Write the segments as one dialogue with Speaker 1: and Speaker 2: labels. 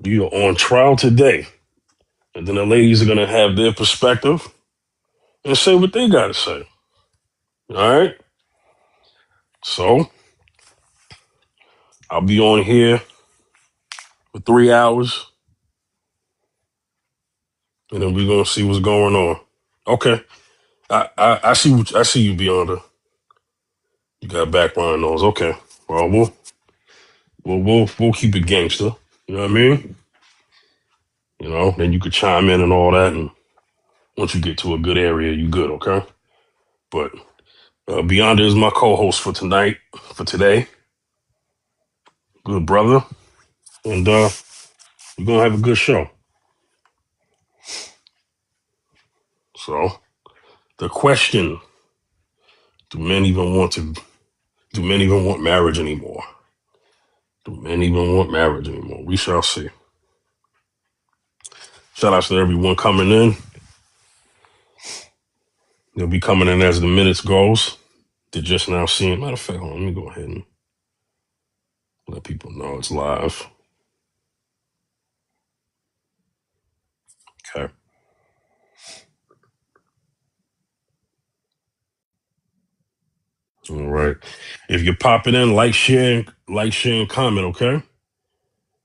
Speaker 1: You're on trial today. And then the ladies are going to have their perspective and say what they got to say. All right? So I'll be on here for 3 hours, and then we're going to see what's going on. Okay. I see you, Beyonda. You got background noise. Okay. Well, we'll keep it gangster. You know what I mean? You know, then you could chime in and all that, and once you get to a good area, you good, okay? But Beyonda is my co-host for tonight, for today. Good brother. And we're gonna have a good show. So the question, do men even want to do men even want marriage anymore? Do men even want marriage anymore? We shall see. Shout out to everyone coming in. They'll be coming in as the minutes goes. They're just now seeing. Matter of fact, hold on, let me go ahead and let people know it's live. Okay. All right. If you're popping in, share, and comment, okay?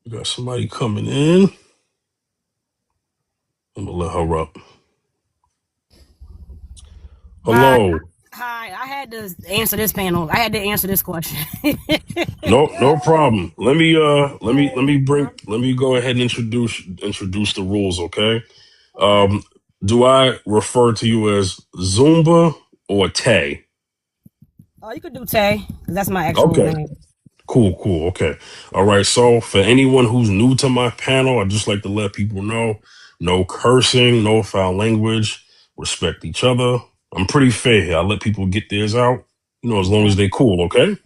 Speaker 1: We got somebody coming in. I'm gonna let her up.
Speaker 2: Hi,
Speaker 1: Hello.
Speaker 2: I had to answer this panel. I had to answer this question.
Speaker 1: No problem. Let me go ahead and introduce the rules, okay?
Speaker 2: Okay.
Speaker 1: Do I refer to you as Zumba or Tay?
Speaker 2: Oh, you could do Tay, because that's my actual
Speaker 1: Okay.
Speaker 2: name.
Speaker 1: Cool. Okay. All right. So for anyone who's new to my panel, I'd just like to let people know no cursing, no foul language, respect each other. I'm pretty fair here. I let people get theirs out, as long
Speaker 2: Okay.
Speaker 1: as they cool, okay?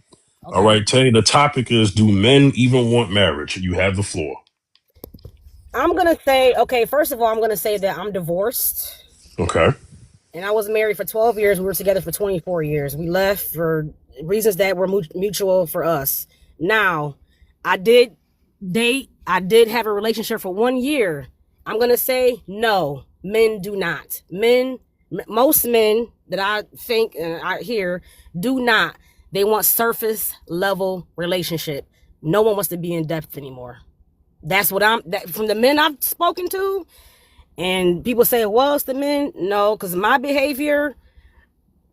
Speaker 1: All
Speaker 2: Okay.
Speaker 1: right, Tay. The topic is, do men even want marriage? You have the floor.
Speaker 2: I'm going to say, okay, first of all, I'm going to say that I'm divorced.
Speaker 1: Okay.
Speaker 2: And I was married for 12 years. We were together for 24 years. We left for reasons that were mutual for us. Now, I did I did have a relationship for 1 year. I'm going to say no, men do not. Most men that I think and I hear do not. They want surface level relationship. No one wants to be in depth anymore. That's what from the men I've spoken to. And people say, well, it's the men. No, because my behavior,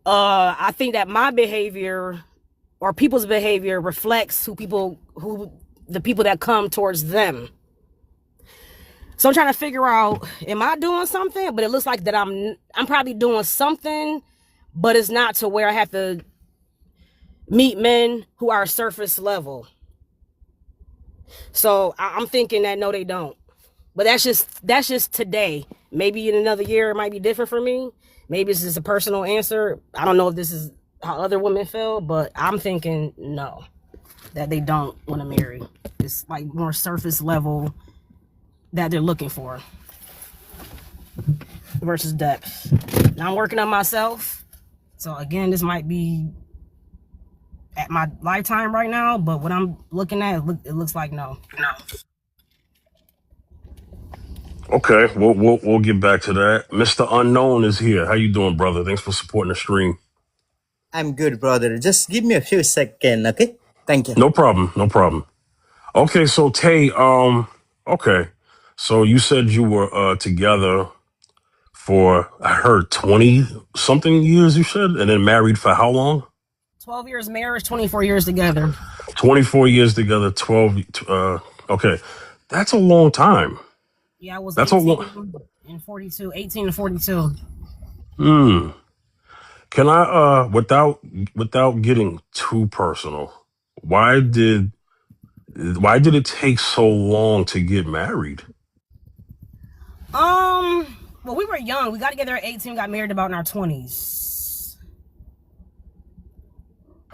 Speaker 2: I think that my behavior or people's behavior reflects who the people that come towards them. So I'm trying to figure out, am I doing something? But it looks like that I'm probably doing something, but it's not to where I have to meet men who are surface level. So I'm thinking that no, they don't. But that's just today. Maybe in another year it might be different for me. Maybe this is a personal answer. I don't know if this is how other women feel, but I'm thinking no, that they don't want to marry. It's like more surface level that they're looking for versus depth. Now I'm working on myself. So again, this might be at my lifetime right now, but what I'm looking at, it looks like no.
Speaker 1: Okay. We'll get back to that. Mr. Unknown is here. How you doing, brother? Thanks for supporting the stream.
Speaker 3: I'm good, brother. Just give me a few seconds, okay? Thank you.
Speaker 1: No problem. No problem. Okay. So Tay, okay. So you said you were together for, I heard, 20 something years, you said, and then married for how long?
Speaker 2: 12 years marriage, 24 years together.
Speaker 1: 24 years together, 12. Okay. That's a long time.
Speaker 2: Yeah, I was
Speaker 1: That's a long.
Speaker 2: 18 and 42, 18 and 42.
Speaker 1: Hmm. Can I, without getting too personal, why did, why did it take so long to get married?
Speaker 2: Well, we were young. We got together at 18, got married about in our 20s.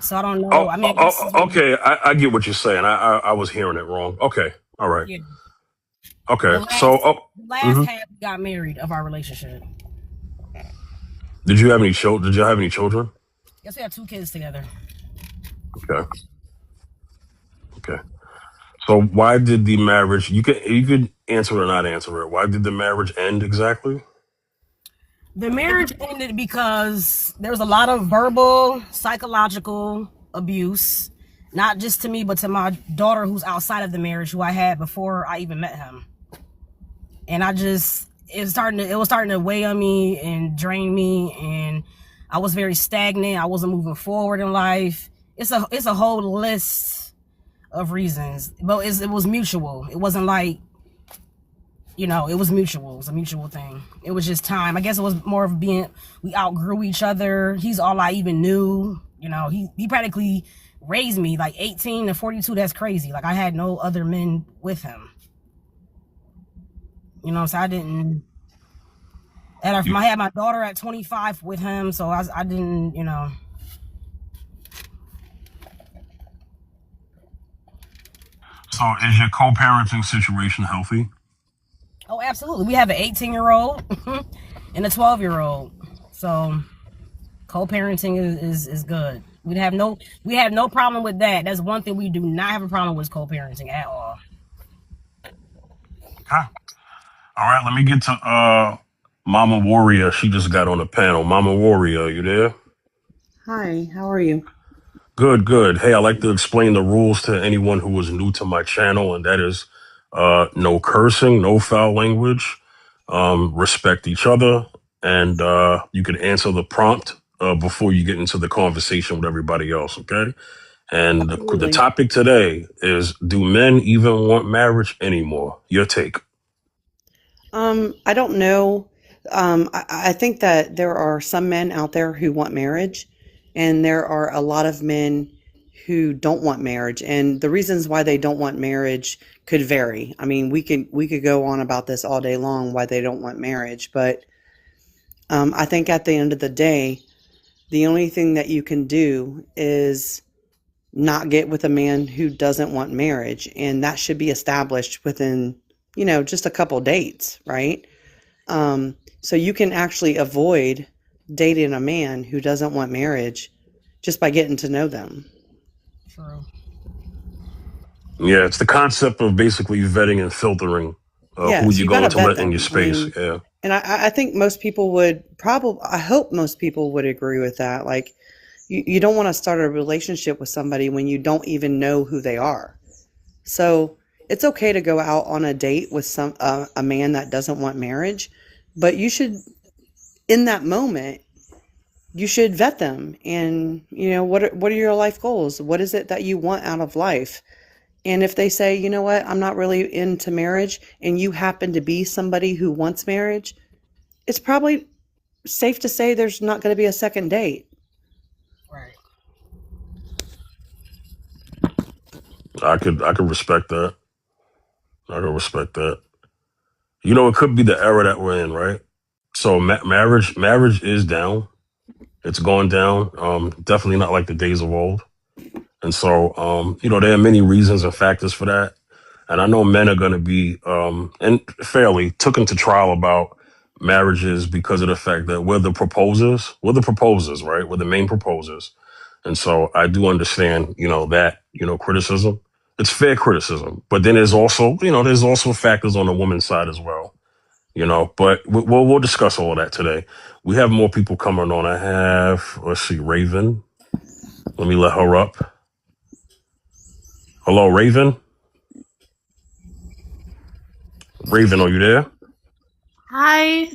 Speaker 2: So I don't know. I mean, I guess
Speaker 1: Okay. I get what you're saying. I was hearing it wrong. Okay. All right.
Speaker 2: yeah.
Speaker 1: Okay.
Speaker 2: The
Speaker 1: So,
Speaker 2: last half we got married of our relationship.
Speaker 1: did you have any children? Did you have any children?
Speaker 2: Yes, we had 2 kids together.
Speaker 1: Okay. Okay. So why did the marriage? You could answer it or not answer it. Why did the marriage end exactly?
Speaker 2: The marriage ended because there was a lot of verbal, psychological abuse, not just to me, but to my daughter who's outside of the marriage, who I had before I even met him. And it was starting to weigh on me and drain me, and I was very stagnant. I wasn't moving forward in life. It's a whole list of reasons, but it was mutual. It wasn't like, it was mutual. It was a mutual thing. It was just time. I guess it was more of we outgrew each other. He's all I even knew. He practically raised me, like 18 to 42. That's crazy. Like, I had no other men with him. So I didn't. And I had my daughter at 25 with him, so I didn't.
Speaker 1: So is your co-parenting situation healthy?
Speaker 2: Oh, absolutely. We have an 18-year-old and a 12-year-old. So co-parenting is good. We have no problem with that. That's one thing we do not have a problem with, co-parenting at all.
Speaker 1: Okay. All right. Let me get to Mama Warrior. She just got on the panel. Mama Warrior, you there?
Speaker 4: Hi, how are you?
Speaker 1: Good, good. Hey, I like to explain the rules to anyone who is new to my channel, and that is no cursing, no foul language, respect each other, and you can answer the prompt before you get into the conversation with everybody else, okay? And the
Speaker 4: Absolutely.
Speaker 1: topic today is, do men even want marriage anymore? Your take.
Speaker 4: I don't know. I think that there are some men out there who want marriage, and there are a lot of men who don't want marriage. And the reasons why they don't want marriage could vary. I mean, we could go on about this all day long why they don't want marriage, but I think at the end of the day, the only thing that you can do is not get with a man who doesn't want marriage, and that should be established within, just a couple dates, right? So you can actually avoid dating a man who doesn't want marriage just by getting to know them.
Speaker 2: True.
Speaker 1: Yeah, it's the concept of basically vetting and filtering who
Speaker 4: Yes,
Speaker 1: you're
Speaker 4: you got to
Speaker 1: going to
Speaker 4: vet
Speaker 1: let in your
Speaker 4: them. I
Speaker 1: space.
Speaker 4: mean,
Speaker 1: Yeah.
Speaker 4: and I think most people would probably, I hope most people would agree with that. Like, you don't want to start a relationship with somebody when you don't even know who they are. So it's okay to go out on a date with a man that doesn't want marriage, but you should, in that moment, you should vet them. And what are your life goals? What is it that you want out of life? And if they say, you know what, I'm not really into marriage, and you happen to be somebody who wants marriage, it's probably safe to say there's not going to be a second date.
Speaker 2: Right.
Speaker 1: I could respect that. I could respect that. It could be the era that we're in, right? So marriage is down. It's gone down. Definitely not like the days of old. And so, there are many reasons and factors for that. And I know men are going to be, and fairly taken to trial about marriages because of the fact that we're the proposers. We're the proposers, right? We're the main proposers. And so I do understand, that, criticism. It's fair criticism. But then there's also factors on the woman's side as well, but we'll discuss all of that today. We have more people coming on. Let's see, Raven. Let me let her up. Hello, Raven. Raven, are you there?
Speaker 5: Hi.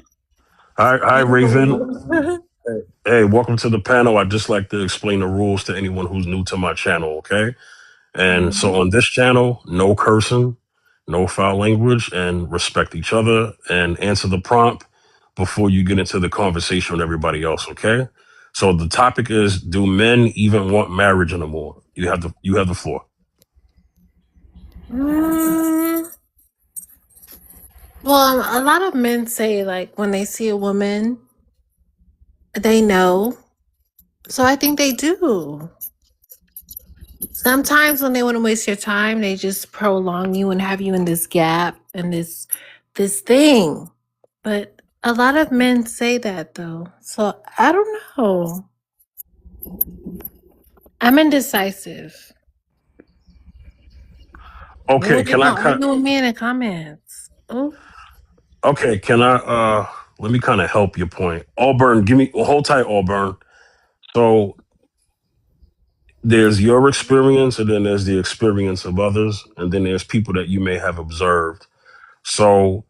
Speaker 1: Hi, Raven. Hey, welcome to the panel. I'd just like to explain the rules to anyone who's new to my channel, okay? And so on this channel, no cursing, no foul language, and respect each other and answer the prompt before you get into the conversation with everybody else, okay? So the topic is, do men even want marriage anymore? You have the floor.
Speaker 5: Mm, well, a lot of men say, like, when they see a woman, they know. So I think they do. Sometimes when they want to waste your time, they just prolong you and have you in this gap and this thing. But a lot of men say that though. So I don't know. I'm indecisive.
Speaker 1: Okay,
Speaker 5: They're
Speaker 1: can I
Speaker 5: gonna
Speaker 1: cut?
Speaker 5: argue with me in the comments. Oh,
Speaker 1: Okay, can I? Let me kind of help your point. Auburn, hold tight, Auburn. So there's your experience, and then there's the experience of others, and then there's people that you may have observed. So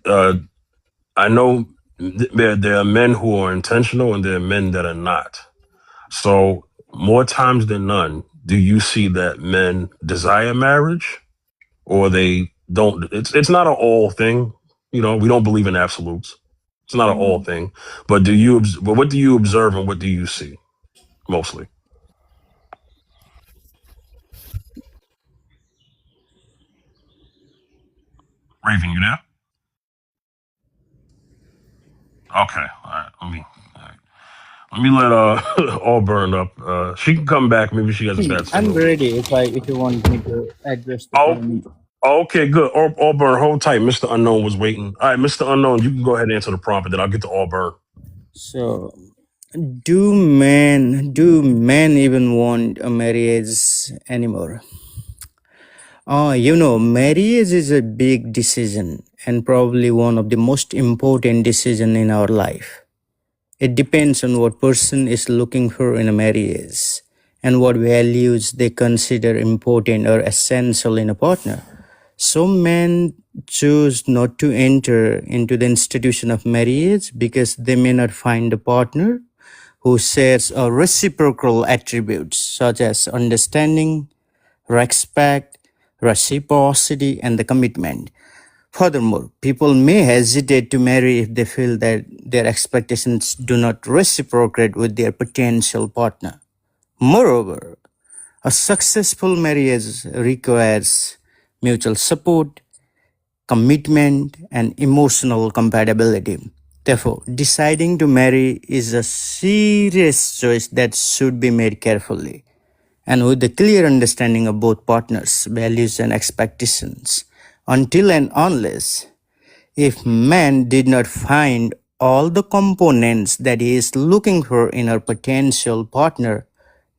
Speaker 1: uh, I know there are men who are intentional, and there are men that are not. So more times than none, do you see that men desire marriage, or they don't? It's not an all thing. You know, we don't believe in absolutes. It's not an all thing. But But what do you observe, and what do you see mostly? Raven, you there? Okay. All right. Let me let all burn up. She can come back. Maybe she has a bad
Speaker 3: I'm
Speaker 1: signal.
Speaker 3: ready if you want me to address the
Speaker 1: Oh,
Speaker 3: point.
Speaker 1: okay, good. All burn, hold tight. Mr. Unknown was waiting. All right, Mr. Unknown, you can go ahead and answer the prompt, and then I'll get to all burn.
Speaker 3: So, do men even want a marriage anymore? Marriage is a big decision and probably one of the most important decision in our life. It depends on what person is looking for in a marriage and what values they consider important or essential in a partner. Some men choose not to enter into the institution of marriage because they may not find a partner who shares a reciprocal attributes such as understanding, respect, reciprocity, and the commitment. Furthermore, people may hesitate to marry if they feel that their expectations do not reciprocate with their potential partner. Moreover, a successful marriage requires mutual support, commitment, and emotional compatibility. Therefore, deciding to marry is a serious choice that should be made carefully and with a clear understanding of both partners' values and expectations. Until and unless if man did not find all the components that he is looking for in a potential partner,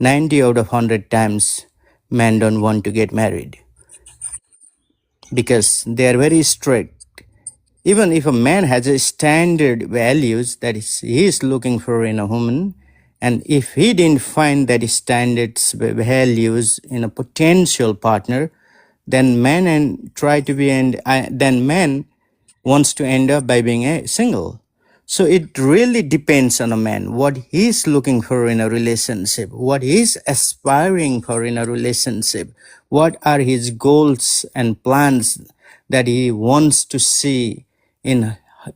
Speaker 3: 90 out of 100 times men don't want to get married because they are very strict. Even if a man has a standard values that he is looking for in a woman, and if he didn't find that standards values in a potential partner, then men and try to be and then men wants to end up by being a single. So it really depends on a man what he's looking for in a relationship, what he's aspiring for in a relationship, what are his goals and plans that he wants to see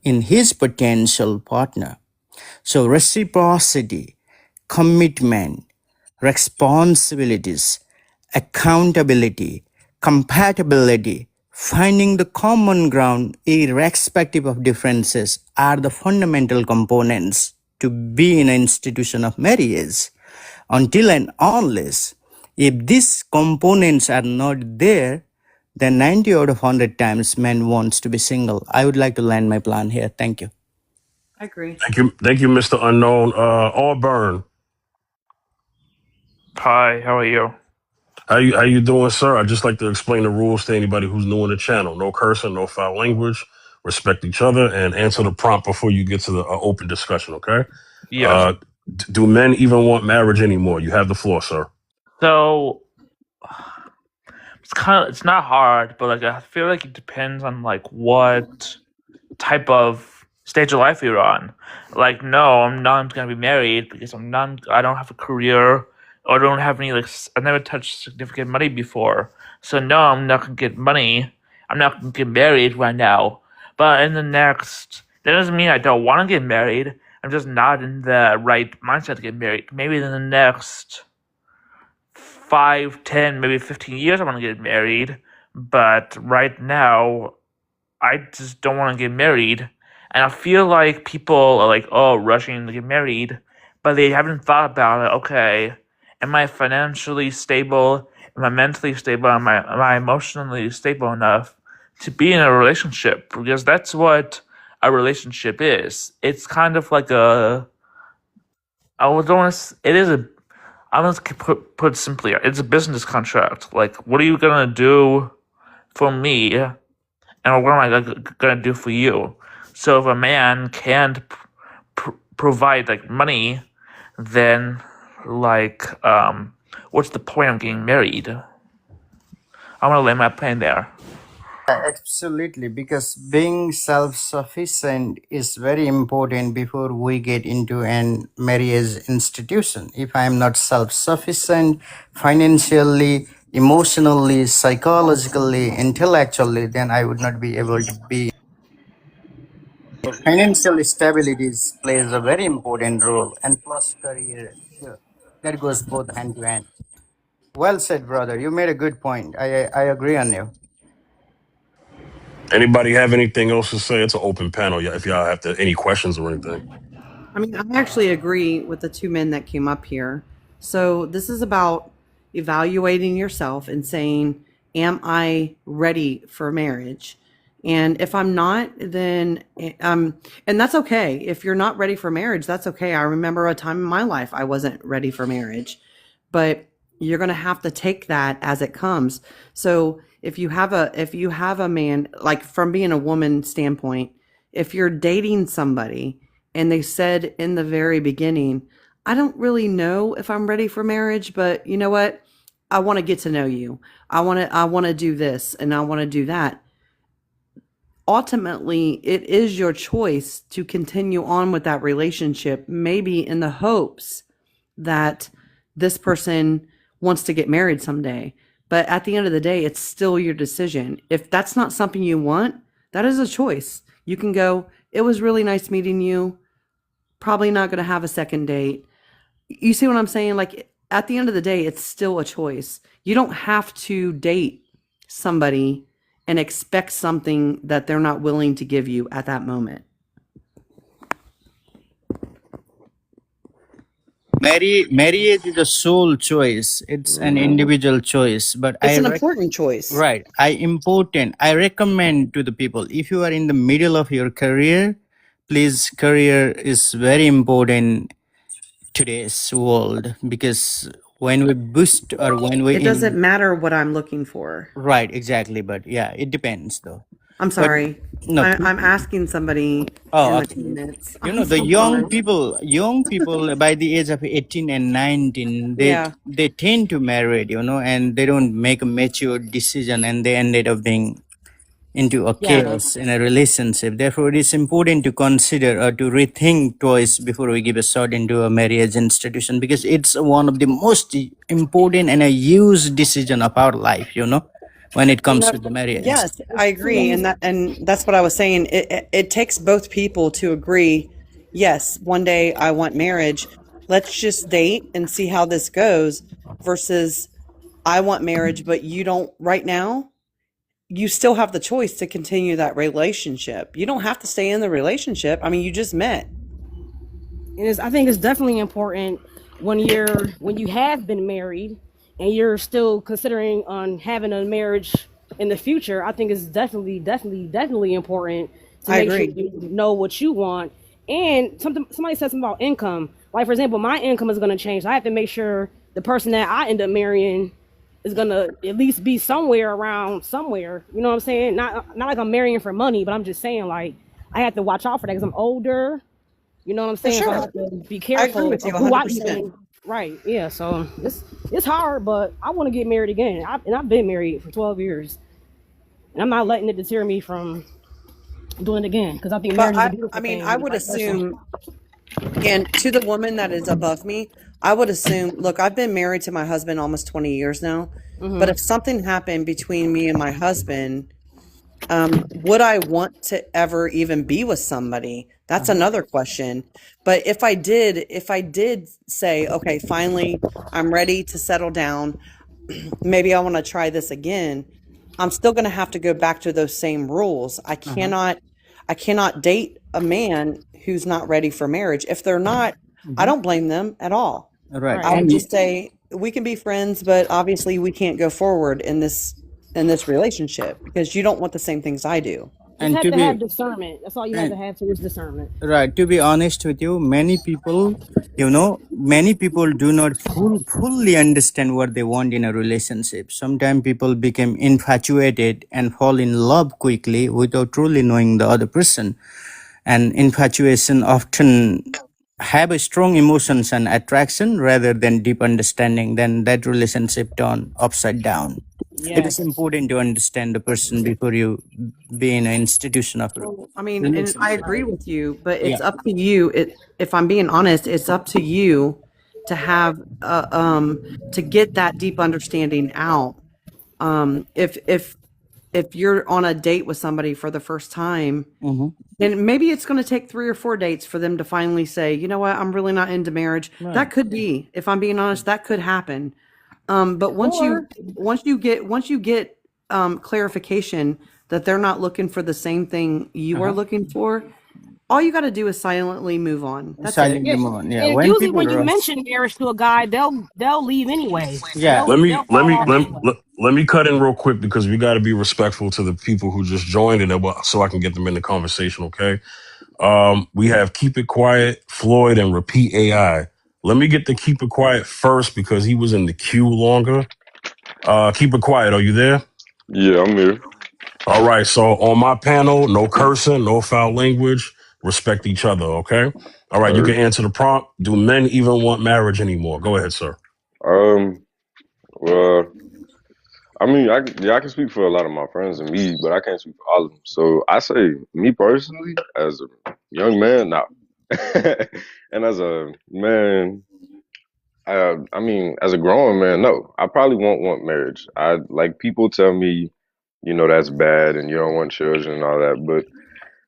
Speaker 3: in his potential partner. So reciprocity, commitment, responsibilities, accountability, compatibility, finding the common ground irrespective of differences are the fundamental components to be in an institution of marriage. Until and unless if these components are not there, then 90 out of 100 times men wants to be single. I would like to land my plan here. Thank you.
Speaker 4: I agree.
Speaker 1: Thank you, Mr. Unknown. All burn.
Speaker 6: Hi, how are you?
Speaker 1: How you doing, sir? I'd just like to explain the rules to anybody who's new in the channel. No cursing, no foul language. Respect each other and answer the prompt before you get to the open discussion. Okay.
Speaker 6: Yes.
Speaker 1: Uh, do men even want marriage anymore? You have the floor, sir.
Speaker 6: So it's not hard, but like I feel like it depends on like what type of stage of life you're on. Like, no, I'm not gonna be married because I don't have a career or I don't have any I've never touched significant money before. So no, I'm not gonna get money. I'm not gonna get married right now. But that doesn't mean I don't want to get married. I'm just not in the right mindset to get married. Maybe in the next 5, 10, maybe 15 years I want to get married. But right now, I just don't want to get married. And I feel like people are like, oh, rushing to get married, but they haven't thought about it. Okay, am I financially stable? Am I mentally stable? Am I emotionally stable enough to be in a relationship? Because that's what a relationship is. It's kind of like it is I'm gonna put it simply, it's a business contract. Like, what are you gonna do for me, and what am I gonna do for you? So if a man can't provide like money, then like what's the point of getting married? I'm gonna lay my plan there.
Speaker 3: Absolutely, because being self-sufficient is very important before we get into an marriage institution. If I am not self-sufficient financially, emotionally, psychologically, intellectually, then I would not be able to be. Financial stability plays a very important role, and plus career. Yeah, that goes both hand to hand. Well said, brother. You made a good point. I agree on you.
Speaker 1: Anybody have anything else to say? It's an open panel. If y'all have any questions or anything.
Speaker 4: I mean, I actually agree with the two men that came up here. So this is about evaluating yourself and saying, am I ready for marriage? And if I'm not, then and that's okay. If you're not ready for marriage, that's okay. I remember a time in my life I wasn't ready for marriage, but you're going to have to take that as it comes. So if you have a man, like from being a woman standpoint, if you're dating somebody and they said in the very beginning, I don't really know if I'm ready for marriage, but you know what? I want to get to know you. I want to do this and I want to do that. Ultimately, it is your choice to continue on with that relationship, maybe in the hopes that this person wants to get married someday. But at the end of the day, it's still your decision. If that's not something you want, that is a choice. You can go, it was really nice meeting you. Probably not going to have a second date. You see what I'm saying? Like at the end of the day, it's still a choice. You don't have to date somebody and expect something that they're not willing to give you at that moment.
Speaker 3: Marriage is a soul choice. It's an individual choice. But
Speaker 4: It's an important choice.
Speaker 3: right. I recommend to the people, if you are in the middle of your career, please, career is very important today's world, because when we boost or when we
Speaker 4: It doesn't matter what I'm looking for.
Speaker 3: right, exactly, but yeah, it depends though.
Speaker 4: I'm sorry.
Speaker 3: No,
Speaker 4: I'm asking somebody
Speaker 3: oh,
Speaker 4: in the
Speaker 3: okay.
Speaker 4: comments.
Speaker 3: You know,
Speaker 4: I'm
Speaker 3: the
Speaker 4: so
Speaker 3: young
Speaker 4: sorry.
Speaker 3: people by the age of 18 and 19,
Speaker 4: Yeah.
Speaker 3: they tend to marry, and they don't make a mature decision, and they ended up being into a
Speaker 2: Yeah.
Speaker 3: chaos in a relationship. Therefore, it is important to consider or to rethink twice before we give a shot into a marriage institution, because it's one of the most important and a huge decision of our life, when it comes to the marriage.
Speaker 4: Yes, I
Speaker 2: It's true.
Speaker 4: agree, and that's what I was saying. It takes both people to agree. Yes, one day I want marriage. Let's just date and see how this goes. Versus, I want marriage, but you don't right now. You still have the choice to continue that relationship. You don't have to stay in the relationship. I mean, you just met.
Speaker 2: And I think it's definitely important when you have been married and you're still considering on having a marriage in the future. I think it's definitely important to
Speaker 4: I
Speaker 2: make sure
Speaker 4: agree.
Speaker 2: you know what you want. And somebody said something about income. Like for example, my income is going to change. So I have to make sure the person that I end up marrying is gonna at least be somewhere around somewhere. You know what I'm saying? Not like I'm marrying for money, but I'm just saying like I have to watch out for that because I'm older. You know what I'm
Speaker 4: For
Speaker 2: saying? So I
Speaker 4: sure.
Speaker 2: have to be
Speaker 4: I agree
Speaker 2: careful
Speaker 4: with you
Speaker 2: of who I
Speaker 4: 100%.
Speaker 2: even. Right? Yeah. So it's hard, but I want to get married again. I've been married for 12 years, and I'm not letting it deter me from doing it again because I think
Speaker 4: But
Speaker 2: marriage is a beautiful
Speaker 4: I mean,
Speaker 2: thing
Speaker 4: I
Speaker 2: with the
Speaker 4: would
Speaker 2: right person.
Speaker 4: assume, and to the woman that is above me, I would assume, look, I've been married to my husband almost 20 years now. But if something happened between me and my husband, would I want to ever even be with somebody? That's another question. But if I did say, okay, finally, I'm ready to settle down, maybe I want to try this again, I'm still going to have to go back to those same rules. I cannot date a man who's not ready for marriage. If they're not, I don't blame them at all.
Speaker 3: Right.
Speaker 2: Right.
Speaker 4: I would
Speaker 3: And
Speaker 4: just say we can be friends, but obviously we can't go forward in this relationship because you don't want the same things I do.
Speaker 2: Just
Speaker 3: And
Speaker 2: have
Speaker 3: to
Speaker 2: to have
Speaker 3: be
Speaker 2: discernment. That's all you have
Speaker 3: and
Speaker 2: to have towards discernment.
Speaker 3: right, to be honest with you, many people, many people do not fully understand what they want in a relationship. Sometimes people become infatuated and fall in love quickly without truly knowing the other person. And infatuation often have a strong emotions and attraction rather than deep understanding. Then that relationship turn upside down. It is
Speaker 2: Yes.
Speaker 3: important to understand the person before you be in an institution of a
Speaker 4: Well, I mean, and I
Speaker 3: relationship.
Speaker 4: agree with you, but
Speaker 3: Yeah.
Speaker 4: it's up to you. If I'm being honest, it's up to you to have to get that deep understanding out. If you're on a date with somebody for the first time,
Speaker 3: Mm-hmm.
Speaker 4: then maybe it's going to take 3 or 4 dates for them to finally say, you know what, I'm really not into marriage.
Speaker 3: Right.
Speaker 4: That could be, if I'm being honest, that could happen. But
Speaker 2: Or
Speaker 4: once you get clarification that they're not looking for the same thing you are
Speaker 3: Uh-huh.
Speaker 4: looking for, all you got to do is silently move on. That's it.
Speaker 3: Silent
Speaker 2: yeah,
Speaker 3: demon. Yeah.
Speaker 2: and
Speaker 3: When
Speaker 2: usually
Speaker 3: people
Speaker 2: when you
Speaker 3: rush.
Speaker 2: mention marriage to a guy, they'll leave anyway.
Speaker 3: Yeah.
Speaker 2: They'll fall off anyway.
Speaker 1: Let me cut in real quick because we got to be respectful to the people who just joined and so I can get them in the conversation. Okay. We have Keep It Quiet, Floyd, and Repeat AI. Let me get the Keep It Quiet first because he was in the queue longer. Keep It Quiet. Are you there?
Speaker 7: Yeah, I'm here.
Speaker 1: All right. So on my panel, no cursing, no foul language. Respect each other. Okay. All right. You can
Speaker 7: Alright.
Speaker 1: answer the prompt. Do men even want marriage anymore? Go ahead, sir.
Speaker 7: Um, well, I mean, I can speak for a lot of my friends and me, but I can't speak for all of them. So I say, me personally, as a young man, no. And as a man, I mean, as a grown man, no. I probably won't want marriage. I like people tell me, that's bad and you don't want children and all that, but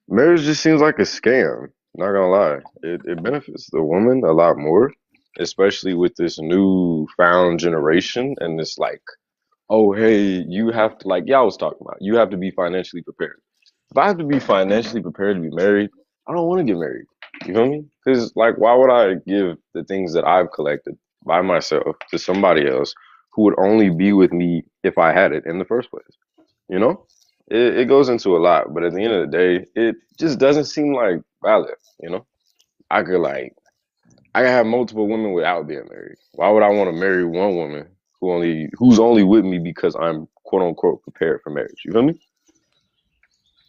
Speaker 7: marriage just seems like a scam. Not gonna lie, it benefits the woman a lot more, especially with this new found generation and this like, oh hey, you have to like y'all was talking about, you have to be financially prepared. If I have to be financially prepared to be married, I don't want to get married. You feel me? Because like, why would I give the things that I've collected by myself to somebody else who would only be with me if I had it in the first place? You know, it goes into a lot, but at the end of the day, it just doesn't seem like valid. You know, I could like I can have multiple women without being married. Why would I want to marry one woman who's only with me because I'm quote unquote prepared for marriage? You feel me?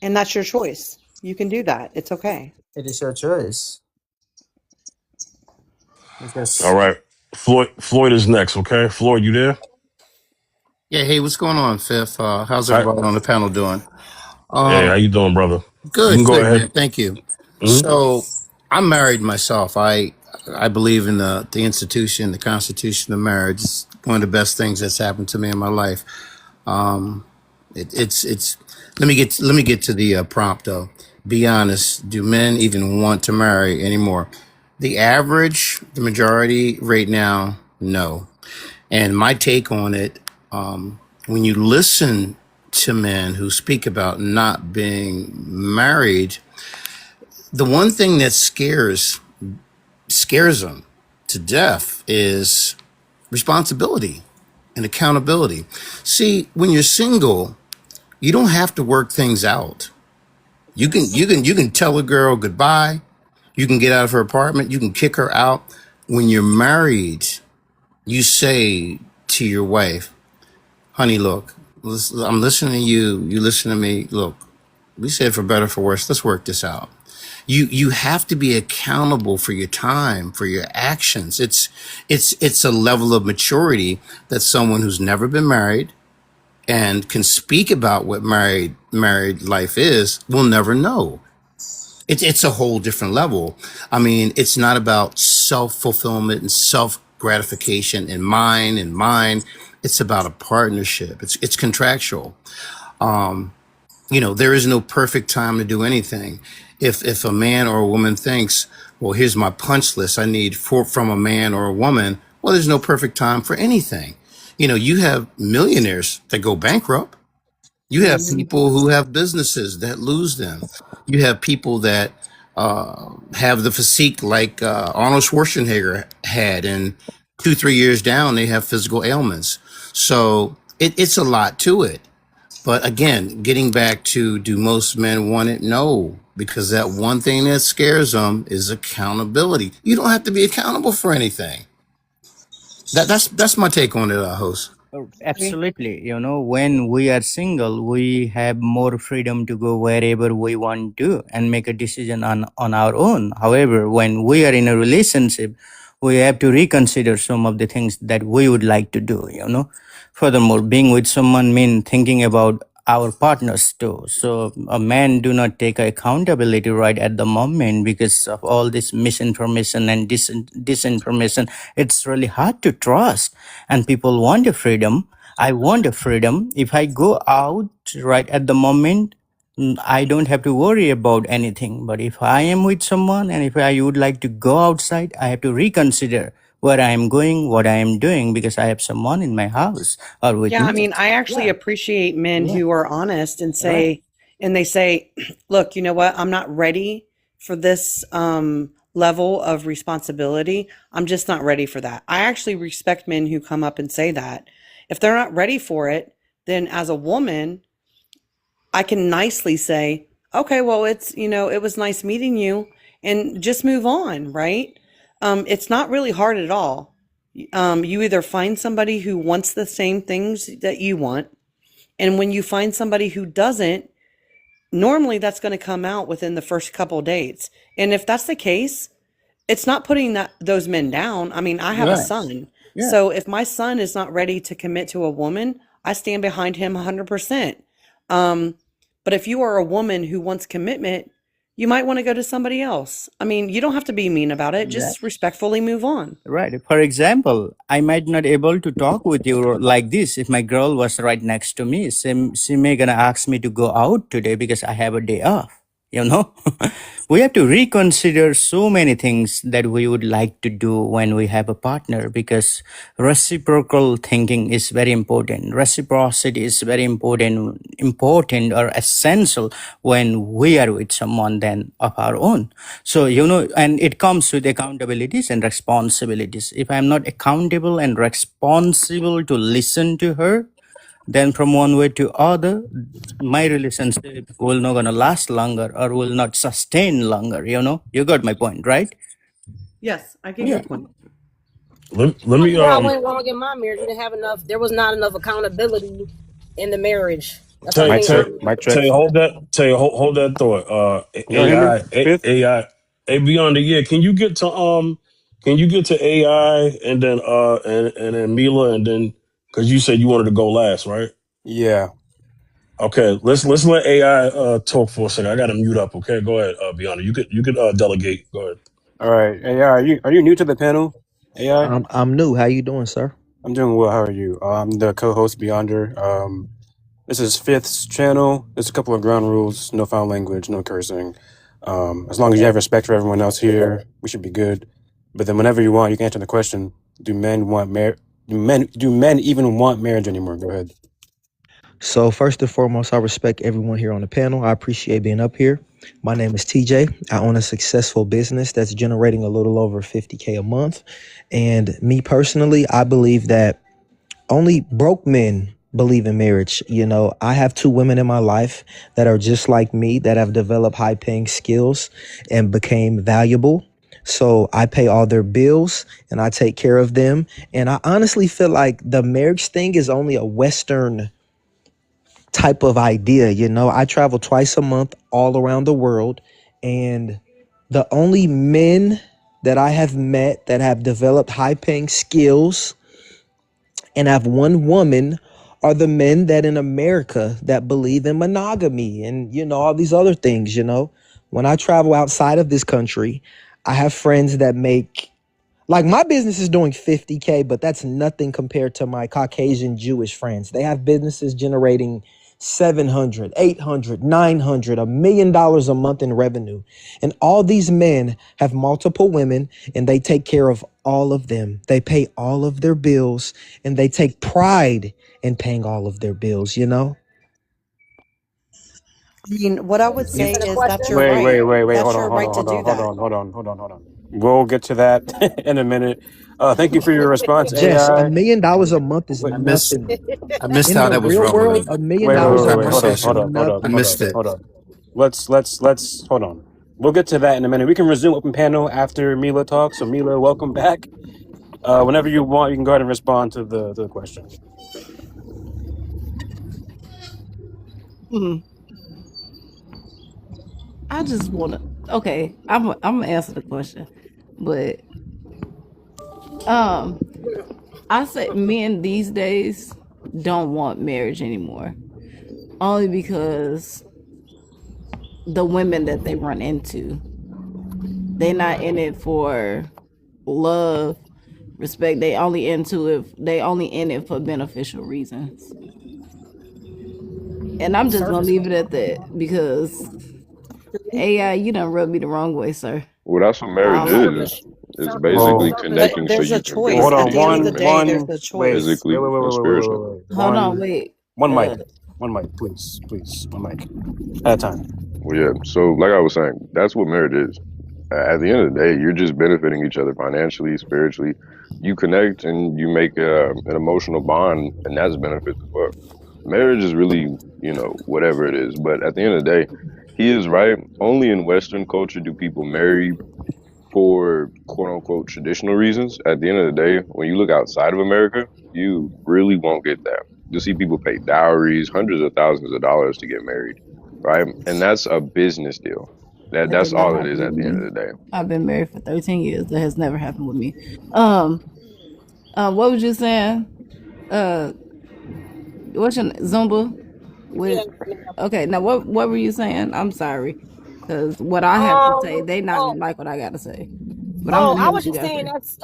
Speaker 4: And that's your choice. You can do that. It's okay.
Speaker 3: It is your choice.
Speaker 1: All
Speaker 3: Because
Speaker 1: right. Floyd is next. Okay. Floyd, you there?
Speaker 8: Yeah, hey, what's going on, Fifth? How's
Speaker 1: All right.
Speaker 8: everybody on the panel doing?
Speaker 1: Hey, how you doing, brother? You
Speaker 8: Good,
Speaker 1: can go
Speaker 8: good,
Speaker 1: ahead.
Speaker 8: man. Thank you.
Speaker 1: Mhm.
Speaker 8: So, I'm married myself. I believe in the institution, the constitution of marriage. It's one of the best things that's happened to me in my life. Um, it's. Let me get to the prompt though. Be honest. Do men even want to marry anymore? The average, the majority right now, no. And my take on it, when you listen to men who speak about not being married, the one thing that scares them to death is responsibility and accountability. See, when you're single, you don't have to work things out. You can tell a girl goodbye. You can get out of her apartment. You can kick her out. When you're married, you say to your wife, honey, look, I'm listening to you. You listen to me. Look, we said for better, for worse. Let's work this out. You have to be accountable for your time, for your actions. It's a level of maturity that someone who's never been married and can speak about what married life is will never know. It's a whole different level. I mean, it's not about self fulfillment and self gratification and mine. It's about a partnership. It's contractual. There is no perfect time to do anything. If a man or a woman thinks, well, here's my punch list, I need four from a man or a woman. Well, there's no perfect time for anything. You have millionaires that go bankrupt. You have people who have businesses that lose them. You have people that have the physique like Arnold Schwarzenegger had, and 2, 3 years down, they have physical ailments. So it's a lot to it. But again, getting back to, do most men want it? No, because that one thing that scares them is accountability. You don't have to be accountable for anything. That's my take on it, host.
Speaker 3: Absolutely. When we are single, we have more freedom to go wherever we want to and make a decision on our own. However, when we are in a relationship, we have to reconsider some of the things that we would like to do. Furthermore, being with someone means thinking about our partners too. So a man do not take accountability right at the moment because of all this misinformation and disinformation. It's really hard to trust, and people want a freedom. I want a freedom. If I go out right at the moment, I don't have to worry about anything. But if I am with someone and if I would like to go outside, I have to reconsider where I am going, what I am doing, because I have someone in my house or with
Speaker 4: Yeah, I
Speaker 3: me.
Speaker 4: mean, I actually
Speaker 3: Yeah,
Speaker 4: appreciate men
Speaker 3: yeah,
Speaker 4: who are honest and
Speaker 3: right.
Speaker 4: they say, look, you know what? I'm not ready for this level of responsibility. I'm just not ready for that. I actually respect men who come up and say that. If they're not ready for it, then as a woman, I can nicely say, okay, well, it was nice meeting you and just move on, right? It's not really hard at all. You either find somebody who wants the same things that you want, and when you find somebody who doesn't, normally that's going to come out within the first couple dates. And if that's the case, it's not putting those men down. I mean, I have a
Speaker 3: Right.
Speaker 4: son.
Speaker 3: Yeah.
Speaker 4: So if my son is not ready to commit to a woman, I stand behind him 100%. But if you are a woman who wants commitment, you might want to go to somebody else. I mean, you don't have to be mean about it. Just respectfully move on.
Speaker 3: Right. For example, I might not able to talk with you like this if my girl was right next to me. She may gonna ask me to go out today because I have a day off. We have to reconsider so many things that we would like to do when we have a partner, because reciprocal thinking is very important. Reciprocity is very important or essential when we are with someone than of our own. So, and it comes with accountabilities and responsibilities. If I'm not accountable and responsible to listen to her, then from one way to other, my relationship will not gonna last longer or will not sustain longer. You got my point, right?
Speaker 4: Yes, I get your
Speaker 3: Yeah.
Speaker 4: point.
Speaker 1: Let
Speaker 2: Tell
Speaker 1: me
Speaker 2: you where I went wrong in my marriage. We didn't have enough. There was not enough accountability in the marriage. That's why I
Speaker 9: Mic
Speaker 2: think
Speaker 9: check.
Speaker 2: earlier.
Speaker 9: Mic check.
Speaker 1: hold that thought.
Speaker 9: Y'all hear me? Fifth.
Speaker 1: Hey, beyond the year, can you get to AI and then and then Mila, and then, because you said you wanted to go last, right?
Speaker 9: Yeah.
Speaker 1: Okay, let's let AI talk for a second. I got to mute up. Okay, go ahead, Beyond. You could delegate. Go ahead.
Speaker 9: All right. AI, are you new to the panel? AI.
Speaker 10: I'm new. How you doing, sir?
Speaker 9: I'm doing well. How are you? I'm the co-host Beyonder. This is Fifth's channel. There's a couple of ground rules: no foul language, no cursing. As long as you have respect for everyone else here, we should be good. But then, whenever you want, you can answer the question: do men even want marriage anymore? Go ahead.
Speaker 10: So first and foremost, I respect everyone here on the panel. I appreciate being up here. My name is TJ. I own a successful business that's generating a little over 50K a month. And me personally, I believe that only broke men believe in marriage. I have 2 women in my life that are just like me, that have developed high paying skills and became valuable. So I pay all their bills and I take care of them. And I honestly feel like the marriage thing is only a Western type of idea. I travel twice a month all around the world, and the only men that I have met that have developed high paying skills and have one woman are the men that in America that believe in monogamy and all these other things. When I travel outside of this country, I have friends that make, like, my business is doing 50K, but that's nothing compared to my Caucasian Jewish friends. They have businesses generating 700, 800, 900, $1 million a month in revenue. And all these men have multiple women and they take care of all of them. They pay all of their bills and they take pride in paying all of their bills,
Speaker 4: I mean, what I would say
Speaker 2: Answer the
Speaker 4: is that's
Speaker 2: question.
Speaker 4: your
Speaker 9: Wait.
Speaker 4: right.
Speaker 9: Hold
Speaker 4: That's
Speaker 9: on.
Speaker 4: your right to do that.
Speaker 9: We'll get to that in a minute. Thank you for your response,
Speaker 10: Jess, $1
Speaker 9: AI.
Speaker 10: million a month is
Speaker 9: Wait,
Speaker 8: I missed
Speaker 10: nothing.
Speaker 8: I missed
Speaker 10: In
Speaker 8: how
Speaker 10: the
Speaker 8: that was
Speaker 10: real world,
Speaker 8: relevant
Speaker 10: $1 million
Speaker 9: wait,
Speaker 8: to
Speaker 9: wait,
Speaker 8: the
Speaker 9: wait,
Speaker 10: a
Speaker 9: wait.
Speaker 10: month is
Speaker 9: Hold
Speaker 8: conversation.
Speaker 9: up,
Speaker 8: I
Speaker 10: nothing.
Speaker 8: missed it.
Speaker 9: hold up. Let's hold on. We'll get to that in a minute. We can resume open panel after Mila talks. So Mila, welcome back. Whenever you want, you can go ahead and respond to the question.
Speaker 11: Mm, I just want to. Okay, I'm gonna answer the question, but um, I say men these days don't want marriage anymore, only because the women that they run into, they not in it for love, respect. They only into it. They only in it for beneficial reasons, and I'm just gonna
Speaker 2: Surface
Speaker 11: leave it
Speaker 2: level.
Speaker 11: at that because AI, you done rubbed me the wrong way, sir.
Speaker 7: Well, that's what marriage
Speaker 11: Um,
Speaker 7: is.
Speaker 2: Surface.
Speaker 7: It's
Speaker 2: Surface.
Speaker 7: basically
Speaker 9: Well,
Speaker 2: Surface
Speaker 4: But
Speaker 7: connecting so
Speaker 2: level.
Speaker 4: there's a
Speaker 7: you can
Speaker 4: choice.
Speaker 9: hold
Speaker 7: build
Speaker 4: At
Speaker 9: on.
Speaker 4: the end of the
Speaker 7: together,
Speaker 4: day, there's a
Speaker 9: Wait,
Speaker 4: choice.
Speaker 7: physically and
Speaker 9: wait,
Speaker 7: spiritually.
Speaker 11: hold on, wait.
Speaker 9: One mic,
Speaker 11: Uh,
Speaker 9: please, one mic at a time.
Speaker 7: Well, yeah. So, like I was saying, that's what marriage is. At the end of the day, you're just benefiting each other financially, spiritually. You connect and you make an emotional bond, and that's benefits as well. Marriage is really, whatever it is. But at the end of the day, he is right. Only in Western culture do people marry for quote unquote traditional reasons. At the end of the day, when you look outside of America, you really won't get that. You'll see people pay dowries, hundreds of thousands of dollars to get married, right? And that's a business deal.
Speaker 11: that
Speaker 7: That's
Speaker 11: did not
Speaker 7: all it
Speaker 11: happen
Speaker 7: is
Speaker 11: with
Speaker 7: at the end
Speaker 11: me.
Speaker 7: of the day.
Speaker 11: I've been married for 13 years. That has never happened with me. Um, what was you saying? Uh, what's your Zumba?
Speaker 2: Yeah.
Speaker 11: With
Speaker 2: Yeah.
Speaker 11: okay, now what were you saying? I'm sorry, because what I have to say, they not
Speaker 2: Oh.
Speaker 11: gonna like what I got to say. But I'm
Speaker 2: Oh,
Speaker 11: gonna
Speaker 2: I
Speaker 11: hear
Speaker 2: was
Speaker 11: what you
Speaker 2: just
Speaker 11: got to
Speaker 2: saying
Speaker 11: say.
Speaker 2: that's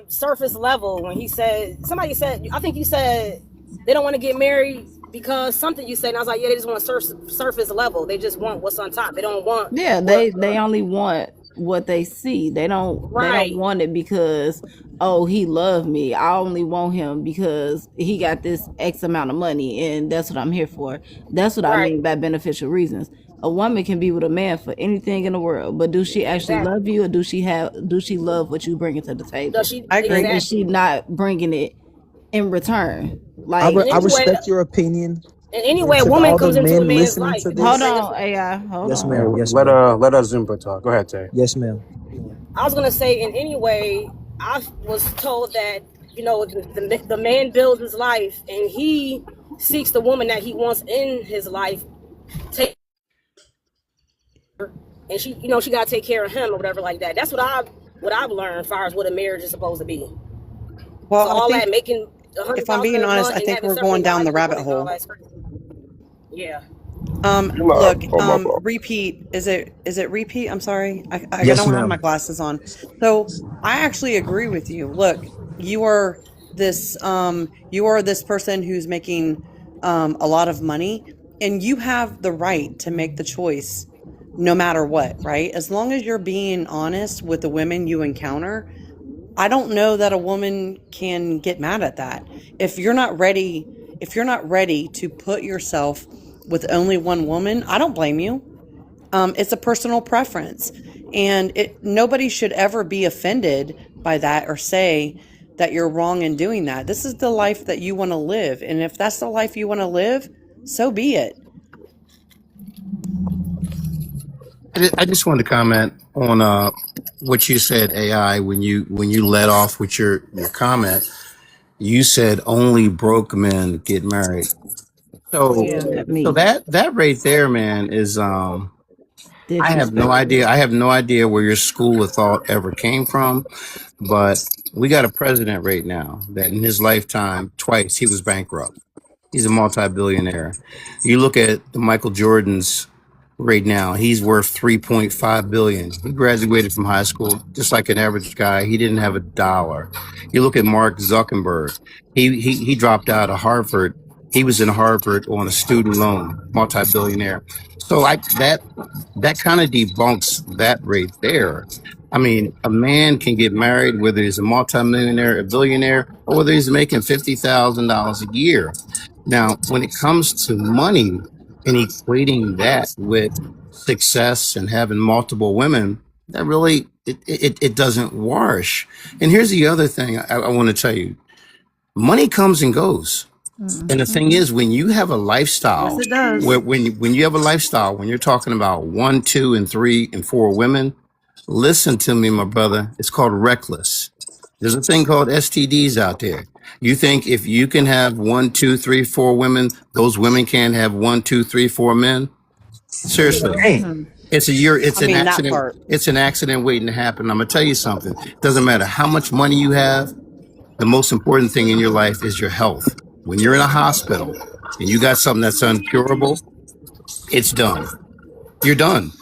Speaker 2: surface level when he said somebody said I think you said they don't want to get married because something you said and I was like yeah they just want surface level they just want what's on top they don't want
Speaker 11: Yeah,
Speaker 2: what
Speaker 11: they only want what they see. They don't
Speaker 2: right
Speaker 11: want it because oh he loved me. I only want him because he got this X amount of money and that's what I'm here for. That's what I
Speaker 2: right
Speaker 11: mean by beneficial reasons. A woman can be with a man for anything in the world, but do she actually
Speaker 2: exactly
Speaker 11: love you or do she love what you bringing to the
Speaker 2: does
Speaker 11: table?
Speaker 2: she
Speaker 4: I
Speaker 11: And
Speaker 4: agree.
Speaker 11: is
Speaker 2: exactly
Speaker 11: she not bringing it in return?
Speaker 10: I,
Speaker 11: Like
Speaker 10: re-
Speaker 2: and
Speaker 10: I
Speaker 2: anyway
Speaker 10: respect your opinion.
Speaker 2: a
Speaker 10: To
Speaker 2: woman
Speaker 10: all the
Speaker 2: comes into a
Speaker 10: men
Speaker 2: man's
Speaker 10: listening
Speaker 2: life
Speaker 10: to
Speaker 2: and then
Speaker 11: hold
Speaker 10: this,
Speaker 2: bring us
Speaker 11: on, AI, hold
Speaker 10: yes,
Speaker 11: on.
Speaker 10: ma'am. Yes,
Speaker 9: Let
Speaker 10: ma'am.
Speaker 9: let us Zumba talk. Go ahead, Tay.
Speaker 10: Yes, ma'am.
Speaker 2: I was gonna say in any way I was told that the man builds his life and he seeks the woman that he wants in his life take and she gotta take care of him or whatever like that. That's what I've learned as far as what a marriage is supposed to be. So
Speaker 4: Well, I
Speaker 2: all that
Speaker 4: think
Speaker 2: making a hundred
Speaker 4: if I'm
Speaker 2: thousand
Speaker 4: being
Speaker 2: a
Speaker 4: honest,
Speaker 2: month
Speaker 4: I
Speaker 2: and
Speaker 4: think
Speaker 2: having
Speaker 4: we're
Speaker 2: several
Speaker 4: going down the
Speaker 2: wives
Speaker 4: rabbit
Speaker 2: and all
Speaker 4: hole.
Speaker 2: that's crazy. Yeah.
Speaker 7: You lied.
Speaker 4: Look,
Speaker 7: Oh, my fault.
Speaker 4: repeat. Is it repeat? I'm sorry. I
Speaker 10: Yes,
Speaker 4: don't have my
Speaker 10: ma'am.
Speaker 4: glasses on. So I actually agree with you. Look, you are this person who's making a lot of money, and you have the right to make the choice no matter what, right? As long as you're being honest with the women you encounter, I don't know that a woman can get mad at that. If you're not ready to put yourself with only one woman, I don't blame you. It's a personal preference, and nobody should ever be offended by that or say that you're wrong in doing that. This is the life that you want to live, and if that's the life you want to live, so be it.
Speaker 8: I just wanted to comment on what you said, AI, when you led off with your comment. You said only broke men get married. So
Speaker 11: Yeah, that
Speaker 8: so
Speaker 11: me.
Speaker 8: that right there, man, is I have no
Speaker 11: Disrespectful.
Speaker 8: idea. I have no idea where your school of thought ever came from, but we got a president right now that in his lifetime twice he was bankrupt. He's a multi-billionaire. You look at the Michael Jordans right now, he's worth 3.5 billion. He graduated from high school just like an average guy. He didn't have a dollar. You look at Mark Zuckerberg. He dropped out of Harvard. He was in Harvard on a student loan, multi-billionaire. So like that kind of debunks that right there. I mean, a man can get married whether he's a multimillionaire, a billionaire, or whether he's making $50,000 a year. Now, when it comes to money and equating that with success and having multiple women, that really it doesn't wash. And here's the other thing I want to tell you: money comes and goes. And the thing is, when you have a
Speaker 4: Yes,
Speaker 8: lifestyle,
Speaker 4: it does.
Speaker 8: when you have a lifestyle, when you're talking about 1, 2, and 3, and 4 women, listen to me, my brother. It's called reckless. There's a thing called STDs out there. You think if you can have 1, 2, 3, 4 women, those women can't have 1, 2, 3, 4 men? Seriously.
Speaker 10: Damn.
Speaker 8: It's
Speaker 4: I
Speaker 8: an
Speaker 4: mean, that
Speaker 8: accident.
Speaker 4: part.
Speaker 8: It's an accident waiting to happen. I'm gonna tell you something. Doesn't matter how much money you have. The most important thing in your life is your health. When you're in a hospital and you got something that's uncurable, it's done. You're done.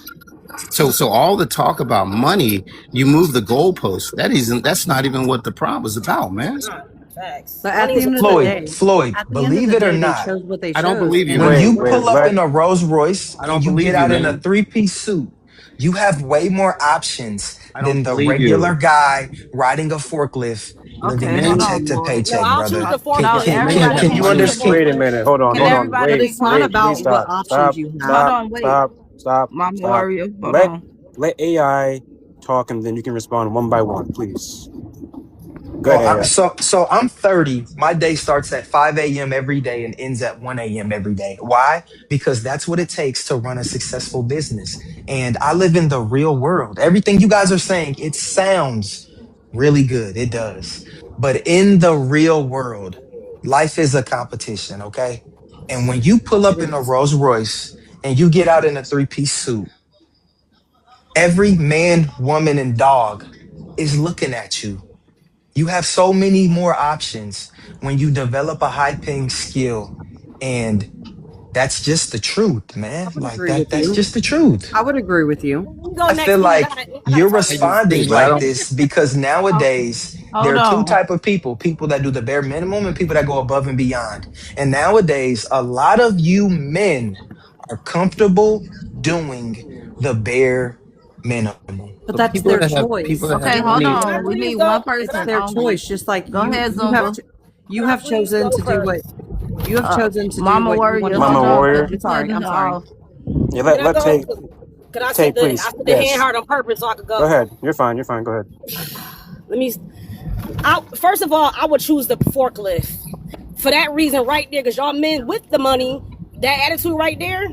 Speaker 8: So all the talk about money, you move the goalpost. That's not even what the problem is about, man.
Speaker 2: Facts.
Speaker 4: But at
Speaker 2: Money
Speaker 4: the
Speaker 2: is
Speaker 4: end of the
Speaker 2: important.
Speaker 4: day,
Speaker 10: Floyd,
Speaker 4: at the end of
Speaker 10: believe
Speaker 4: the
Speaker 10: it or
Speaker 4: day, they
Speaker 10: not,
Speaker 4: chose what they
Speaker 8: I don't
Speaker 4: chose,
Speaker 8: believe you,
Speaker 4: and
Speaker 10: when
Speaker 8: man.
Speaker 10: you
Speaker 9: Wait,
Speaker 10: pull up
Speaker 9: let
Speaker 10: in a Rolls Royce
Speaker 8: I
Speaker 10: and
Speaker 8: don't
Speaker 10: you get
Speaker 8: believe you,
Speaker 10: out in a
Speaker 8: man.
Speaker 10: 3-piece suit, you have way more options
Speaker 8: I don't
Speaker 10: than the
Speaker 8: believe
Speaker 10: regular
Speaker 8: you.
Speaker 10: guy riding a forklift, living
Speaker 11: Okay, hold
Speaker 8: Men,
Speaker 10: paycheck
Speaker 11: on,
Speaker 10: to
Speaker 11: Floyd.
Speaker 2: No,
Speaker 10: paycheck,
Speaker 2: I'll choose
Speaker 10: brother.
Speaker 2: the
Speaker 10: Can
Speaker 11: No,
Speaker 2: forklift.
Speaker 10: can
Speaker 8: men
Speaker 10: can
Speaker 11: everybody
Speaker 8: have
Speaker 10: can you
Speaker 11: can't
Speaker 8: money.
Speaker 11: choose the
Speaker 10: understand?
Speaker 9: Wait a
Speaker 11: forklift.
Speaker 9: minute. Hold on.
Speaker 11: Can
Speaker 9: Hold on.
Speaker 4: but
Speaker 11: everybody
Speaker 9: Wait.
Speaker 4: it's not
Speaker 9: Wait.
Speaker 11: choose?
Speaker 9: Please
Speaker 4: about what
Speaker 9: stop.
Speaker 4: options
Speaker 9: Stop.
Speaker 4: you
Speaker 11: Hold
Speaker 4: have.
Speaker 9: Stop.
Speaker 11: on, wait.
Speaker 9: Stop. Stop.
Speaker 11: Mama
Speaker 9: Stop.
Speaker 11: Warrior, hold
Speaker 9: Let
Speaker 11: on.
Speaker 9: AI talk, and then you can respond one by one, please. Go
Speaker 10: Well,
Speaker 9: ahead, AI.
Speaker 10: so I'm 30. My day starts at 5 a.m. every day and ends at 1 a.m. every day. Why? Because that's what it takes to run a successful business. And I live in the real world. Everything you guys are saying, it sounds really good. It does. But in the real world, life is a competition, okay? And when you pull
Speaker 4: It
Speaker 10: up in a
Speaker 4: is.
Speaker 10: Rolls Royce and you get out in a 3-piece suit, every man, woman, and dog is looking at you. You have so many more options when you develop a high paying skill. And that's just the truth,
Speaker 4: I
Speaker 10: man.
Speaker 4: would
Speaker 10: Like
Speaker 4: agree with
Speaker 10: that's
Speaker 4: you.
Speaker 10: just the truth.
Speaker 4: I would agree with you.
Speaker 2: When you go
Speaker 10: I feel
Speaker 2: next, we
Speaker 10: like
Speaker 2: gotta
Speaker 10: you're
Speaker 2: talk
Speaker 8: Hey,
Speaker 2: about it.
Speaker 10: responding
Speaker 8: but I
Speaker 10: like
Speaker 8: don't.
Speaker 10: this because
Speaker 11: Oh,
Speaker 10: nowadays there
Speaker 11: hold
Speaker 10: are two
Speaker 11: on.
Speaker 10: type of people that do the bare minimum and people that go above and beyond. And nowadays a lot of you men are comfortable doing the bare minimum.
Speaker 4: But
Speaker 8: But
Speaker 4: that's their choice.
Speaker 8: people that have
Speaker 11: Okay,
Speaker 2: Can,
Speaker 11: hold
Speaker 8: money.
Speaker 2: can I
Speaker 11: on. We
Speaker 2: please
Speaker 11: need
Speaker 2: go?
Speaker 11: one
Speaker 2: Can
Speaker 4: It's
Speaker 2: I?
Speaker 11: person
Speaker 4: their
Speaker 11: on mute.
Speaker 4: choice. Just like
Speaker 11: Go ahead, Zumba.
Speaker 4: you
Speaker 2: Can I
Speaker 4: have
Speaker 2: please go
Speaker 4: chosen to do what
Speaker 2: first?
Speaker 4: you have chosen to do
Speaker 11: Mama
Speaker 4: what you want
Speaker 11: Warrior,
Speaker 4: to
Speaker 11: hold
Speaker 9: Mama
Speaker 4: do.
Speaker 11: on, because
Speaker 9: Warrior.
Speaker 11: you
Speaker 4: I'm sorry.
Speaker 11: cutting
Speaker 4: I'm
Speaker 11: her
Speaker 4: sorry.
Speaker 11: off.
Speaker 9: Yeah,
Speaker 2: Can I
Speaker 9: let
Speaker 2: go?
Speaker 9: Tay.
Speaker 2: Can I
Speaker 9: Tay,
Speaker 2: sit the I
Speaker 9: please.
Speaker 2: sit the hand
Speaker 9: Yes.
Speaker 2: hard on purpose so I could
Speaker 9: Go
Speaker 2: go?
Speaker 9: ahead. You're fine. You're fine. Go ahead.
Speaker 2: Let me. First of all, I would choose the forklift for that reason right there, because y'all men with the money, that attitude right there,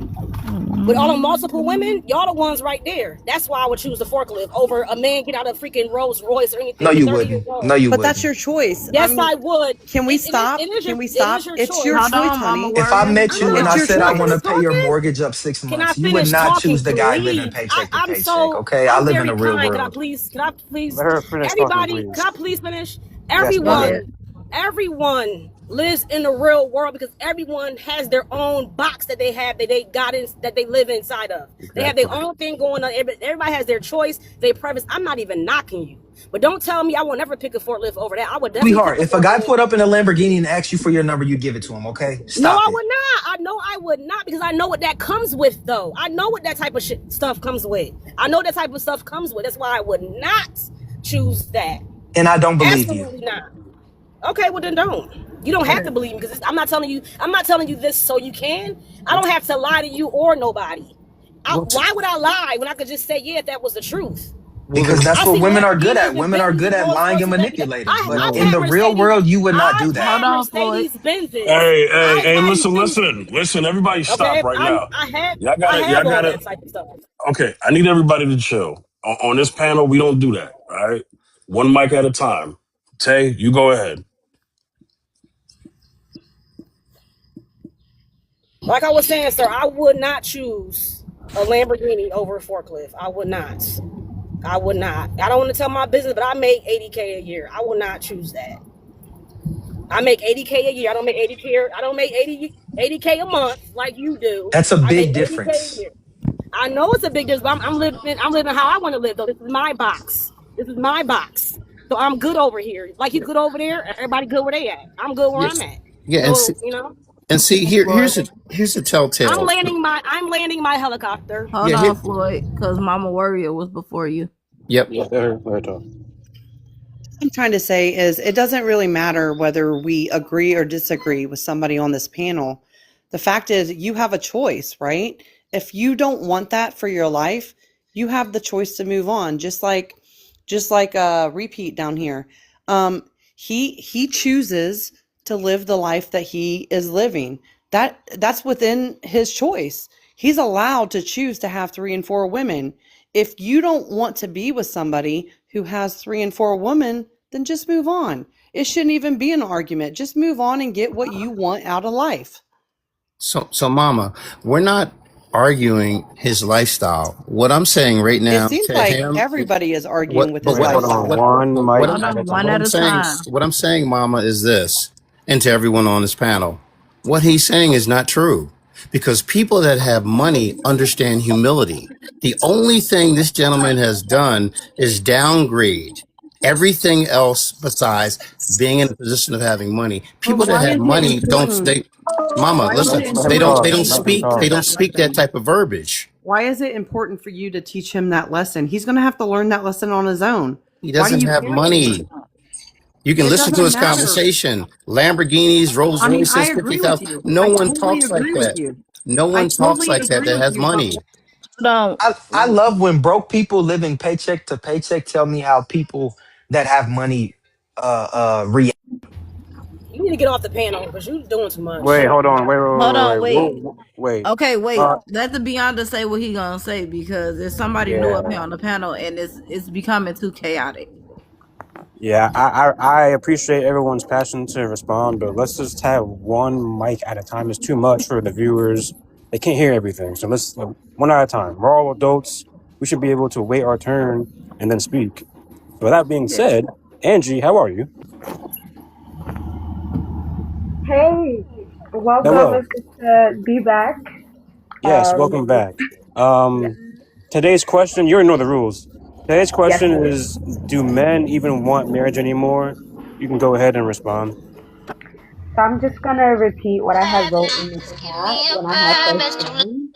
Speaker 2: with all the multiple women, y'all the ones right there. That's why I would choose the forklift over a man get out of freaking Rolls Royce or
Speaker 10: No,
Speaker 2: anything at
Speaker 10: you
Speaker 2: 30 years
Speaker 10: wouldn't. No,
Speaker 2: old.
Speaker 10: you
Speaker 4: But that's
Speaker 10: wouldn't.
Speaker 4: your choice. I
Speaker 2: Yes,
Speaker 4: mean,
Speaker 2: I would.
Speaker 4: can we stop?
Speaker 2: It is
Speaker 4: Can we
Speaker 2: it
Speaker 4: stop?
Speaker 2: is your
Speaker 4: It's your
Speaker 2: choice.
Speaker 11: Hold
Speaker 4: choice,
Speaker 11: on, Mama
Speaker 4: honey.
Speaker 10: If I
Speaker 11: Warrior.
Speaker 10: met
Speaker 2: I'm
Speaker 10: you
Speaker 2: not.
Speaker 10: and
Speaker 4: It's
Speaker 10: I
Speaker 4: your
Speaker 10: said I
Speaker 2: Can I
Speaker 10: want to
Speaker 2: finish
Speaker 4: choice.
Speaker 10: pay your
Speaker 2: talking?
Speaker 10: mortgage up 6
Speaker 2: Can I
Speaker 10: months, you would
Speaker 2: finish
Speaker 10: not
Speaker 2: talking,
Speaker 10: choose the guy living
Speaker 2: please?
Speaker 10: paycheck to
Speaker 2: I'm
Speaker 10: paycheck.
Speaker 2: so
Speaker 10: Okay, I
Speaker 2: I'm
Speaker 10: live in
Speaker 2: very
Speaker 10: the real
Speaker 2: kind.
Speaker 10: world.
Speaker 2: Can I please
Speaker 9: Let her finish talking,
Speaker 2: everybody, can
Speaker 9: please.
Speaker 2: I please finish?
Speaker 9: Yes,
Speaker 11: Go
Speaker 9: go ahead.
Speaker 11: ahead.
Speaker 2: Everyone lives in the real world because everyone has their own box that they have that they got in that they live inside of. They have their
Speaker 8: Exactly.
Speaker 2: own thing going on. Everybody has their choice, their preference. I'm not even knocking you. But don't tell me I will never pick a forklift over that. I would definitely pick
Speaker 10: Sweetheart,
Speaker 2: a
Speaker 10: if a guy
Speaker 2: forklift.
Speaker 10: put up in a Lamborghini and asked you for your number, you'd give it to him, okay?
Speaker 2: No,
Speaker 10: Stop
Speaker 2: I
Speaker 10: it.
Speaker 2: would not. I know I would not because I know what that comes with, though. I know what that type of stuff comes with. I know that type of stuff comes with. That's why I would not choose that.
Speaker 10: And I don't believe you.
Speaker 2: Absolutely not. Okay, well then don't. You don't have to believe me because I'm not telling you. I'm not telling you this so you can. I don't have to lie to you or nobody.
Speaker 8: Well,
Speaker 2: Why would I lie when I could just say yeah if that was the truth?
Speaker 8: well,
Speaker 10: Because that's
Speaker 2: I
Speaker 10: what
Speaker 2: see
Speaker 10: women are good
Speaker 2: Lamborghinis
Speaker 10: at.
Speaker 2: and
Speaker 10: Women are
Speaker 2: Bentleys
Speaker 10: good
Speaker 2: and
Speaker 10: at
Speaker 2: Rolls
Speaker 10: lying and
Speaker 2: Royces every day.
Speaker 10: manipulating. But
Speaker 2: I've
Speaker 8: no.
Speaker 10: in
Speaker 2: had
Speaker 10: the real
Speaker 2: Mercedes.
Speaker 10: world, you would not do
Speaker 2: I've
Speaker 10: that.
Speaker 11: Hold
Speaker 2: had
Speaker 11: on, Floyd.
Speaker 2: Mercedes Benzes.
Speaker 1: Hey,
Speaker 2: I've
Speaker 1: hey,
Speaker 2: had
Speaker 1: listen,
Speaker 2: things.
Speaker 1: listen. Everybody, stop
Speaker 2: Okay,
Speaker 1: right now.
Speaker 2: I
Speaker 1: Y'all
Speaker 2: have all
Speaker 1: gotta.
Speaker 2: that type of stuff.
Speaker 1: Okay, I need everybody to chill. On this panel, we don't do that. All right, one mic at a time. Tay, you go ahead.
Speaker 2: Like I was saying, sir, I would not choose a Lamborghini over a forklift. I would not. I would not. I don't want to tell my business, but I make 80K a year. I will not choose that. I make 80K a year. I don't make 80K. I don't make 80K a month like you do.
Speaker 10: That's a
Speaker 2: I make
Speaker 10: big
Speaker 2: 80K a
Speaker 10: difference.
Speaker 2: year. I know it's a big difference, but I'm living. I'm living how I want to live. Though this is my box. This is my box. So I'm good over here. Like you
Speaker 8: Yeah,
Speaker 2: good over there. Everybody good where they at. I'm good where
Speaker 8: yeah,
Speaker 2: I'm at.
Speaker 8: yeah.
Speaker 2: So you know,
Speaker 8: And see
Speaker 11: Floyd.
Speaker 8: here's the telltale.
Speaker 2: I'm landing my helicopter.
Speaker 11: Hold
Speaker 8: Yeah,
Speaker 11: on, Floyd, because Mama Warrior was before you.
Speaker 8: yep.
Speaker 9: Let her talk.
Speaker 4: I'm trying to say is it doesn't really matter whether we agree or disagree with somebody on this panel. The fact is you have a choice, right? If you don't want that for your life, you have the choice to move on. Just like just like Repeat down here. He chooses to live the life that he is living. That's within his choice. He's allowed to choose to have 3 and 4 women. If you don't want to be with somebody who has 3 and 4 women, then just move on. It shouldn't even be an argument. Just move on and get what you want out of life.
Speaker 8: So Mama, we're not arguing his lifestyle. What I'm saying right
Speaker 4: It
Speaker 8: now
Speaker 4: seems
Speaker 8: to
Speaker 4: like
Speaker 8: him,
Speaker 4: everybody is arguing with
Speaker 8: but
Speaker 4: his
Speaker 9: Wait, hold
Speaker 4: lifestyle.
Speaker 9: on. One mic
Speaker 11: Hold
Speaker 9: at a
Speaker 11: on, one
Speaker 9: time.
Speaker 11: at a time.
Speaker 8: what I'm saying, Mama, is this, and to everyone on this panel, what he's saying is not true. Because people that have money understand humility. The only thing this gentleman has done is downgrade everything else besides being in a position of having money.
Speaker 4: But
Speaker 8: People that
Speaker 4: why
Speaker 8: have
Speaker 4: is it
Speaker 8: money don't
Speaker 4: important?
Speaker 8: they Mama,
Speaker 4: Why is
Speaker 8: listen,
Speaker 4: it
Speaker 9: Let him
Speaker 4: important
Speaker 9: talk.
Speaker 8: they
Speaker 4: for
Speaker 8: don't
Speaker 9: Let him
Speaker 4: you?
Speaker 8: speak
Speaker 9: talk.
Speaker 8: that type of verbiage.
Speaker 4: Why is it important for you to teach him that lesson? He's going to have to learn that lesson on his own.
Speaker 8: He
Speaker 4: Why do
Speaker 8: doesn't
Speaker 4: you
Speaker 8: have
Speaker 4: care so much?
Speaker 8: money. You can
Speaker 4: It
Speaker 8: listen to
Speaker 4: doesn't
Speaker 8: his
Speaker 4: matter.
Speaker 8: conversation. Lamborghinis, Rolls
Speaker 4: I mean, I
Speaker 8: Royces,
Speaker 4: agree with
Speaker 8: 50,000.
Speaker 4: you.
Speaker 8: No
Speaker 4: I
Speaker 8: one
Speaker 4: totally
Speaker 8: talks like
Speaker 4: agree with
Speaker 8: that.
Speaker 4: you.
Speaker 8: No
Speaker 4: I
Speaker 8: one talks
Speaker 4: totally
Speaker 8: like that
Speaker 4: agree
Speaker 8: that
Speaker 4: with
Speaker 8: has
Speaker 4: you. But
Speaker 8: money.
Speaker 11: Hold
Speaker 10: I love when broke people living paycheck to paycheck tell me how people that have money react.
Speaker 2: You need to get off the panel because you're doing too much.
Speaker 9: Wait, hold on.
Speaker 11: hold on, wait.
Speaker 9: Wait.
Speaker 11: Okay, wait.
Speaker 9: Uh,
Speaker 11: Let the Beyonce say what he gonna say because there's somebody new up here
Speaker 9: yeah.
Speaker 11: on the panel and it's becoming too chaotic.
Speaker 9: Yeah, I appreciate everyone's passion to respond, but let's just have one mic at a time. It's too much for the viewers. They can't hear everything. So let's one at a time. We're all adults. We should be able to wait our turn and then speak. So with that being
Speaker 4: yeah.
Speaker 9: said, Angie, how are you?
Speaker 12: Hey, welcome.
Speaker 9: Hello.
Speaker 12: It's good to be back.
Speaker 9: Yes, welcome back.
Speaker 12: Yeah,
Speaker 9: Today's question, you already know the rules. Today's
Speaker 12: yes, I
Speaker 9: question
Speaker 12: do.
Speaker 9: is, do men even want marriage anymore? You can go ahead and respond.
Speaker 12: So I'm just gonna repeat what I had wrote in the chat when I had first joined.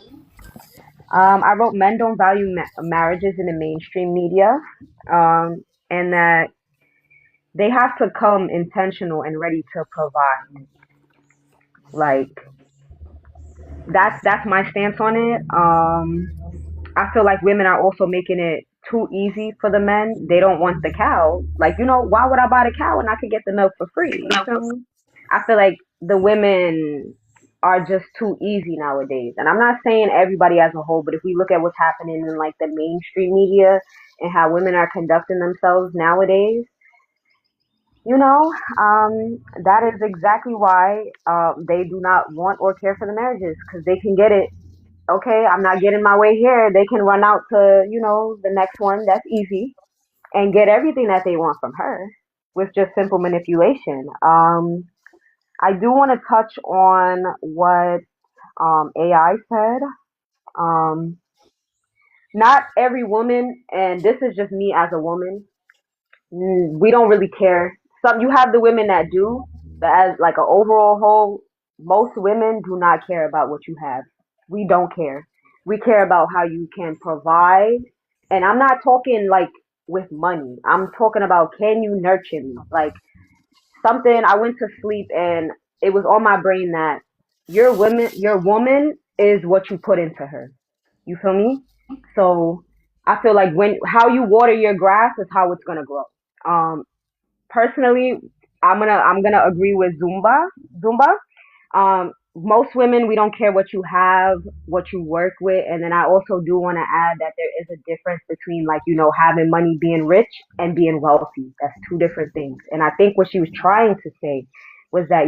Speaker 12: I wrote men don't value marriages in the mainstream media, and that they have to come intentional and ready to provide. Like that's my stance on it. I feel like women are also making it too easy for the men. They don't want the cow. Like, why would I buy the cow when I could get the milk for free? You feel me? I feel like the women are just too easy nowadays. And I'm not saying everybody as a whole, but if we look at what's happening in like the mainstream media and how women are conducting themselves nowadays, that is exactly why they do not want or care for the marriages because they can get it. Okay, I'm not getting my way here. They can run out to, the next one that's easy and get everything that they want from her with just simple manipulation. I do want to touch on what AI said. Um, Not every woman, and this is just me as a woman, we don't really care. Some you have the women that do, but as like an overall whole, most women do not care about what you have. We don't care. We care about how you can provide, and I'm not talking like with money. I'm talking about can you nurture me? Like something I went to sleep and it was on my brain that your woman is what you put into her. You feel me? So I feel like when how you water your grass is how it's gonna grow. Um, Personally, I'm gonna agree with Zumba. Most women we don't care what you have, what you work with, and then I also do want to add that there is a difference between like having money, being rich, and being wealthy. That's two different things. And I think what she was trying to say was that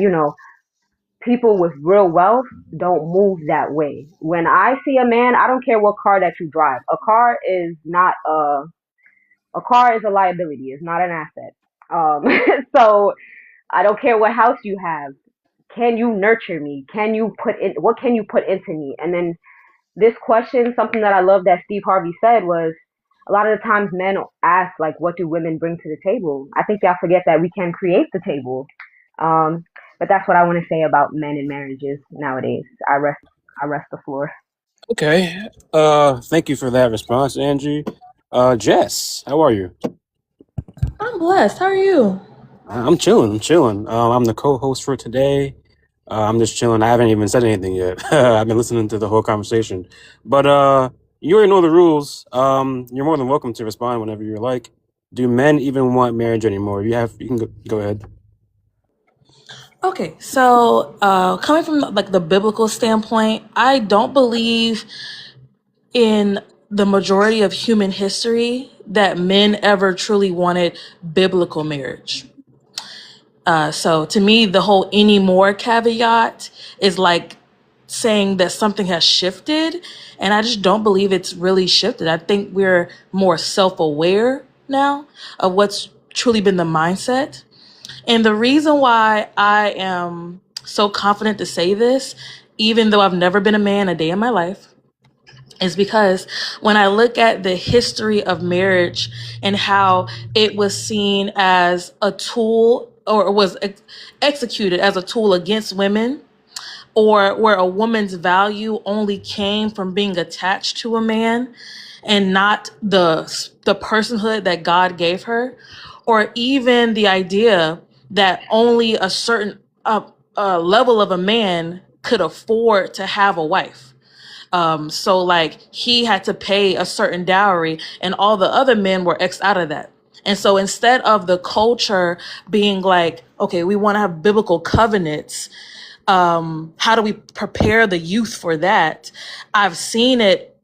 Speaker 12: people with real wealth don't move that way. When I see a man, I don't care what car that you drive. A car is a liability. It's not an asset. So I don't care what house you have. Can you nurture me? What can you put into me? And then this question, something that I love that Steve Harvey said was a lot of the times men ask like, what do women bring to the table? I think y'all forget that we can create the table. Um, but that's what I want to say about men and marriages nowadays. I rest the floor.
Speaker 9: Okay. Thank you for that response, Angie. Jess, how are you?
Speaker 5: I'm blessed. How are you?
Speaker 9: I'm chilling. I'm chilling. I'm the co-host for today. I'm just chilling. I haven't even said anything yet. I've been listening to the whole conversation. But you already know the rules. You're more than welcome to respond whenever you like. Do men even want marriage anymore? You can go ahead.
Speaker 13: Okay, so coming from like the biblical standpoint, I don't believe in the majority of human history that men ever truly wanted biblical marriage. So to me, the whole anymore caveat is like saying that something has shifted, and I just don't believe it's really shifted. I think we're more self-aware now of what's truly been the mindset. And the reason why I am so confident to say this, even though I've never been a man a day in my life, is because when I look at the history of marriage and how it was seen as a tool or was executed as a tool against women, or where a woman's value only came from being attached to a man and not the personhood that God gave her, or even the idea that only a certain level of a man could afford to have a wife. So like he had to pay a certain dowry and all the other men were X'd out of that. And so instead of the culture being like, okay, we want to have biblical covenants, how do we prepare the youth for that? I've seen it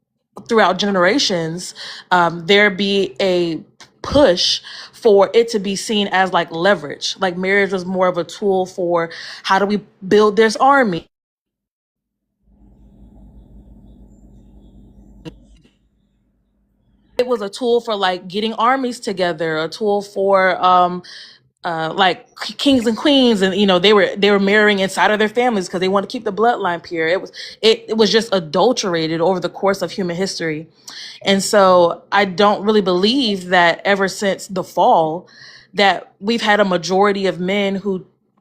Speaker 13: throughout generations. There be a push for it to be seen as like leverage. Like marriage was more of a tool for how do we build this army? It was a tool for like getting armies together, a tool for like kings and queens, and they were marrying inside of their families because they wanted to keep the bloodline pure. It was just adulterated over the course of human history. And so I don't really believe that ever since the fall that we've had a majority of men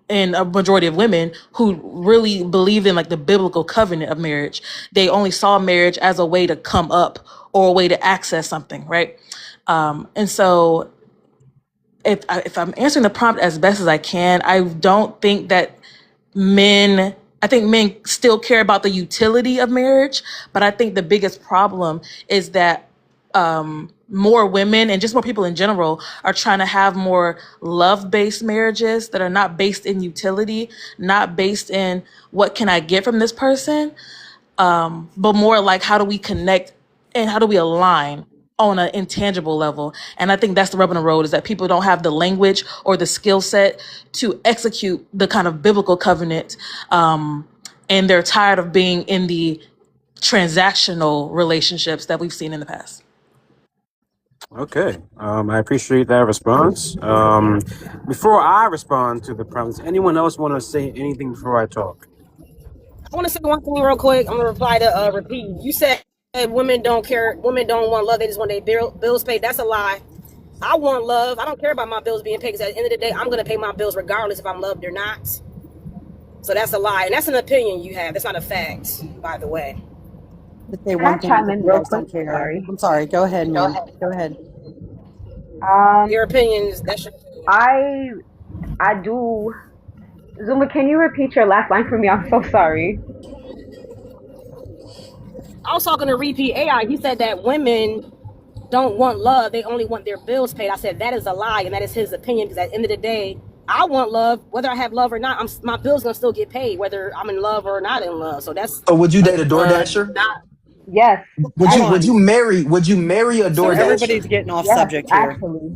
Speaker 13: and a majority of women who really believed in like the biblical covenant of marriage. They only saw marriage as a way to come up or a way to access something, right? And so if I'm answering the prompt as best as I can, I don't think that I think men still care about the utility of marriage, but I think the biggest problem is that more women and just more people in general are trying to have more love-based marriages that are not based in utility, not based in what can I get from this person, but more like how do we connect and how do we align on an intangible level. And I think that's the rub on the road, is that people don't have the language or the skill set to execute the kind of biblical covenant, and they're tired of being in the transactional relationships that we've seen in the past.
Speaker 9: Okay, I appreciate that response. Before I respond to the prompt, does anyone else want to say anything before I talk?
Speaker 2: I want to say one thing real quick. I'm gonna reply to repeat. You said women don't care. Women don't want love. They just want their bills paid. That's a lie. I want love. I don't care about my bills being paid, because at the end of the day, I'm gonna pay my bills regardless if I'm loved or not. So that's a lie, and that's an opinion you have. That's not a fact, by the way.
Speaker 4: To say
Speaker 12: Can I
Speaker 4: one thing,
Speaker 12: chime
Speaker 4: if
Speaker 12: in
Speaker 4: you
Speaker 12: real
Speaker 4: guys don't
Speaker 12: quick?
Speaker 4: care.
Speaker 12: Sorry.
Speaker 4: I'm sorry. Go ahead, ma'am. Go ahead.
Speaker 2: Your opinions. That's your opinion.
Speaker 12: I do. Zuma, can you repeat your last line for me? I'm so sorry.
Speaker 2: I was talking to Repeat AI. He said that women don't want love. They only want their bills paid. I said that is a lie, and that is his opinion, because at the end of the day, I want love. Whether I have love or not, my bills going to still get paid, whether I'm in love or not in love. So that's
Speaker 10: So would you date a DoorDasher?
Speaker 2: not.
Speaker 12: Yes.
Speaker 10: Would you marry a
Speaker 4: So everybody's
Speaker 10: DoorDasher?
Speaker 4: getting off
Speaker 12: Yes,
Speaker 4: subject here.
Speaker 12: actually.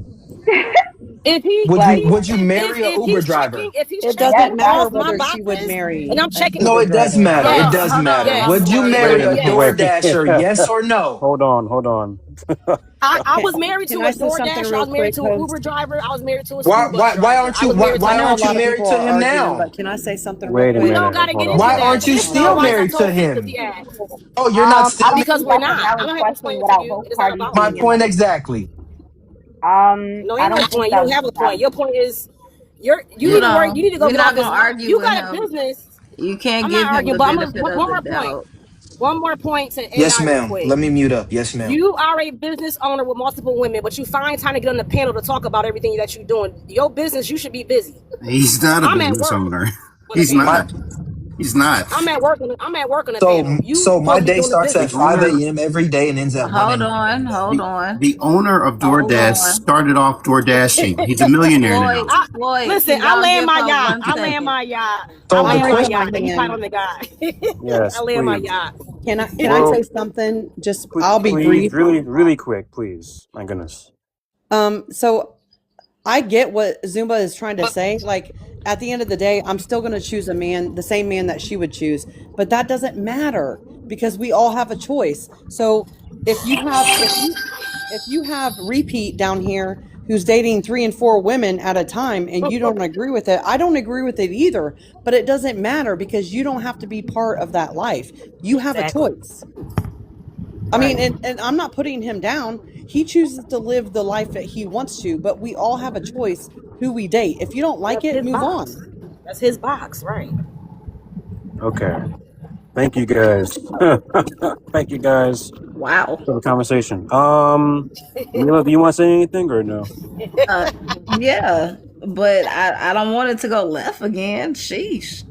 Speaker 2: If he
Speaker 10: Would you marry a
Speaker 2: if
Speaker 10: Uber
Speaker 2: he's
Speaker 10: driver?
Speaker 2: checking, if he's
Speaker 4: It
Speaker 2: checking
Speaker 12: Yes,
Speaker 4: doesn't matter
Speaker 2: off my
Speaker 4: whether she would
Speaker 2: boxes,
Speaker 4: marry
Speaker 2: and I'm
Speaker 4: an
Speaker 2: checking.
Speaker 10: No,
Speaker 4: Uber
Speaker 10: it does
Speaker 4: driver.
Speaker 10: matter. It
Speaker 2: Yes,
Speaker 10: does matter.
Speaker 2: yes,
Speaker 10: Would you
Speaker 9: Wait a
Speaker 10: marry a
Speaker 9: minute.
Speaker 2: yes.
Speaker 9: Wait.
Speaker 10: DoorDasher? Yes or no?
Speaker 9: Hold on.
Speaker 2: I was married
Speaker 4: Can
Speaker 2: to
Speaker 4: I
Speaker 2: a
Speaker 4: say something
Speaker 2: DoorDasher. I
Speaker 4: real
Speaker 2: was married
Speaker 4: quick,
Speaker 2: to an
Speaker 4: host?
Speaker 2: Uber driver. I was married to a
Speaker 10: Why
Speaker 2: school bus driver.
Speaker 10: aren't
Speaker 2: I
Speaker 10: you
Speaker 2: was married to
Speaker 4: I know a
Speaker 10: aren't you
Speaker 4: lot of
Speaker 10: married
Speaker 4: people
Speaker 10: to
Speaker 4: are
Speaker 10: him
Speaker 4: arguing,
Speaker 10: now?
Speaker 4: but can I say something real
Speaker 9: Wait a
Speaker 2: We
Speaker 4: quick?
Speaker 2: don't
Speaker 9: minute.
Speaker 2: got to
Speaker 9: Hold
Speaker 2: get
Speaker 9: on.
Speaker 2: into
Speaker 10: Why
Speaker 9: Hold
Speaker 2: that.
Speaker 10: aren't
Speaker 2: But
Speaker 10: you
Speaker 2: this is the
Speaker 10: still
Speaker 2: advice I
Speaker 10: married to
Speaker 2: told Fitz if
Speaker 10: him?
Speaker 2: he asked.
Speaker 10: Oh, you're not
Speaker 12: I
Speaker 10: still
Speaker 12: don't
Speaker 2: Because
Speaker 12: think
Speaker 2: we're
Speaker 12: that's a
Speaker 2: not. I
Speaker 12: valid
Speaker 2: don't have a
Speaker 12: question
Speaker 2: point for
Speaker 12: without
Speaker 2: you.
Speaker 12: both
Speaker 2: It is not
Speaker 12: parties
Speaker 2: about
Speaker 10: my
Speaker 12: being
Speaker 2: me.
Speaker 12: in
Speaker 10: point
Speaker 12: it.
Speaker 10: exactly.
Speaker 2: No,
Speaker 12: I
Speaker 2: ain't no
Speaker 12: don't think
Speaker 2: point. You
Speaker 12: that
Speaker 2: don't
Speaker 12: was
Speaker 2: have
Speaker 12: a
Speaker 2: a point.
Speaker 12: valid
Speaker 2: Your
Speaker 12: question.
Speaker 2: point is, you need
Speaker 11: Hold
Speaker 2: to work. You
Speaker 11: on.
Speaker 2: need to go
Speaker 11: We're
Speaker 2: get off
Speaker 11: not
Speaker 2: this
Speaker 11: gonna
Speaker 2: line.
Speaker 11: argue
Speaker 2: You
Speaker 11: with
Speaker 2: got a
Speaker 11: him.
Speaker 2: business.
Speaker 11: You can't
Speaker 2: I'm not
Speaker 11: give him
Speaker 2: arguing,
Speaker 11: the
Speaker 2: but I'm gonna
Speaker 11: benefit
Speaker 2: one
Speaker 11: of the
Speaker 2: more point.
Speaker 11: doubt.
Speaker 2: One more point to
Speaker 10: Yes,
Speaker 2: AI real
Speaker 10: ma'am.
Speaker 2: quick.
Speaker 10: Let me mute up. Yes, ma'am.
Speaker 2: You are a business owner with multiple women, but you find time to get on the panel to talk about everything that you're doing. Your business, you should be busy.
Speaker 8: He's not a
Speaker 2: I'm at
Speaker 8: business
Speaker 2: work
Speaker 8: owner.
Speaker 2: on the
Speaker 8: He's
Speaker 10: My
Speaker 2: panel.
Speaker 8: not. He's not.
Speaker 2: I'm at work on the
Speaker 10: So,
Speaker 2: panel. You
Speaker 10: so my
Speaker 2: supposed to be
Speaker 10: day
Speaker 2: doing the
Speaker 10: starts
Speaker 8: The
Speaker 10: at
Speaker 2: business.
Speaker 10: 5
Speaker 8: owner,
Speaker 10: a.m. every day and ends at 1
Speaker 11: Hold
Speaker 10: a.m.
Speaker 11: on,
Speaker 10: every day.
Speaker 11: hold on,
Speaker 8: the owner of
Speaker 11: hold
Speaker 8: DoorDash
Speaker 11: on.
Speaker 8: started off door dashing. He's a millionaire now.
Speaker 11: Floyd, Floyd,
Speaker 2: Listen,
Speaker 11: can
Speaker 2: I
Speaker 11: y'all
Speaker 2: land
Speaker 11: give
Speaker 2: my
Speaker 11: her
Speaker 2: yacht.
Speaker 11: one
Speaker 2: I land
Speaker 11: second?
Speaker 2: my yacht. I
Speaker 10: So
Speaker 4: I
Speaker 10: the
Speaker 4: want
Speaker 2: land
Speaker 4: to
Speaker 2: my
Speaker 4: get
Speaker 10: question,
Speaker 4: my
Speaker 2: yacht. Then you fight
Speaker 4: hand.
Speaker 2: on the guy. I
Speaker 9: Yes,
Speaker 2: land my
Speaker 9: please.
Speaker 2: yacht.
Speaker 4: Can I
Speaker 9: Well,
Speaker 4: say something? Just
Speaker 9: please,
Speaker 4: I'll be
Speaker 9: please,
Speaker 4: brief.
Speaker 9: really quick, please. My goodness.
Speaker 4: So I get what Zumba is trying to say. Like at the end of the day, I'm still going to choose a man, the same man that she would choose, but that doesn't matter because we all have a choice. So if you have repeat down here who's dating 3 and 4 women at a time and you don't agree with it, I don't agree with it either, but it doesn't matter because you don't have to be part of that life. You have a
Speaker 2: Exactly.
Speaker 4: choice. I
Speaker 2: Right.
Speaker 4: mean, and I'm not putting him down. He chooses to live the life that he wants to, but we all have a choice who we date. If you don't like
Speaker 2: That's
Speaker 4: it,
Speaker 2: his
Speaker 4: move
Speaker 2: box.
Speaker 4: on.
Speaker 2: That's his box. Right.
Speaker 9: Okay. Thank you guys. Thank you guys
Speaker 11: Wow.
Speaker 9: for the conversation. Mila, do you want to say anything or no?
Speaker 11: Uh, yeah, but I don't want it to go left again. Sheesh.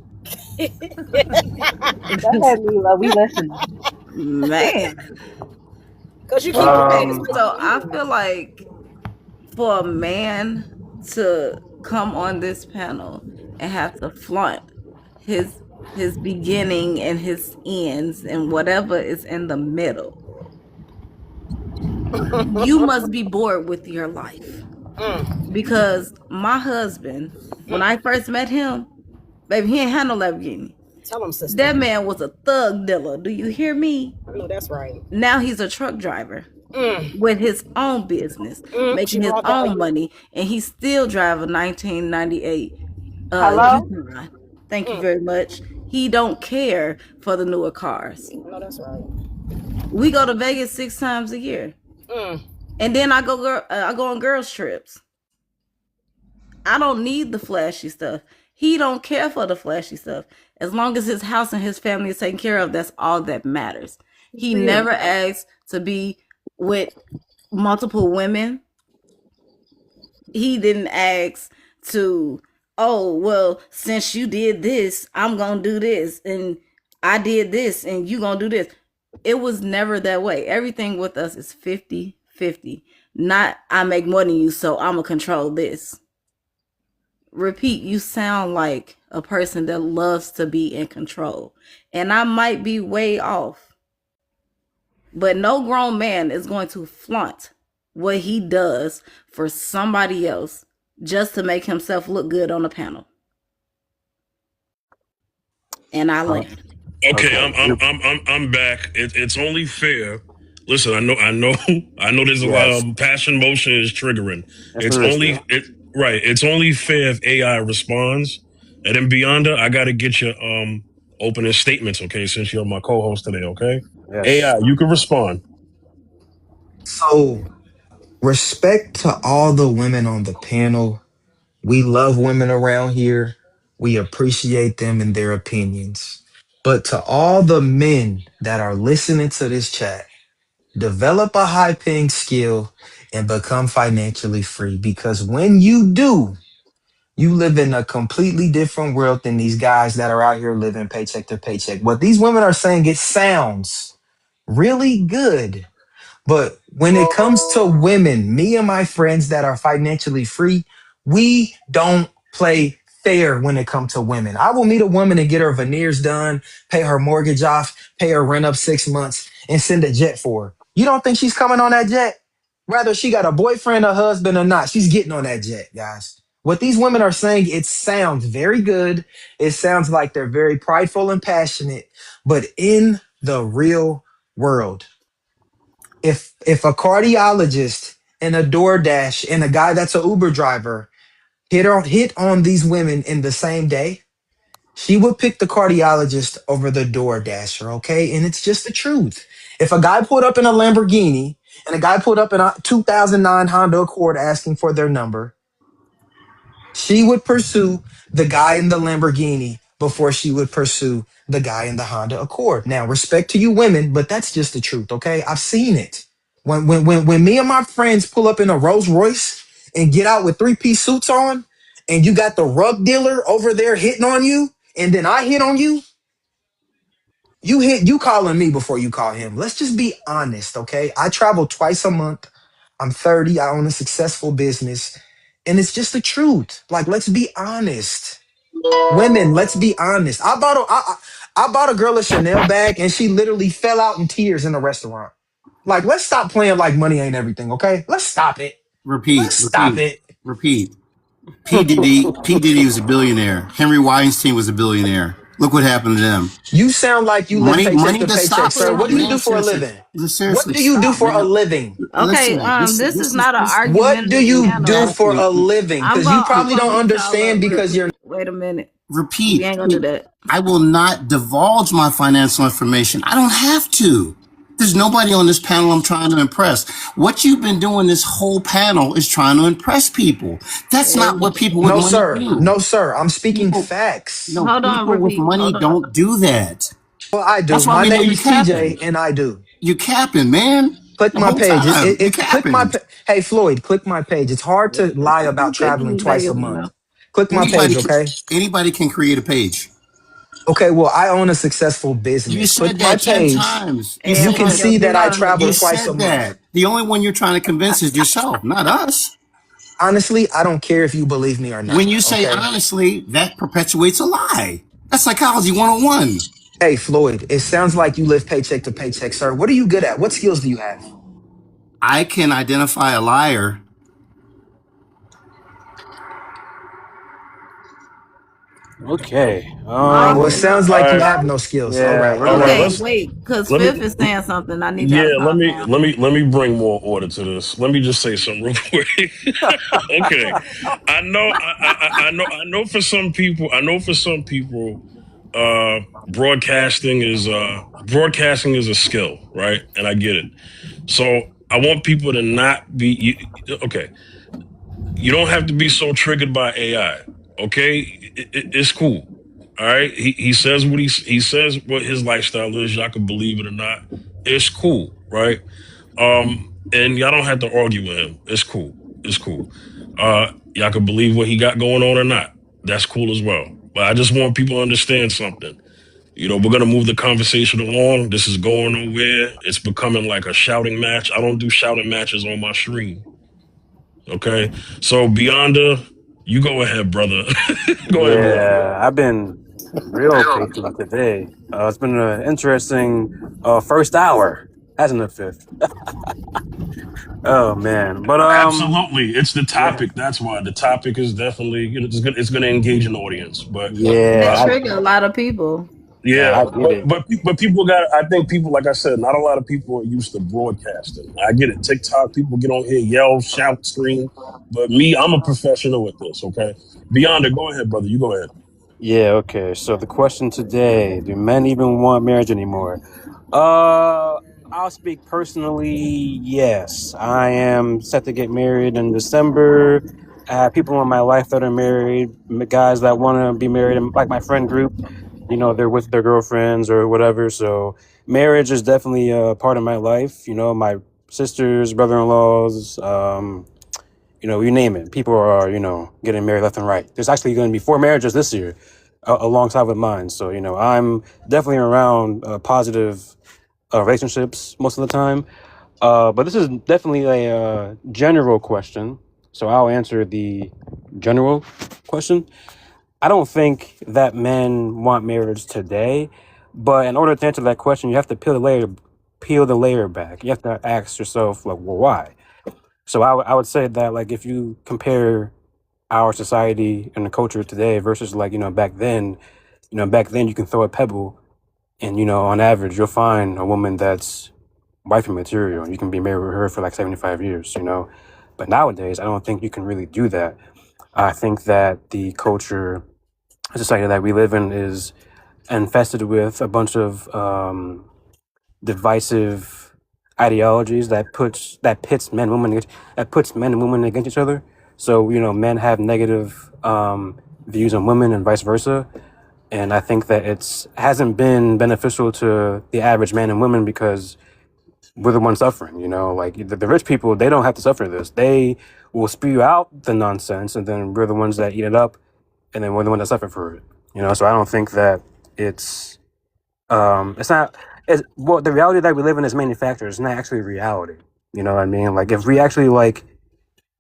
Speaker 12: Go ahead, Mila. We listen.
Speaker 11: Man.
Speaker 2: Because you keep
Speaker 11: Okay,
Speaker 2: saying it's
Speaker 9: Um,
Speaker 2: like
Speaker 11: so I
Speaker 2: you.
Speaker 11: feel like for a man to come on this panel and have to flaunt his beginning and his ends and whatever is in the middle, you must be bored with your life. Because my husband, when I first met him, baby, he ain't had no Lamborghini.
Speaker 2: Tell him, sister.
Speaker 11: That man was a thug dealer. Do you hear me?
Speaker 2: I know that's right.
Speaker 11: Now he's a truck driver
Speaker 2: Mm.
Speaker 11: with his own business,
Speaker 2: She
Speaker 11: making his
Speaker 2: brought
Speaker 11: own
Speaker 2: value.
Speaker 11: money, and he still drive a 1998
Speaker 12: Hello?
Speaker 11: Yukon. Thank you very much. He don't care for the newer cars.
Speaker 2: I know that's right.
Speaker 11: We go to Vegas 6 times a year, and then I go on girls trips. I don't need the flashy stuff. He don't care for the flashy stuff. As long as his house and his family is taken care of, that's all that matters. He never asks to be with multiple women. He didn't ask to, oh, well, since you did this, I'm going to do this. And I did this and you going to do this. It was never that way. Everything with us is 50-50. Not I make more than you, so I'm going to control this. Repeat, you sound like a person that loves to be in control. And I might be way off, but no grown man is going to flaunt what he does for somebody else just to make himself look good on the panel. And I land.
Speaker 1: Okay,
Speaker 9: okay.
Speaker 1: I'm back. It's only fair. Listen, I know. There's a lot
Speaker 9: Yes.
Speaker 1: of passion. Motion is triggering.
Speaker 9: Yes,
Speaker 1: It's
Speaker 9: there is
Speaker 1: only
Speaker 9: there.
Speaker 1: right. It's only fair if AI responds, and then beyond that, I got to get your opening statements. Okay, since you're my co-host today. Okay,
Speaker 9: Yes.
Speaker 1: AI, you can respond.
Speaker 10: so respect to all the women on the panel. We love women around here. We appreciate them and their opinions. But to all the men that are listening to this chat, develop a high paying skill and become financially free because when you do, you live in a completely different world than these guys that are out here living paycheck to paycheck. What these women are saying, it sounds really good. But when it comes to women, me and my friends that are financially free, we don't play fair when it comes to women. I will meet a woman and get her veneers done, pay her mortgage off, pay her rent up 6 months, and send a jet for her. You don't think she's coming on that jet? Whether she got a boyfriend, a husband, or not, she's getting on that jet, guys. What these women are saying, it sounds very good. It sounds like they're very prideful and passionate. But in the real world, if a cardiologist and a DoorDash and a guy that's an Uber driver hit on these women in the same day, she would pick the cardiologist over the DoorDasher, okay? And it's just the truth. If a guy pulled up in a Lamborghini and a guy pulled up in a 2009 Honda Accord asking for their number, she would pursue the guy in the Lamborghini before she would pursue the guy in the Honda Accord. Now, respect to you women, but that's just the truth, okay? I've seen it. When me and my friends pull up in a Rolls Royce and get out with three-piece suits on, and you got the rug dealer over there hitting on you, and then I hit on you, You calling me before you call him. Let's just be honest, okay? I travel twice a month. I'm 30. I own a successful business. And it's just the truth. Like, let's be honest. Women, let's be honest. I bought a girl a Chanel bag and she literally fell out in tears in a restaurant. Like, let's stop playing like money ain't everything, okay? Let's stop it.
Speaker 8: Repeat,
Speaker 10: Let's stop
Speaker 8: repeat,
Speaker 10: it.
Speaker 8: repeat. P Diddy was a billionaire. Henry Weinstein was a billionaire. Look what happened to them.
Speaker 10: You sound like you live paycheck
Speaker 8: Money
Speaker 10: to
Speaker 8: does
Speaker 10: paycheck,
Speaker 8: stop
Speaker 10: sir. What
Speaker 8: stop,
Speaker 10: do you
Speaker 8: man.
Speaker 10: do for a
Speaker 8: Seriously.
Speaker 10: living? What
Speaker 8: Seriously,
Speaker 10: do you do
Speaker 8: stop,
Speaker 10: for a
Speaker 8: man.
Speaker 10: living?
Speaker 11: Okay,
Speaker 8: Listen,
Speaker 11: this is
Speaker 8: is
Speaker 11: not an
Speaker 10: What do
Speaker 11: argumentative
Speaker 10: you
Speaker 11: panel.
Speaker 10: do for
Speaker 8: exactly.
Speaker 10: a living?
Speaker 11: I'm
Speaker 10: Because you
Speaker 11: gonna I'm
Speaker 10: probably
Speaker 11: gonna
Speaker 10: don't
Speaker 11: mute y'all
Speaker 10: understand
Speaker 11: up real
Speaker 10: because
Speaker 11: quick.
Speaker 10: you're
Speaker 11: Wait a minute. We
Speaker 8: Repeat.
Speaker 11: ain't gonna do that.
Speaker 8: I will not divulge my financial information. I don't have to. There's nobody on this panel I'm trying to impress. What you've been doing this whole panel is trying to impress people. That's not what people with
Speaker 10: no,
Speaker 8: money
Speaker 10: sir.
Speaker 8: do.
Speaker 10: No, sir. I'm speaking
Speaker 8: People,
Speaker 10: facts.
Speaker 11: Hold on,
Speaker 8: people with
Speaker 11: repeat.
Speaker 8: money
Speaker 11: Hold on.
Speaker 8: don't do that.
Speaker 10: Well, I do.
Speaker 8: That's why
Speaker 10: My
Speaker 8: we know
Speaker 10: name
Speaker 8: you
Speaker 10: is TJ,
Speaker 8: capping.
Speaker 10: and I do.
Speaker 8: You capping, man.
Speaker 10: Click
Speaker 8: The
Speaker 10: my
Speaker 8: whole
Speaker 10: page.
Speaker 8: time. You
Speaker 10: Click my.
Speaker 8: capping.
Speaker 10: Hey, Floyd, click my page. It's hard to lie about
Speaker 11: Take
Speaker 10: traveling
Speaker 11: you back
Speaker 10: twice a
Speaker 11: your
Speaker 10: month.
Speaker 11: email.
Speaker 10: Click my
Speaker 8: Anybody
Speaker 10: page,
Speaker 8: can,
Speaker 10: okay?
Speaker 8: anybody can create a page.
Speaker 10: Okay, well, I own a successful
Speaker 8: You
Speaker 10: business.
Speaker 8: said
Speaker 10: Click my
Speaker 8: that 10
Speaker 10: page.
Speaker 8: times. You
Speaker 10: You
Speaker 11: And
Speaker 8: said
Speaker 10: can
Speaker 11: on
Speaker 8: that.
Speaker 11: your
Speaker 10: see
Speaker 11: big
Speaker 10: that I
Speaker 11: on
Speaker 10: travel
Speaker 8: You
Speaker 10: twice a
Speaker 8: said
Speaker 10: month.
Speaker 8: that. The only one you're trying to convince is yourself, not us.
Speaker 10: Honestly, I don't care if you believe me or
Speaker 8: When
Speaker 10: not,
Speaker 8: you say
Speaker 10: okay?
Speaker 8: honestly, that perpetuates a lie. That's psychology 101.
Speaker 10: Hey, Floyd, it sounds like you live paycheck to paycheck, sir. What are you good at? What skills do you have?
Speaker 8: I can identify a liar.
Speaker 9: Okay.
Speaker 10: Well, it
Speaker 11: Marvin.
Speaker 10: sounds
Speaker 1: All
Speaker 10: like you
Speaker 1: right,
Speaker 10: have no skills. All
Speaker 9: Yeah,
Speaker 10: right,
Speaker 9: we're
Speaker 10: all
Speaker 1: all right.
Speaker 10: right.
Speaker 11: Okay,
Speaker 1: Let's
Speaker 11: wait, because
Speaker 1: let
Speaker 11: Fifth
Speaker 1: me.
Speaker 11: is saying something. I need y'all
Speaker 1: Yeah,
Speaker 11: to calm down.
Speaker 1: let me bring more order to this. Let me just say something real quick. Okay, I know for some people, broadcasting is a skill, right? And I get it. So I want people to not be okay. You don't have to be so triggered by AI. Okay, it's cool. All right. He says what he says what his lifestyle is. Y'all can believe it or not. It's cool, right? And y'all don't have to argue with him. It's cool. It's cool. Y'all can believe what he got going on or not. That's cool as well. But I just want people to understand something. You know, we're gonna move the conversation along. This is going nowhere. It's becoming like a shouting match. I don't do shouting matches on my stream. Okay. So Beyonda, you go ahead, brother. Go ahead, Beyonda.
Speaker 9: Yeah, I've been real patient today. It's been an interesting first hour, hasn't it, Fifth? Oh man, but
Speaker 1: Absolutely. It's the
Speaker 9: yeah,
Speaker 1: topic. That's why the topic is definitely, it's gonna engage an audience. But
Speaker 11: That
Speaker 1: uh,
Speaker 9: yeah,
Speaker 11: trigger a lot of people.
Speaker 1: yeah,
Speaker 9: I get it.
Speaker 1: but people got. I think people, like I said, not a lot of people are used to broadcasting. I get it. TikTok people get on here, yell, shout, scream. But me, I'm a professional with this. Okay, Beyonda, go ahead, brother. You go ahead.
Speaker 9: Yeah, okay. So the question today: do men even want marriage anymore? Uh, I'll speak personally. Yes, I am set to get married in December. I have people in my life that are married, guys that want to be married, and like my friend group. They're with their girlfriends or whatever. So marriage is definitely a part of my life. My sisters, brother-in-laws, you name it. People are, getting married left and right. There's actually going to be 4 marriages this year, alongside with mine. So, I'm definitely around positive relationships most of the time. But this is definitely a general question. So I'll answer the general question. I don't think that men want marriage today, but in order to answer that question, you have to peel the layer back. You have to ask yourself, like, well, why? So I would say that, like, if you compare our society and the culture today versus, like, back then you can throw a pebble and, on average, you'll find a woman that's wifey material and you can be married with her for like 75 years. But nowadays, I don't think you can really do that. I think that the culture, society that we live in is infested with a bunch of divisive ideologies that puts men and women against each other. So men have negative views on women and vice versa. And I think that it's hasn't been beneficial to the average man and woman because we're the ones suffering. Like the rich people, they don't have to suffer this. They will spew out the nonsense, and then we're the ones that eat it up, and then we're the ones that suffer for it. So I don't think that it's It's not. It's well, the reality that we live in is manufactured. It's not actually reality. You know what I mean? Like if we actually like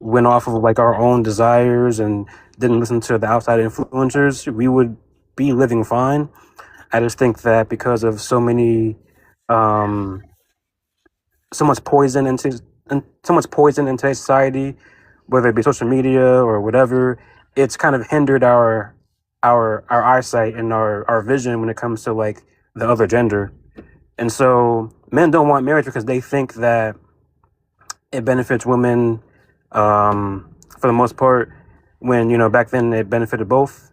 Speaker 9: went off of like our own desires and didn't listen to the outside influencers, we would be living fine. I just think that because of um, so much poison into so much poison in today's society, whether it be social media or whatever, it's kind of hindered our eyesight and our vision when it comes to like the other gender. And so men don't want marriage because they think that it benefits women, for the most part, when, back then it benefited both.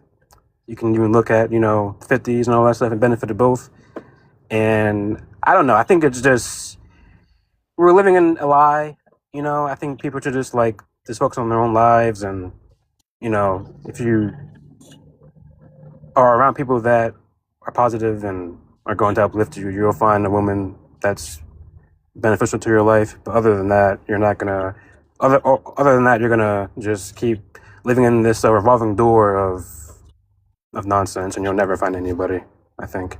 Speaker 9: You can even look at, 50s and all that stuff, it benefited both. And I don't know, I think it's just, we're living in a lie, I think people should just focus on their own lives. And, if you are around people that are positive and are going to uplift you, you'll find a woman that's beneficial to your life. But other than that, you're not gonna. Other than that, you're gonna just keep living in this revolving door of nonsense, and you'll never find anybody, I think.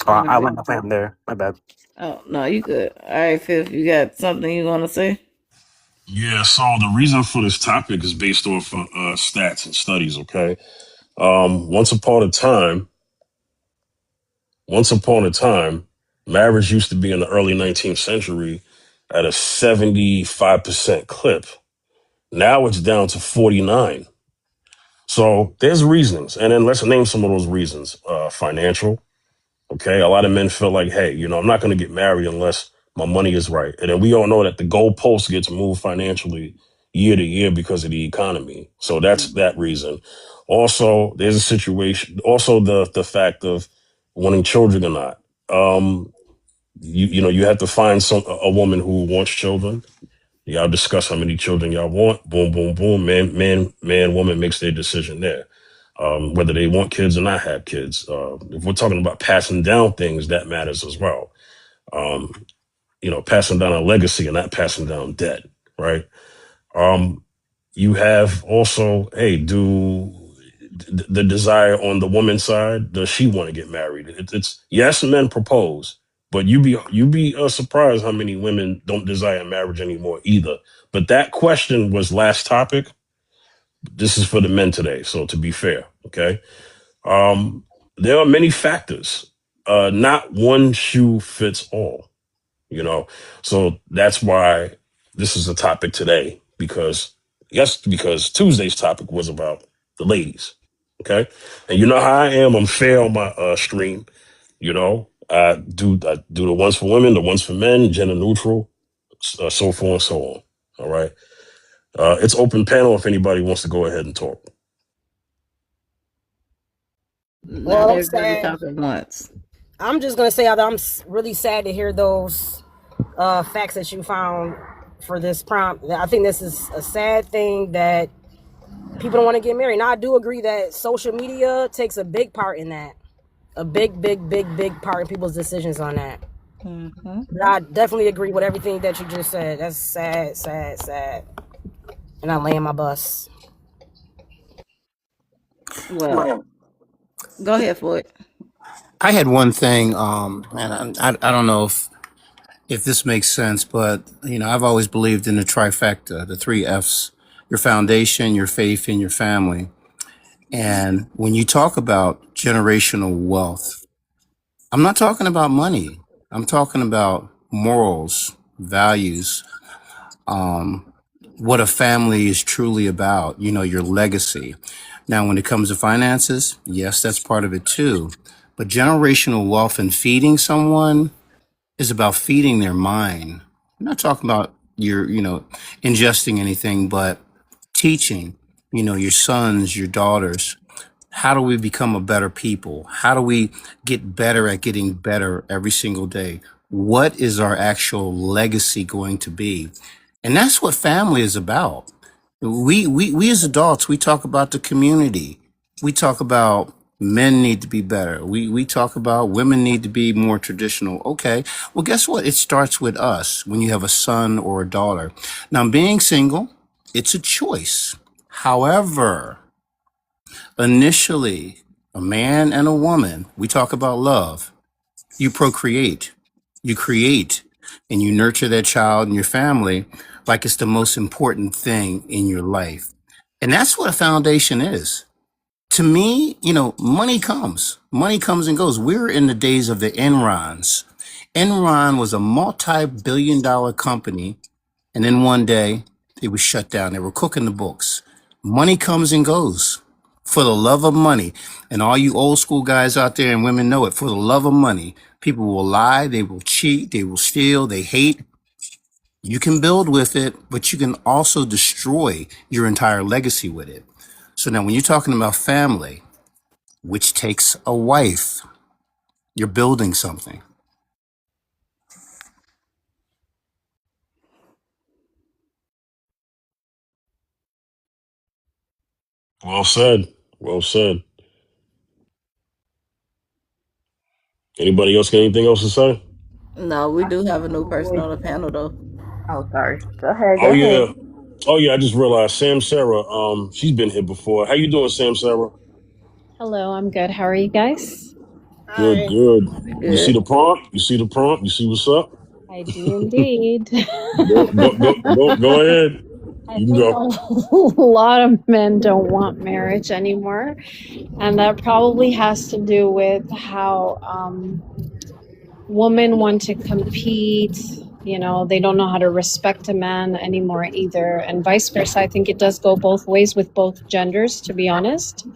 Speaker 9: I
Speaker 11: Anybody?
Speaker 9: land my plan there. My bad.
Speaker 11: Oh no, you good. All right, Fifth, you got something you want to say?
Speaker 1: Yeah, so the reason for this topic is based off stats and studies, okay? Once upon a time, marriage used to be in the early 19th century at a 75% clip. Now it's down to 49. So there's reasons. And then let's name some of those reasons. Financial. Okay. A lot of men feel like, hey, I'm not going to get married unless my money is right. And then we all know that the goalpost gets moved financially year to year because of the economy. So that's that reason. Also, there's a situation. Also, the fact of wanting children or not. You have to find a woman who wants children. Y'all discuss how many children y'all want. Boom, boom, boom. Man, woman makes their decision there. Whether they want kids or not have kids. If we're talking about passing down things, that matters as well. Passing down a legacy and not passing down debt, right? You have also, hey, the desire on the woman's side, does she want to get married? It's yes, men propose, but you be surprised how many women don't desire marriage anymore either. But that question was last topic. This is for the men today. So to be fair, okay. There are many factors. Not one shoe fits all, So that's why this is a topic today, because Tuesday's topic was about the ladies. Okay. And you know how I am. I'm fair on my stream. I do the ones for women, the ones for men, gender neutral, so forth and so on. All right. It's open panel if anybody wants to go ahead and talk.
Speaker 11: Not
Speaker 2: I'm
Speaker 11: everybody
Speaker 2: sad.
Speaker 11: talk at once.
Speaker 2: I'm just gonna say that I'm really sad to hear those facts that you found for this prompt. I think this is a sad thing that people don't want to get married. Now, I do agree that social media takes a big part in that. A big, big, big, big part in people's decisions on that. But I definitely agree with everything that you just said. That's sad, sad, sad. And I land my bus.
Speaker 11: Well, go ahead, Floyd.
Speaker 8: I had one thing, and I don't know if this makes sense, but I've always believed in the trifecta, the three F's: your foundation, your faith, and your family. And when you talk about generational wealth, I'm not talking about money. I'm talking about morals, values, what a family is truly about, your legacy. Now, when it comes to finances, yes, that's part of it too. But generational wealth and feeding someone is about feeding their mind. I'm not talking about ingesting anything, but teaching, your sons, your daughters. How do we become a better people? How do we get better at getting better every single day? What is our actual legacy going to be? And that's what family is about. We as adults, we talk about the community. We talk about men need to be better. We talk about women need to be more traditional. Okay. Well, guess what? It starts with us when you have a son or a daughter. Now, being single, it's a choice. However, initially, a man and a woman, we talk about love, you procreate, you create, and you nurture that child and your family like it's the most important thing in your life. And that's what a foundation is. To me, money comes and goes. We're in the days of the Enrons. Enron was a multi-billion-dollar company, and then one day it was shut down. They were cooking the books. Money comes and goes. For the love of money, and all you old school guys out there and women know it, for the love of money, people will lie, they will cheat, they will steal, they hate. You can build with it, but you can also destroy your entire legacy with it. So now when you're talking about family, which takes a wife, you're building something.
Speaker 1: Well said. Well said. Anybody else got anything else to say?
Speaker 11: No, we do have a new person on the panel though.
Speaker 12: Oh, sorry. Go ahead. Go
Speaker 1: Oh
Speaker 12: ahead.
Speaker 1: yeah. Oh yeah, I just realized Sam Sarah, she's been here before. How you doing, Sam Sarah?
Speaker 14: Hello, I'm good. How are you guys?
Speaker 1: Good,
Speaker 2: Hi.
Speaker 1: good. You see
Speaker 11: Good.
Speaker 1: the prompt? You see the prompt? You see what's up?
Speaker 14: I do indeed.
Speaker 1: Go ahead.
Speaker 14: I
Speaker 1: You can
Speaker 14: think a
Speaker 1: go.
Speaker 14: lot of men don't want marriage anymore. And that probably has to do with how women want to compete. You know, they don't know how to respect a man anymore either. And vice versa. I think it does go both ways with both genders, to be honest.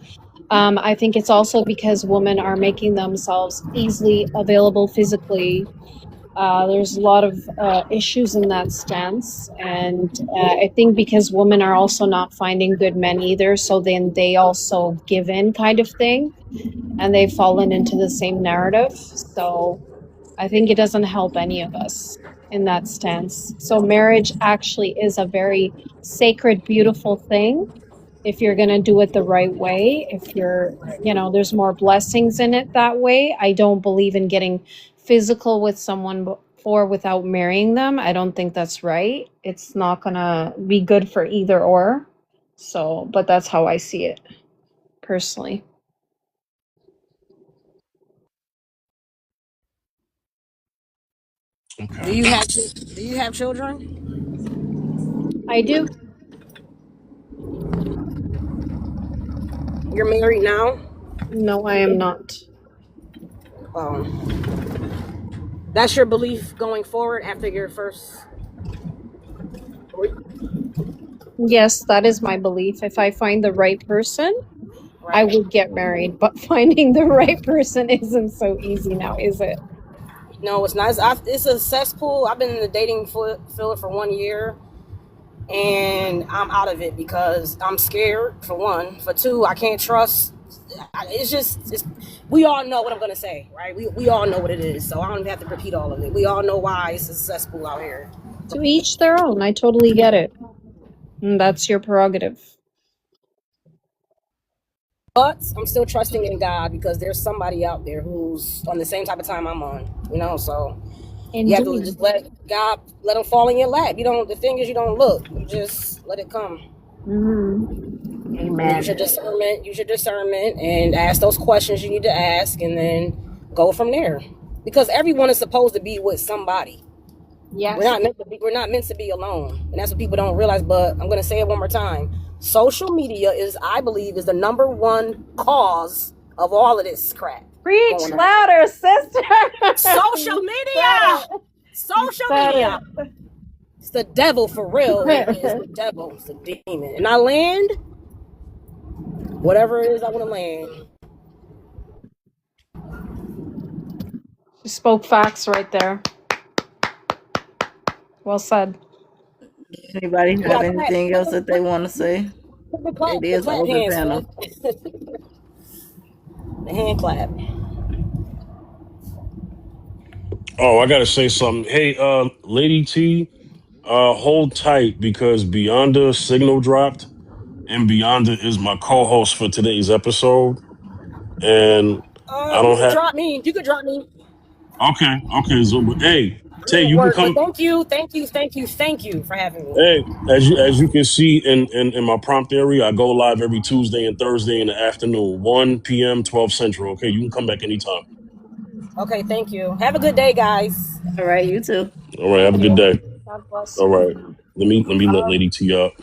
Speaker 14: I think it's also because women are making themselves easily available physically. There's a lot of issues in that stance. And I think because women are also not finding good men either, so then they also give in kind of thing. And they've fallen into the same narrative. So I think it doesn't help any of us in that stance. So marriage actually is a very sacred, beautiful thing if you're going to do it the right way. If you're, there's more blessings in it that way. I don't believe in getting physical with someone before without marrying them. I don't think that's right. It's not going to be good for either or. So, but that's how I see it personally.
Speaker 1: Okay.
Speaker 2: Do you have children?
Speaker 14: I do.
Speaker 2: You're married now?
Speaker 14: No, I am not.
Speaker 2: That's your belief going forward after your first.
Speaker 14: Yes, that is my belief. If I find the right person, I
Speaker 2: Right.
Speaker 14: would get married. But finding the right person isn't so easy now, is it?
Speaker 2: No, it's not. It's a cesspool. I've been in the dating field for 1 year, and I'm out of it because I'm scared, for one. For two, I can't trust. We all know what I'm going to say, right? We all know what it is, so I don't even have to repeat all of it. We all know why it's a cesspool out here.
Speaker 14: To each their own. I totally get it. And that's your prerogative.
Speaker 2: But I'm still trusting in God because there's somebody out there who's on the same type of time I'm on, so you have to
Speaker 14: Indeed.
Speaker 2: just let God, let him fall in your lap. The thing is, you don't look, you just let it come.
Speaker 14: Mm-hmm.
Speaker 12: Amen.
Speaker 2: Use your discernment and ask those questions you need to ask, and then go from there. Because everyone is supposed to be with somebody.
Speaker 14: Yes.
Speaker 2: We're not meant to be alone. And that's what people don't realize, but I'm going to say it one more time. Social media I believe, is the number one cause of all of this crap.
Speaker 14: Preach louder, sister.
Speaker 2: Social media. Social media. It's the devil for real. It's the devil. It's the demon. And I land whatever it is I want to land.
Speaker 14: You spoke facts right there. Well said.
Speaker 11: Anybody have anything else that they want to say? It is an open panel.
Speaker 2: The hand clap.
Speaker 1: Oh, I gotta say something. Hey, Lady T, hold tight because Beyonda signal dropped, and Beyonda is my co-host for today's episode. And I don't
Speaker 2: You
Speaker 1: have.
Speaker 2: could drop me.
Speaker 1: Okay. So, but hey, Tay,
Speaker 2: I'm at
Speaker 1: you can
Speaker 2: work, but
Speaker 1: come.
Speaker 2: thank you for having me.
Speaker 1: Hey, as you can see in my prompt area, I go live every Tuesday and Thursday in the afternoon, 1 p.m., 12 Central. Okay, you can come back anytime.
Speaker 2: Okay, thank you. Have a good day, guys.
Speaker 11: All right, you too.
Speaker 1: All right, have
Speaker 2: Thank
Speaker 1: a good
Speaker 2: you.
Speaker 1: day.
Speaker 14: God bless.
Speaker 1: All right, let me let
Speaker 12: Um,
Speaker 1: Lady T up.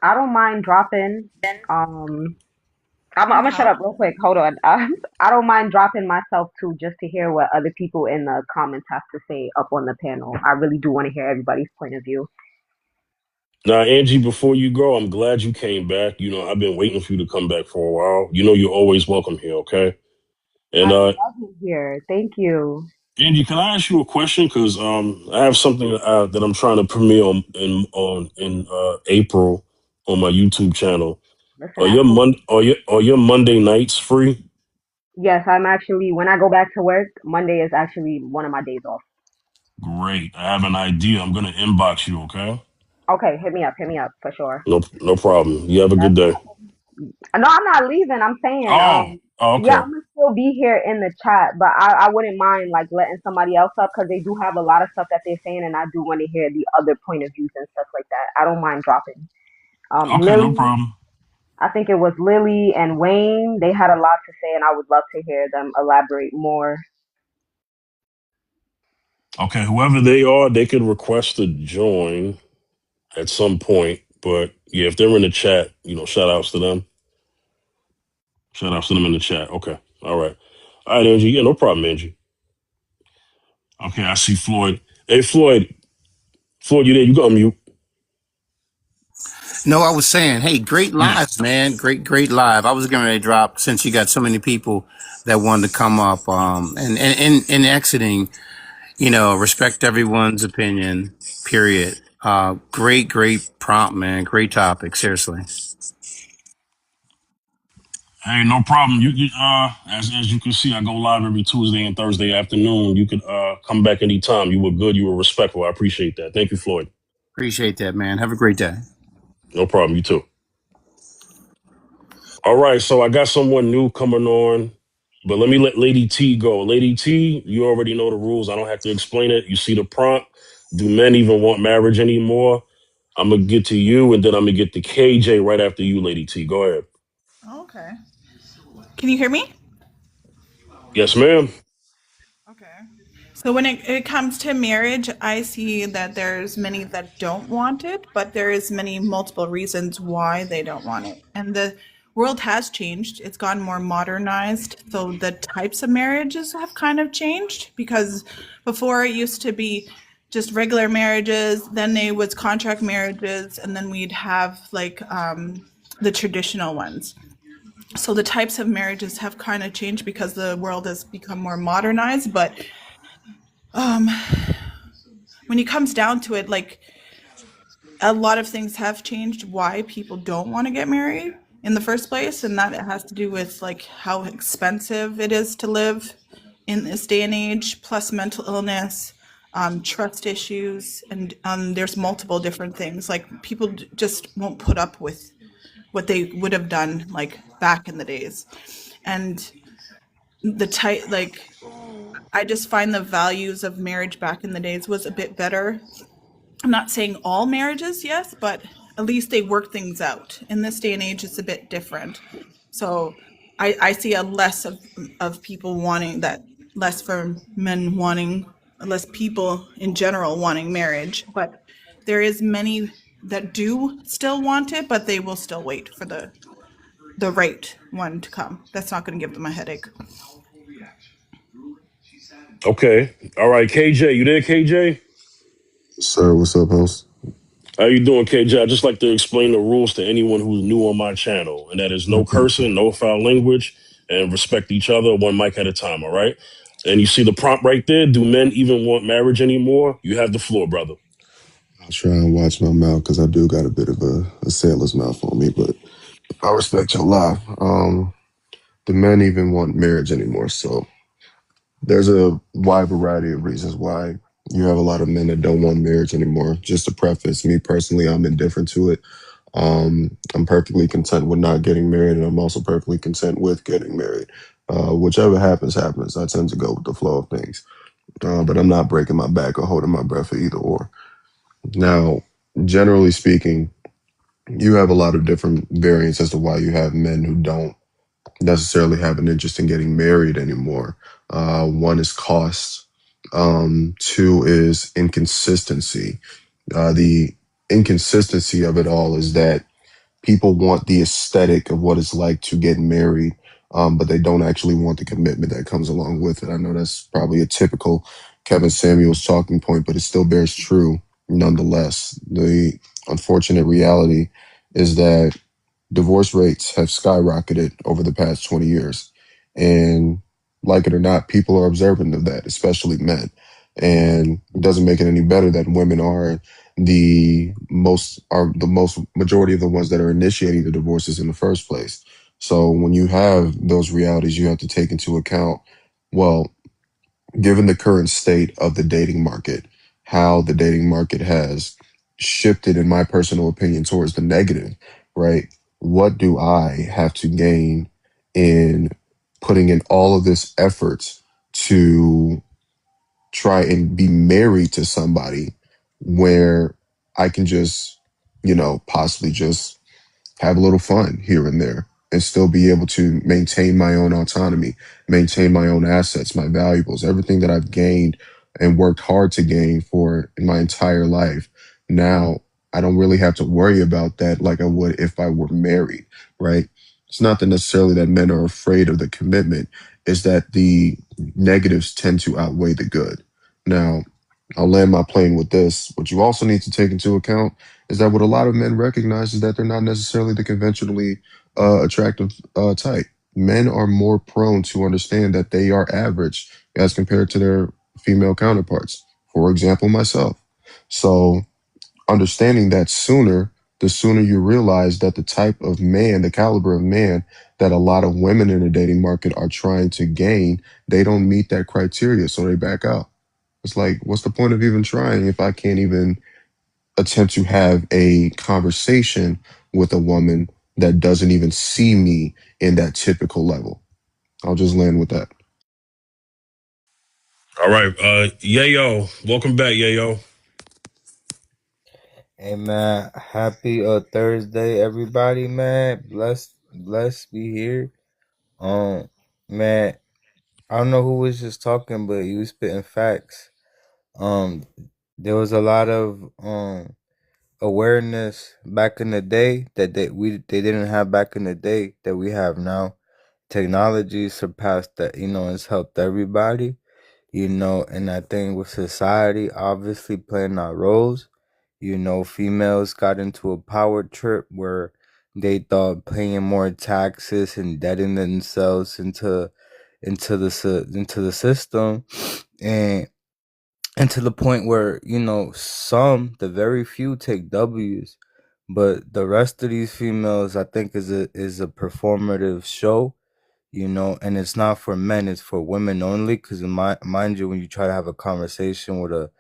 Speaker 12: I don't mind dropping. Um, I'm gonna shut up real quick. Hold on. I don't mind dropping myself too, just to hear what other people in the comments have to say up on the panel. I really do want to hear everybody's point of view.
Speaker 1: Now, Angie, before you go, I'm glad you came back. You know, I've been waiting for you to come back for a while. You know, you're always welcome here. Okay,
Speaker 12: I
Speaker 1: and
Speaker 12: love it here. Thank you.
Speaker 1: Angie, can I ask you a question? Because I have something that I'm trying to premiere in April on my YouTube channel.
Speaker 12: Listen, ask away.
Speaker 1: Are your Monday nights free?
Speaker 12: Yes, I'm actually, when I go back to work, Monday is actually one of my days off.
Speaker 1: Great. I have an idea. I'm gonna inbox you. Okay.
Speaker 12: Okay, hit me up for sure.
Speaker 1: No problem. You have a good
Speaker 12: That's
Speaker 1: day.
Speaker 12: No, I'm not leaving. I'm saying, yeah,
Speaker 1: Okay.
Speaker 12: I'm gonna still be here in the chat, but I wouldn't mind like letting somebody else up because they do have a lot of stuff that they're saying, and I do want to hear the other point of views and stuff like that. I don't mind dropping.
Speaker 1: Okay, no
Speaker 12: Lily,
Speaker 1: problem.
Speaker 12: I think it was Lily and Wayne. They had a lot to say, and I would love to hear them elaborate more.
Speaker 1: Okay, whoever they are, they could request to join at some point. But yeah, if they're in the chat, you know, shout outs to them. Shout outs to them in the chat. Okay. All right. All right, Angie. Yeah, no problem, Angie. Okay, I see Floyd. Hey, Floyd. Floyd, you there? You got mute.
Speaker 8: No, I was saying, hey, great
Speaker 1: Yeah.
Speaker 8: live, man. Great live. I was going to drop since you got so many people that wanted to come up. And in exiting, you know, respect everyone's opinion, period. Great prompt, man. Great topic. Seriously.
Speaker 1: Hey, no problem. As you can see, I go live every Tuesday and Thursday afternoon. You could come back anytime. You were good. You were respectful. I appreciate that. Thank you, Floyd.
Speaker 8: Appreciate that, man. Have a great day.
Speaker 1: No problem. You too. All right. So I got someone new coming on, but let me let Lady T go. Lady T, you already know the rules. I don't have to explain it. You see the prompt. Do men even want marriage anymore? I'm gonna get to you, and then I'm gonna get to KJ right after you, Lady T. Go ahead.
Speaker 15: Okay. Can you hear me?
Speaker 1: Yes, ma'am.
Speaker 15: Okay. So when it comes to marriage, I see that there's many that don't want it, but there is many multiple reasons why they don't want it. And the world has changed. It's gotten more modernized. So the types of marriages have kind of changed because before it used to be just regular marriages, then they was contract marriages, and then we'd have like the traditional ones. So the types of marriages have kind of changed because the world has become more modernized, but when it comes down to it, like a lot of things have changed why people don't want to get married in the first place, and that it has to do with like how expensive it is to live in this day and age, plus mental illness, trust issues, and there's multiple different things. Like people just won't put up with what they would have done like back in the days, and the type like I just find the values of marriage back in the days was a bit better. I'm not saying all marriages, yes, but at least they work things out. In this day and age, it's a bit different. So I see a less of people wanting that, less for men wanting, less people in general wanting marriage. But there is many that do still want it, but they will still wait for the right one to come. That's not going to give them a headache.
Speaker 1: Okay. All right, KJ. You there, KJ?
Speaker 16: Sir, what's up, host?
Speaker 1: How you doing, KJ? I just like to explain the rules to anyone who's new on my channel, and that is no
Speaker 16: Okay.
Speaker 1: cursing, no foul language, and respect each other one mic at a time. All right. And you see the prompt right there. Do men even want marriage anymore? You have the floor, brother.
Speaker 16: I'll try and watch my mouth because I do got a bit of a sailor's mouth on me, but I respect your life. The men even want marriage anymore, so there's a wide variety of reasons why you have a lot of men that don't want marriage anymore. Just to preface, me personally, I'm indifferent to it. I'm perfectly content with not getting married, and I'm also perfectly content with getting married. Whichever happens, happens. I tend to go with the flow of things. but I'm not breaking my back or holding my breath for either or. Now, generally speaking, you have a lot of different variants as to why you have men who don't necessarily have an interest in getting married anymore. One is cost. Two is inconsistency. The inconsistency of it all is that people want the aesthetic of what it's like to get married, but they don't actually want the commitment that comes along with it. I know that's probably a typical Kevin Samuels talking point, but it still bears true nonetheless. The unfortunate reality is that divorce rates have skyrocketed over the past 20 years. And like it or not, people are observant of that, especially men. And it doesn't make it any better that women are the most majority of the ones that are initiating the divorces in the first place. So when you have those realities, you have to take into account, well, given the current state of the dating market, how the dating market has shifted, in my personal opinion, towards the negative, right? What do I have to gain in putting in all of this effort to try and be married to somebody where I can just, possibly just have a little fun here and there and still be able to maintain my own autonomy, maintain my own assets, my valuables, everything that I've gained and worked hard to gain for in my entire life. Now, I don't really have to worry about that like I would if I were married, right? It's not that necessarily that men are afraid of the commitment, it's that the negatives tend to outweigh the good. Now, I'll land my plane with this. What you also need to take into account is that what a lot of men recognize is that they're not necessarily the conventionally attractive type. Men are more prone to understand that they are average as compared to their female counterparts. For example, myself. So understanding that sooner, the sooner you realize that the type of man, the caliber of man that a lot of women in the dating market are trying to gain, they don't meet that criteria, so they back out. It's like, what's the point of even trying if I can't even attempt to have a conversation with a woman that doesn't even see me in that typical level? I'll just land with that.
Speaker 1: All right, Yayo, welcome back, Yayo.
Speaker 17: Hey man, happy Thursday, everybody, man. Blessed be here. Man, I don't know who was just talking, but you was spitting facts. Um, there was a lot of awareness back in the day that they didn't have back in the day that we have now. Technology surpassed that, it's helped everybody, and I think with society obviously playing our roles, females got into a power trip where they thought paying more taxes and indebting themselves into the system, and to the point where the very few take W's, but the rest of these females, I think, is a performative show, and it's not for men, it's for women only. Because mind you, when you try to have a conversation with a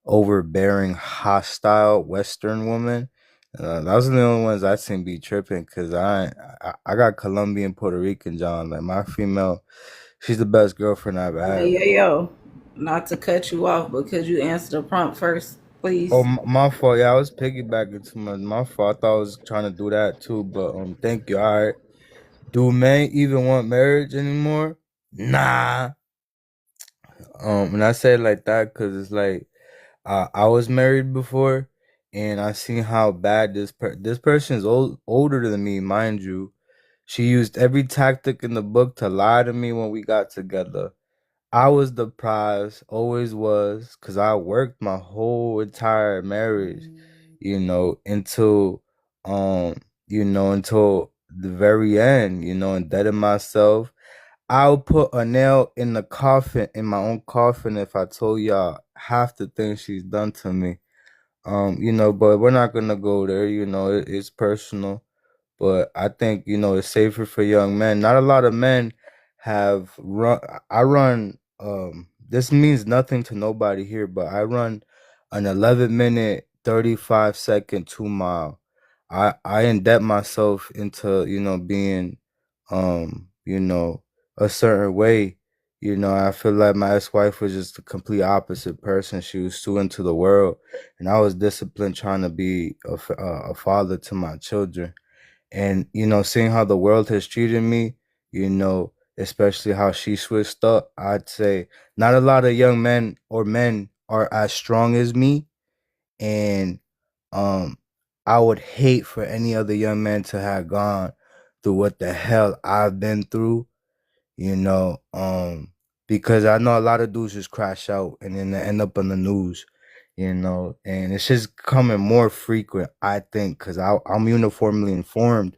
Speaker 17: overbearing, hostile Western woman, those are the only ones I seen be tripping. Because I got Colombian, Puerto Rican John, like my female, she's the best girlfriend I've ever had.
Speaker 11: Hey, yo, not to cut you off, but could you answer the prompt first, please?
Speaker 17: Oh, my fault. Yeah, I was piggybacking too much. My fault. I thought I was trying to do that too, but thank you. All right. Do men even want marriage anymore? Nah. And I say it like that because it's like I was married before, and I seen how bad this person is older than me, mind you. She used every tactic in the book to lie to me when we got together. I was the prize, always was, because I worked my whole entire marriage, until until the very end, indebted myself. I'll put a nail in the coffin, in my own coffin, if I told y'all half the things she's done to me. But we're not gonna go there, it's personal. But I think, it's safer for young men. Not a lot of men have run. I run. This means nothing to nobody here, but I run an 11-minute, 35-second 2 mile. I indebt myself into being a certain way, You know, I feel like my ex-wife was just the complete opposite person. She was too into the world, and I was disciplined trying to be a father to my children. And, you know, seeing how the world has treated me, you know, especially how she switched up, I'd say not a lot of young men or men are as strong as me. And I would hate for any other young man to have gone through what the hell I've been through, you know, because I know a lot of dudes just crash out and then they end up on the news, you know, and it's just coming more frequent, I think, because I'm uniformly informed.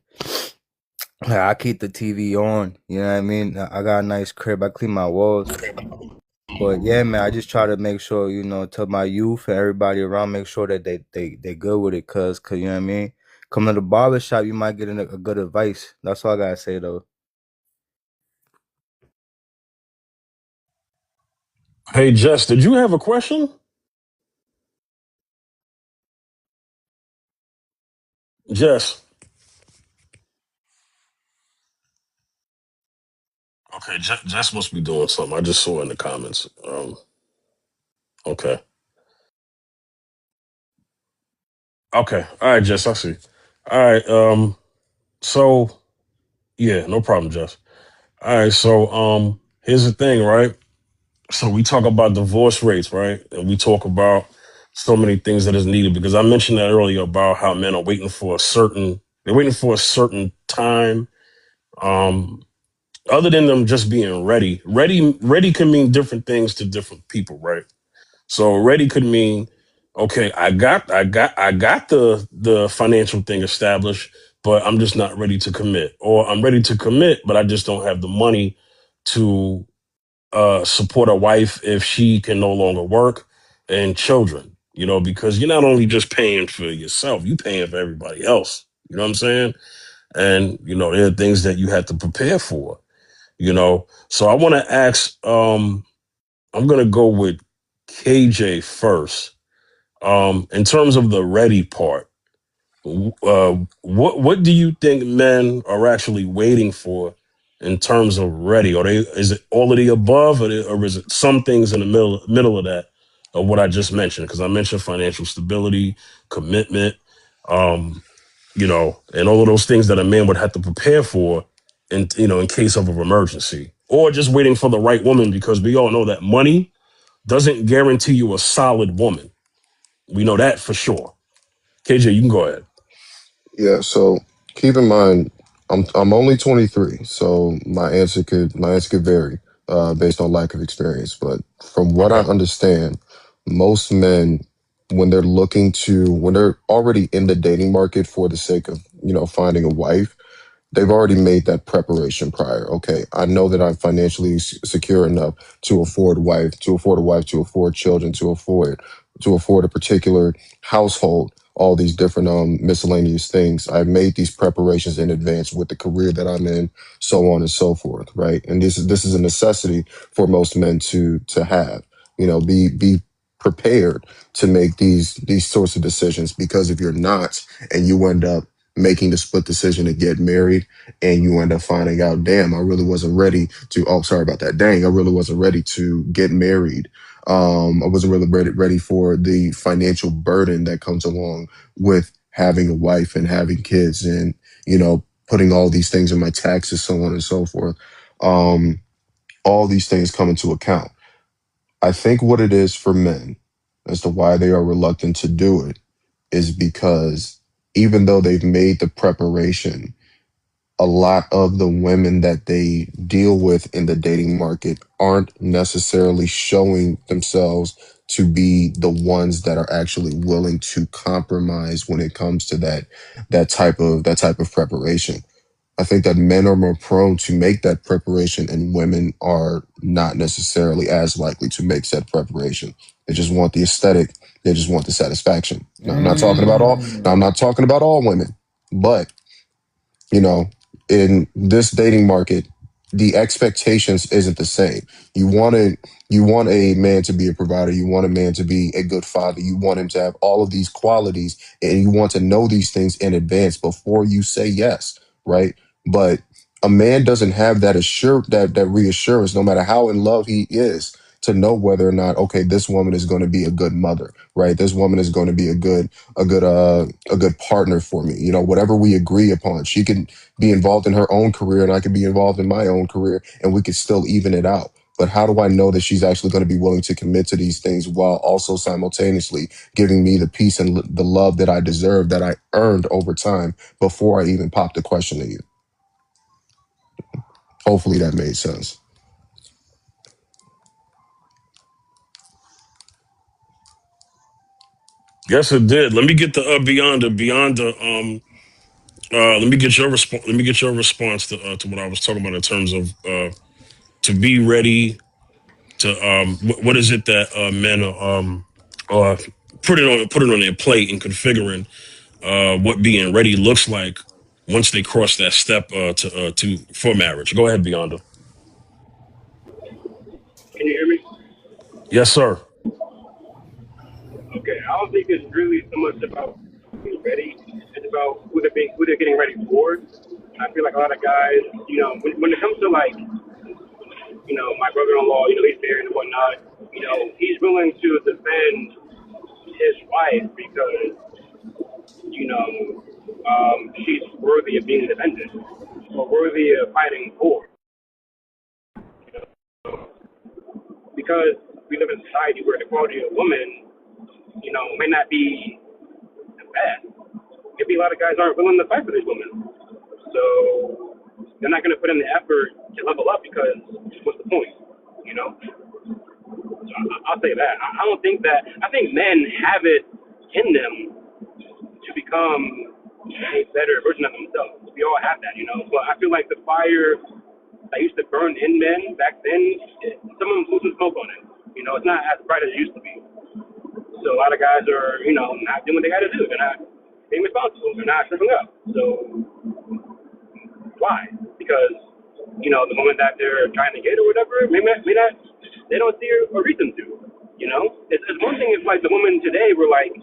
Speaker 17: Like, I keep the TV on, you know what I mean? I got a nice crib, I clean my walls. But yeah, man, I just try to make sure, you know, to my youth and everybody around, make sure that they good with it, cause you know what I mean? Come to the barber shop, you might get a good advice. That's all I gotta say though.
Speaker 1: Hey, Jess, did you have a question? Jess. Okay, Jess must be doing something. I just saw in the comments. Okay. Okay. All right, Jess, I see. All right. So yeah, no problem, Jess. All right, so here's the thing, right? So we talk about divorce rates, right? And we talk about so many things that is needed because I mentioned that earlier about how men are waiting for they're waiting for a certain time. Um, other than them just being ready. Ready can mean different things to different people, right? So ready could mean, okay, I got the financial thing established, but I'm just not ready to commit. Or I'm ready to commit, but I just don't have the money to support a wife if she can no longer work and children, you know, because you're not only just paying for yourself, you paying for everybody else. You know what I'm saying? And, you know, there are things that you have to prepare for, you know. So I want to ask, I'm gonna go with KJ first. In terms of the ready part, what do you think men are actually waiting for in terms of ready? Or is it all of the above, or is it some things in the middle of that of what I just mentioned? Because I mentioned financial stability, commitment, um, you know, and all of those things that a man would have to prepare for, in in case of an emergency, or just waiting for the right woman because we all know that money doesn't guarantee you a solid woman. We know that for sure. KJ, you can go ahead.
Speaker 16: Yeah, so keep in mind, I'm only 23, so my answer could vary based on lack of experience. But from what I
Speaker 1: Okay.
Speaker 16: understand, most men, when they're already in the dating market for the sake of finding a wife, they've already made that preparation prior. Okay, I know that I'm financially secure enough to afford a wife, to afford children, to afford a particular household, all these different miscellaneous things. I've made these preparations in advance with the career that I'm in, so on and so forth, right? And this is a necessity for most men to have. Be prepared to make these sorts of decisions, because if you're not, and you end up making the split decision to get married, and you end up finding out, damn, I really wasn't ready to, oh, sorry about that. Dang, I really wasn't ready to get married. I wasn't really ready for the financial burden that comes along with having a wife and having kids, and, putting all these things in my taxes, so on and so forth. Um, all these things come into account. I think what it is for men as to why they are reluctant to do it is because even though they've made the preparation, a lot of the women that they deal with in the dating market aren't necessarily showing themselves to be the ones that are actually willing to compromise when it comes to that type of preparation. I think that men are more prone to make that preparation, and women are not necessarily as likely to make said preparation. They just want the aesthetic. They just want the satisfaction. Now, I'm not talking about all. Now, I'm not talking about all women, but you know, in this dating market, the expectations isn't the same. You want a man to be a provider. You want a man to be a good father. You want him to have all of these qualities, and you want to know these things in advance before you say yes, right? But A man doesn't have that reassurance, no matter how in love he is, to know whether or not, okay, this woman is going to be a good mother, right? This woman is going to be a good partner for me. Whatever we agree upon, she can be involved in her own career and I can be involved in my own career, and we could still even it out. But how do I know that she's actually going to be willing to commit to these things while also simultaneously giving me the peace and the love that I deserve, that I earned over time before I even popped the question to you? Hopefully that made sense.
Speaker 1: Yes, it did. Let me get the beyond the let me get your response. Let me get your response to what I was talking about in terms of to be ready to what is it that men are put it on their plate and configuring what being ready looks like once they cross that step to for marriage. Go ahead, Beyonda.
Speaker 9: Can you hear me?
Speaker 1: Yes, sir.
Speaker 9: Okay, I don't think it's really so much about being ready. It's about who they're getting ready for. I feel like a lot of guys, when it comes to like, my brother-in-law, he's married and whatnot. He's willing to defend his wife because, she's worthy of being defended or worthy of fighting for. Because we live in a society where the quality of woman, may not be the best. Maybe a lot of guys aren't willing to fight for these women. So they're not going to put in the effort to level up because what's the point? So I'll say that. I think men have it in them to become a better version of themselves. We all have that, But I feel like the fire that used to burn in men back then, someone's losing smoke on it. It's not as bright as it used to be. So a lot of guys are, not doing what they got to do. They're not being responsible. They're not stepping up. So why? Because, the moment that they're trying to get or whatever, maybe not, they don't see a reason to, It's one thing if, like, the women today were, like,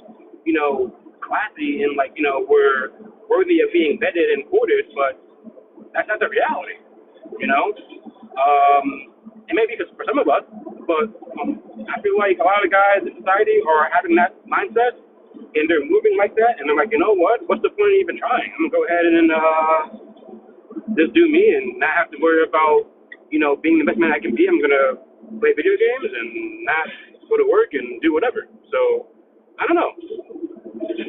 Speaker 9: classy and, like, were worthy of being vetted and courted, but that's not the reality, And maybe for some of us, but I feel like a lot of guys in society are having that mindset, and they're moving like that, and they're like, you know what? What's the point of even trying? I'm gonna go ahead and just do me and not have to worry about, being the best man I can be. I'm gonna play video games and not go to work and do whatever. So I don't know.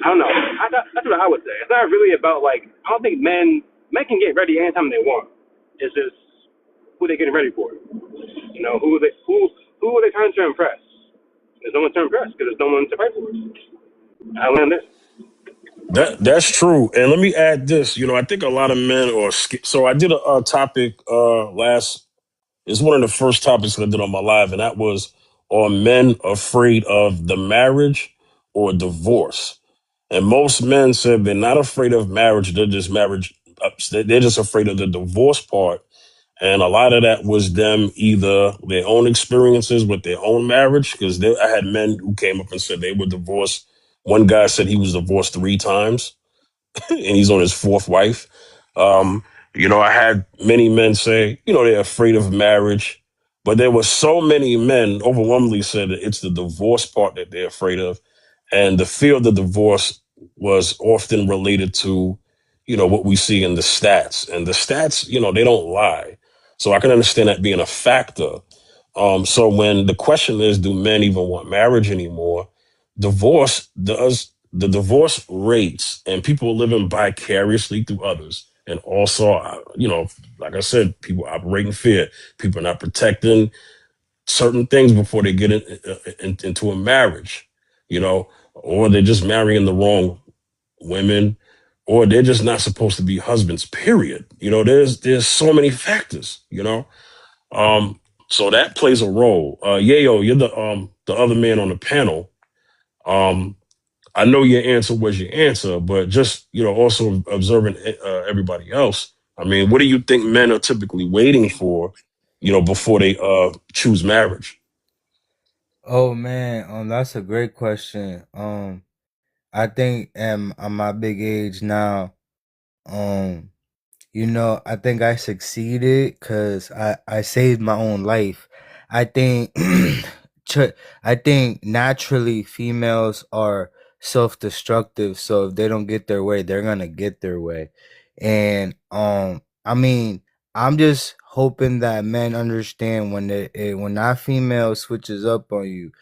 Speaker 9: That's what I would say. It's not really about, like, I don't think men can get ready anytime they want. It's just who they getting ready for. Who are they trying to impress? There's no one to impress because there's no one to fight for. I learned this.
Speaker 1: That's true. And let me add this. I think a lot of men are so I did a topic last. It's one of the first topics that I did on my live, and that was, are men afraid of the marriage or divorce? And most men said they're not afraid of marriage. They're just they're just afraid of the divorce part. And a lot of that was them either their own experiences with their own marriage, because I had men who came up and said they were divorced. One guy said he was divorced 3 times and he's on his 4th wife. Um, I had many men say, they're afraid of marriage, but there were so many men overwhelmingly said that it's the divorce part that they're afraid of. And the fear of the divorce was often related to, what we see in the stats. And the stats, they don't lie. So I can understand that being a factor. So when the question is, do men even want marriage anymore? The divorce rates and people living vicariously through others. And also, like I said, people operate in fear. People are not protecting certain things before they get into a marriage, or they're just marrying the wrong women, or they're just not supposed to be husbands, period. There's so many factors, um, so that plays a role. Yayo, you're the other man on the panel. Um, I know your answer was your answer, but just, also observing everybody else. I mean, what do you think men are typically waiting for, before they choose marriage?
Speaker 17: Oh man, that's a great question. I think at my big age now, um, You know, I think I succeeded because I saved my own life. I think I think naturally females are self-destructive, so if they don't get their way, they're gonna get their way. And I mean, I'm just hoping that men understand when that female switches up on you,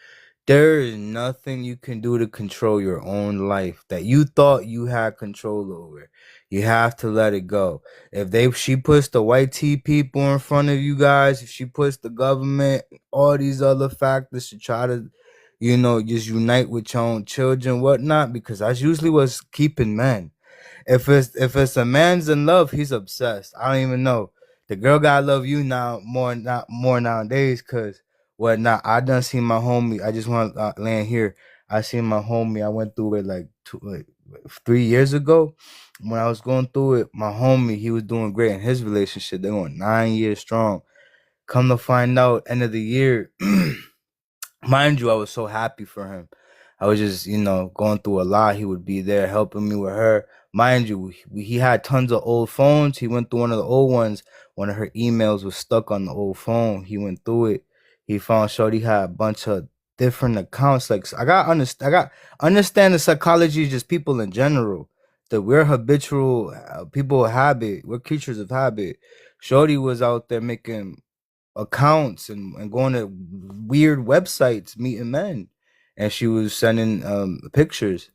Speaker 17: there is nothing you can do to control your own life that you thought you had control over. You have to let it go. If she puts the white tea people in front of you guys, if she puts the government, all these other factors to try to, just unite with your own children, whatnot, because that's usually what's keeping men. If it's a man's in love, he's obsessed. I don't even know. The girl gotta love you now not more nowadays, cause whatnot. I done seen my homie. I just want to land here. I seen my homie. I went through it like 3 years ago. When I was going through it, my homie, he was doing great in his relationship. They went 9 years strong. Come to find out, end of the year, mind you, I was so happy for him. I was just, going through a lot. He would be there helping me with her. Mind you, he had tons of old phones. He went through one of the old ones. One of her emails was stuck on the old phone. He went through it. He found Shorty had a bunch of different accounts. Like, I got understand the psychology of just people in general. That we're habitual people of habit. We're creatures of habit. Shorty was out there making accounts and going to weird websites meeting men, and she was sending pictures,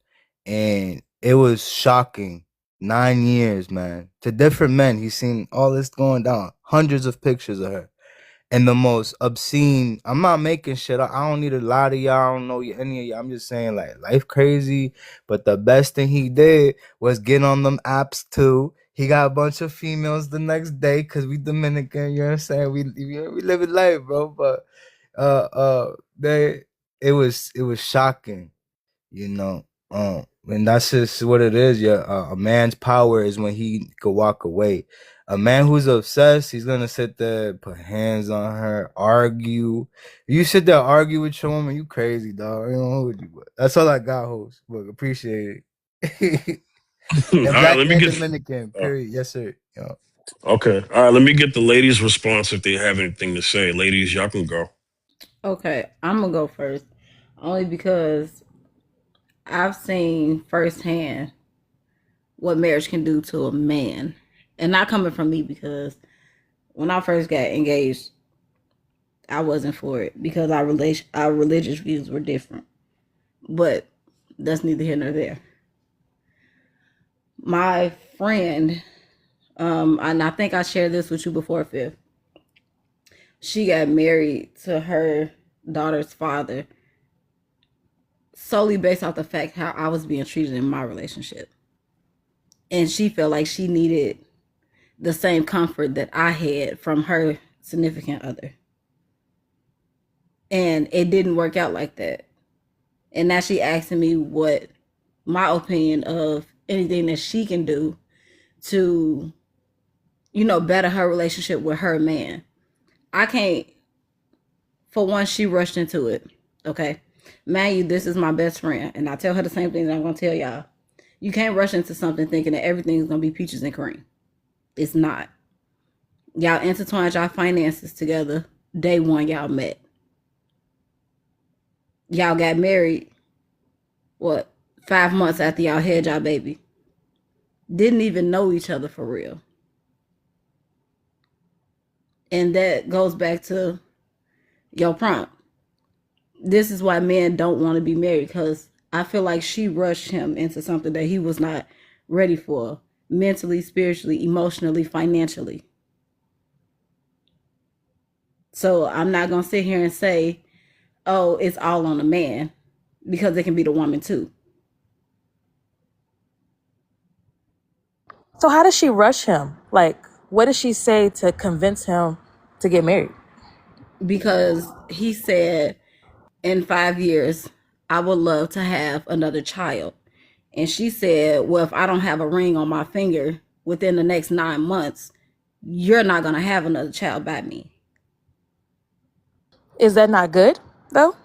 Speaker 17: and it was shocking. 9 years, man, to different men. He's seen all this going down, hundreds of pictures of her, and the most obscene. I'm not making shit up. I don't need a lot of y'all. I don't know any of y'all. I'm just saying, like, life crazy. But the best thing he did was get on them apps too. He got a bunch of females the next day because we Dominican. You know what I'm saying? We living life, bro. But it was shocking, you know. And that's just what it is. Yeah, a man's power is when he could walk away. A man who's obsessed, he's gonna sit there, put hands on her, argue. If you sit there argue with your woman, you crazy, dog. You know what you. That's all I got, host. But appreciate it.
Speaker 1: All
Speaker 17: And
Speaker 1: right,
Speaker 17: black
Speaker 1: let me
Speaker 17: and
Speaker 1: get.
Speaker 17: Dominican, period. Yes, sir. Yeah.
Speaker 1: Okay. All right, let me get the ladies' response if they have anything to say. Ladies, y'all can go.
Speaker 11: Okay, I'm gonna go first, only because I've seen firsthand what marriage can do to a man, and not coming from me, because when I first got engaged, I wasn't for it because our religious views were different. But that's neither here nor there. My friend, and I think I shared this with you before, Fifth. She got married to her daughter's father solely based off the fact how I was being treated in my relationship. And she felt like she needed the same comfort that I had from her significant other. And it didn't work out like that. And now she asking me what my opinion of anything that she can do to, better her relationship with her man. I can't, for one, she rushed into it. Okay. Mind you, this is my best friend. And I tell her the same thing that I'm going to tell y'all. You can't rush into something thinking that everything is going to be peaches and cream. It's not. Y'all intertwined y'all finances together. Day one, y'all met. Y'all got married, 5 months after y'all had y'all baby. Didn't even know each other for real. And that goes back to your prompt. This is why men don't want to be married, because I feel like she rushed him into something that he was not ready for, mentally, spiritually, emotionally, financially. So I'm not going to sit here and say, oh, it's all on the man, because it can be the woman too.
Speaker 13: So how does she rush him? Like, what does she say to convince him to get married?
Speaker 11: Because he said, in 5 years, I would love to have another child. And she said, well, if I don't have a ring on my finger within the next 9 months, you're not going to have another child by me.
Speaker 13: Is that not good, though?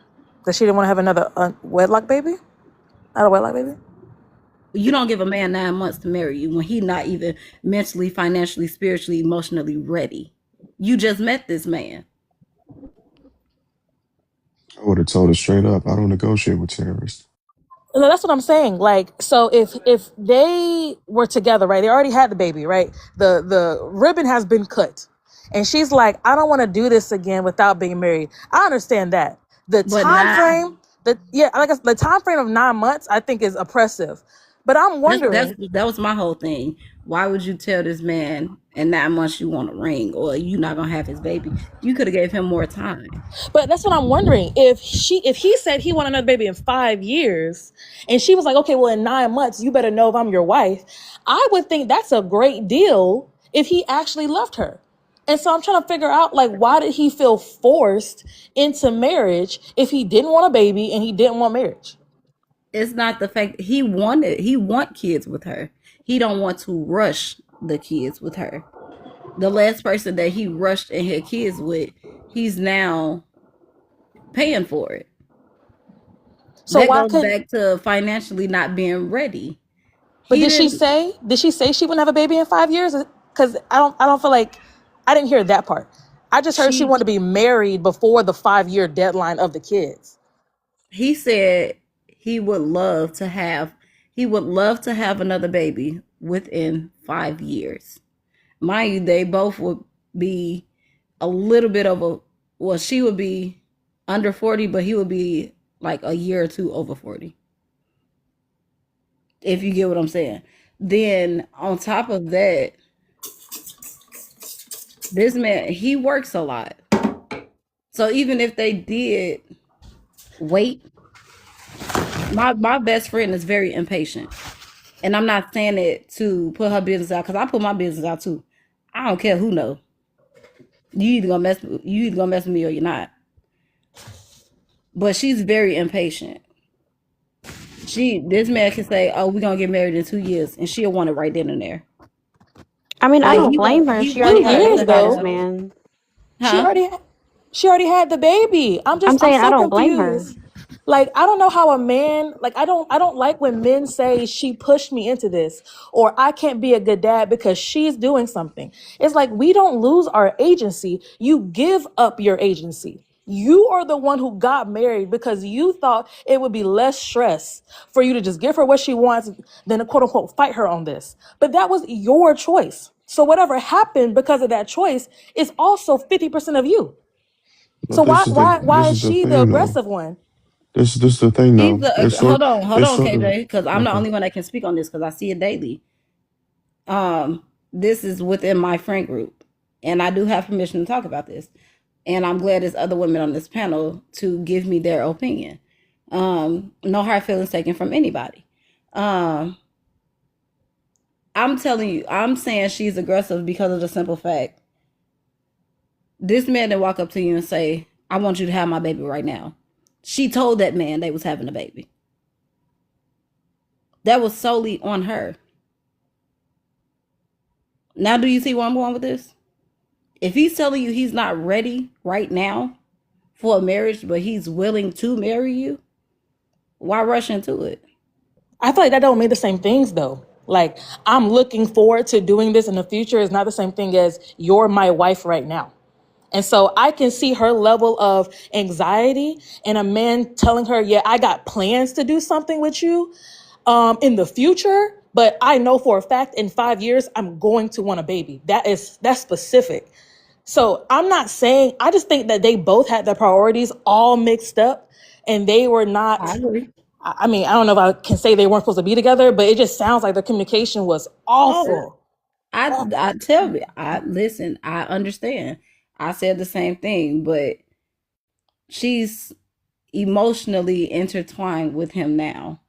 Speaker 13: That she didn't want to have another wedlock baby? Not a wedlock baby?
Speaker 11: You don't give a man 9 months to marry you when he not even mentally, financially, spiritually, emotionally ready. You just met this man.
Speaker 16: I would have told her straight up, I don't negotiate with terrorists.
Speaker 13: No, that's what I'm saying. Like, so if they were together, right? They already had the baby, right? The ribbon has been cut, and she's like, I don't want to do this again without being married. I understand that. The
Speaker 11: But
Speaker 13: time
Speaker 11: now
Speaker 13: frame, the time frame of 9 months, I think is oppressive. But I'm wondering,
Speaker 11: that was my whole thing. Why would you tell this man in 9 months you want a ring or you not gonna have his baby? You could have gave him more time.
Speaker 13: but that's what I'm wondering. If he said he wanted another baby in 5 years, and she was like, okay, well, in 9 months, you better know if I'm your wife. I would think that's a great deal if he actually loved her. And so I'm trying to figure out, like, why did he feel forced into marriage if he didn't want a baby and he didn't want marriage?
Speaker 11: It's not the fact he want kids with her. He don't want to rush the kids with her. The last person that he rushed and had kids with, he's now paying for it.
Speaker 13: So
Speaker 11: That
Speaker 13: why
Speaker 11: goes
Speaker 13: couldn't?
Speaker 11: back to financially not being ready.
Speaker 13: But
Speaker 11: He
Speaker 13: did she
Speaker 11: didn't.
Speaker 13: say? Did she say she wouldn't have a baby in 5 years? Because I don't feel like I didn't hear that part. I just heard she
Speaker 11: She
Speaker 13: wanted to be married before the 5 year deadline of the kids.
Speaker 11: he said he would love to have another baby within 5 years. Mind you, they both would be a little bit of a well, she would be under 40, but he would be like a year or two over 40. If you get what I'm saying. Then on top of that, this man, he works a lot. So even if they did wait, my best friend is very impatient. And I'm not saying it to put her business out, because I put my business out too. I don't care who knows. You either gonna mess with me or you're not. But she's very impatient. This man can say, "Oh, we're gonna get married in 2 years," and she'll want it right then and there.
Speaker 12: I mean, I
Speaker 11: Like
Speaker 12: don't blame her.
Speaker 11: he
Speaker 12: She already
Speaker 11: wants
Speaker 12: had
Speaker 11: her
Speaker 12: a
Speaker 11: at
Speaker 13: Years
Speaker 12: baby
Speaker 11: the
Speaker 12: by this
Speaker 13: though.
Speaker 11: house,
Speaker 12: man.
Speaker 13: She
Speaker 11: huh?
Speaker 13: already had the baby.
Speaker 12: I'm
Speaker 13: I'm
Speaker 12: saying I
Speaker 13: so
Speaker 12: don't blame her.
Speaker 13: confused. Like, I don't know how a man, like, I don't like when men say she pushed me into this, or I can't be a good dad because she's doing something. It's like, we don't lose our agency. You give up your agency. You are the one who got married because you thought it would be less stress for you to just give her what she wants than to quote unquote fight her on this. But that was your choice. So whatever happened because of that choice is also 50% of you.
Speaker 16: But
Speaker 13: So why
Speaker 16: this
Speaker 13: is
Speaker 16: is the
Speaker 13: she the
Speaker 16: thing though.
Speaker 13: aggressive one?
Speaker 16: This is the thing
Speaker 11: He's
Speaker 16: though. It's
Speaker 11: hold
Speaker 16: sort
Speaker 11: on,
Speaker 16: it's sort of
Speaker 11: KJ, because I'm the
Speaker 16: okay.
Speaker 11: only one that can speak on this because I see it daily. This is within my friend group, and I do have permission to talk about this. And I'm glad there's other women on this panel to give me their opinion. No hard feelings taken from anybody. Um, I'm telling you, I'm saying she's aggressive because of the simple fact this man didn't walk up to you and say, "I want you to have my baby right now." She told that man they was having a baby. That was solely on her. Now, do you see where I'm going with this? If he's telling you he's not ready right now for a marriage, but he's willing to marry you, why rush into it?
Speaker 13: I feel like that don't mean the same things though. Like, I'm looking forward to doing this in the future is not the same thing as you're my wife right now. And so I can see her level of anxiety and a man telling her, yeah, I got plans to do something with you in the future, but I know for a fact in 5 years, I'm going to want a baby. That's specific. So I'm not saying, I just think that they both had their priorities all mixed up and they were
Speaker 11: I
Speaker 13: not,
Speaker 11: agree.
Speaker 13: I mean, I don't know if I can say they weren't supposed to be together, but it just sounds like the communication was
Speaker 11: Oh,
Speaker 13: awful.
Speaker 11: I tell me, I listen, I understand. I said the same thing, but she's emotionally intertwined with him now.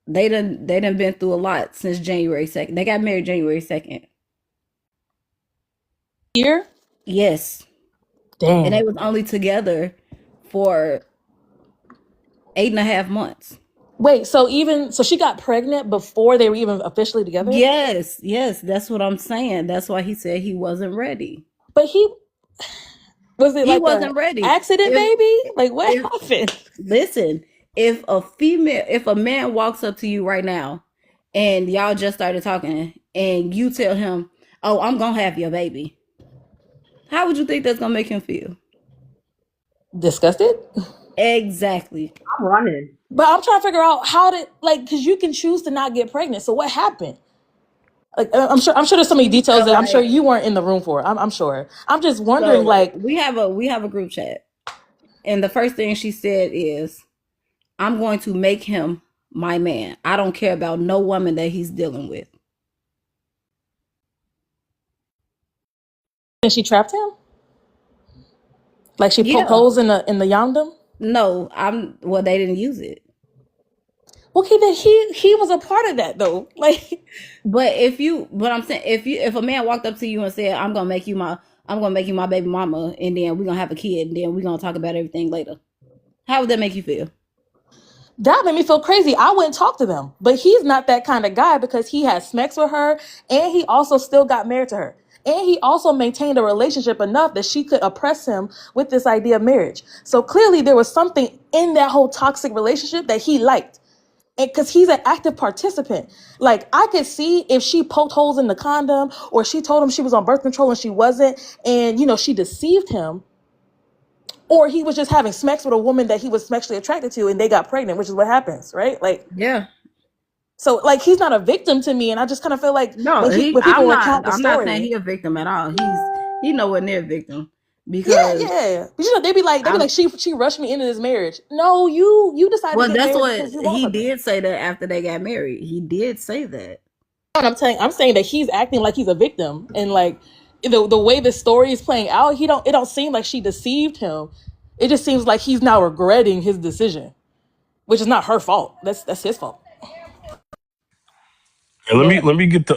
Speaker 11: They done been through a lot since January 2nd. They got married January 2nd.
Speaker 13: Here?
Speaker 11: Yes. And they
Speaker 13: Dang.
Speaker 11: was only together for 8.5 months.
Speaker 13: Wait, so she got pregnant before they were even officially together?
Speaker 11: Yes, that's what I'm saying. That's why he said he wasn't ready.
Speaker 13: But was it
Speaker 11: He
Speaker 13: like a
Speaker 11: wasn't ready.
Speaker 13: accident
Speaker 11: If
Speaker 13: baby? Like, what
Speaker 11: if
Speaker 13: happened?
Speaker 11: listen, If a man walks up to you right now and y'all just started talking and you tell him, "Oh, I'm gonna have your baby," how would you think that's gonna make him feel?
Speaker 13: Disgusted?
Speaker 11: Exactly.
Speaker 12: I'm running.
Speaker 13: But I'm trying to figure out how to, like, because you can choose to not get pregnant. So what happened? Like, I'm sure there's so many details
Speaker 11: So
Speaker 13: that I'm sure
Speaker 11: like,
Speaker 13: you weren't in the room for. I'm sure. I'm just wondering,
Speaker 11: so
Speaker 13: like,
Speaker 11: we have a group chat, and the first thing she said is, "I'm going to make him my man. I don't care about no woman that he's dealing with."
Speaker 13: and she trapped him. Like she poked
Speaker 11: Yeah.
Speaker 13: holes in the yondom.
Speaker 11: No, well, they didn't use it.
Speaker 13: Okay, then he was a part of that though. Like,
Speaker 11: but I'm saying, if a man walked up to you and said, I'm gonna make you my baby mama, and then we're gonna have a kid, and then we're gonna talk about everything later, how would that make you feel?
Speaker 13: that made me feel crazy. I wouldn't talk to them. But he's not that kind of guy because he had sex with her and he also still got married to her. And he also maintained a relationship enough that she could oppress him with this idea of marriage. So clearly there was something in that whole toxic relationship that he liked. And because he's an active participant. Like, I could see if she poked holes in the condom or she told him she was on birth control and she wasn't, and she deceived him, or he was just having sex with a woman that he was sexually attracted to and they got pregnant, which is what happens, right? Like,
Speaker 11: Yeah.
Speaker 13: so like he's not a victim to me, and I just kind of feel like
Speaker 11: No,
Speaker 13: when people recount the
Speaker 11: I'm not
Speaker 13: story,
Speaker 11: saying he a victim at all. He nowhere near a victim,
Speaker 13: yeah,
Speaker 11: because
Speaker 13: yeah. But they be like she rushed me into this marriage. No, you decided
Speaker 11: well,
Speaker 13: to get
Speaker 11: that's
Speaker 13: married
Speaker 11: what
Speaker 13: because you want
Speaker 11: he
Speaker 13: something.
Speaker 11: did say, that after they got married, he did say that.
Speaker 13: And I'm saying that he's acting like he's a victim, and like the way the story is playing out, it don't seem like she deceived him. It just seems like he's now regretting his decision, which is not her fault. That's his fault.
Speaker 1: And
Speaker 11: But
Speaker 1: let me get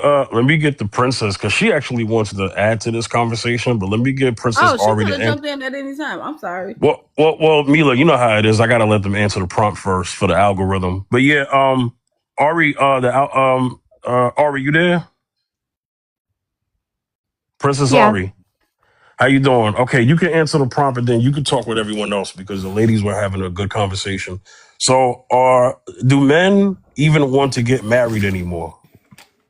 Speaker 1: the princess, because she actually wants to add to this conversation. But let me get Princess
Speaker 11: oh, she
Speaker 1: Ari
Speaker 11: could
Speaker 1: to
Speaker 11: have
Speaker 1: answer.
Speaker 11: jumped in at any time. I'm sorry.
Speaker 1: Well, Mila, you know how it is. I gotta let them answer the prompt first for the algorithm. But yeah, Ari, Ari, you there? Princess
Speaker 12: Yeah.
Speaker 1: Ari, how you doing? Okay, you can answer the prompt, and then you can talk with everyone else because the ladies were having a good conversation. So, do men even want to get married anymore?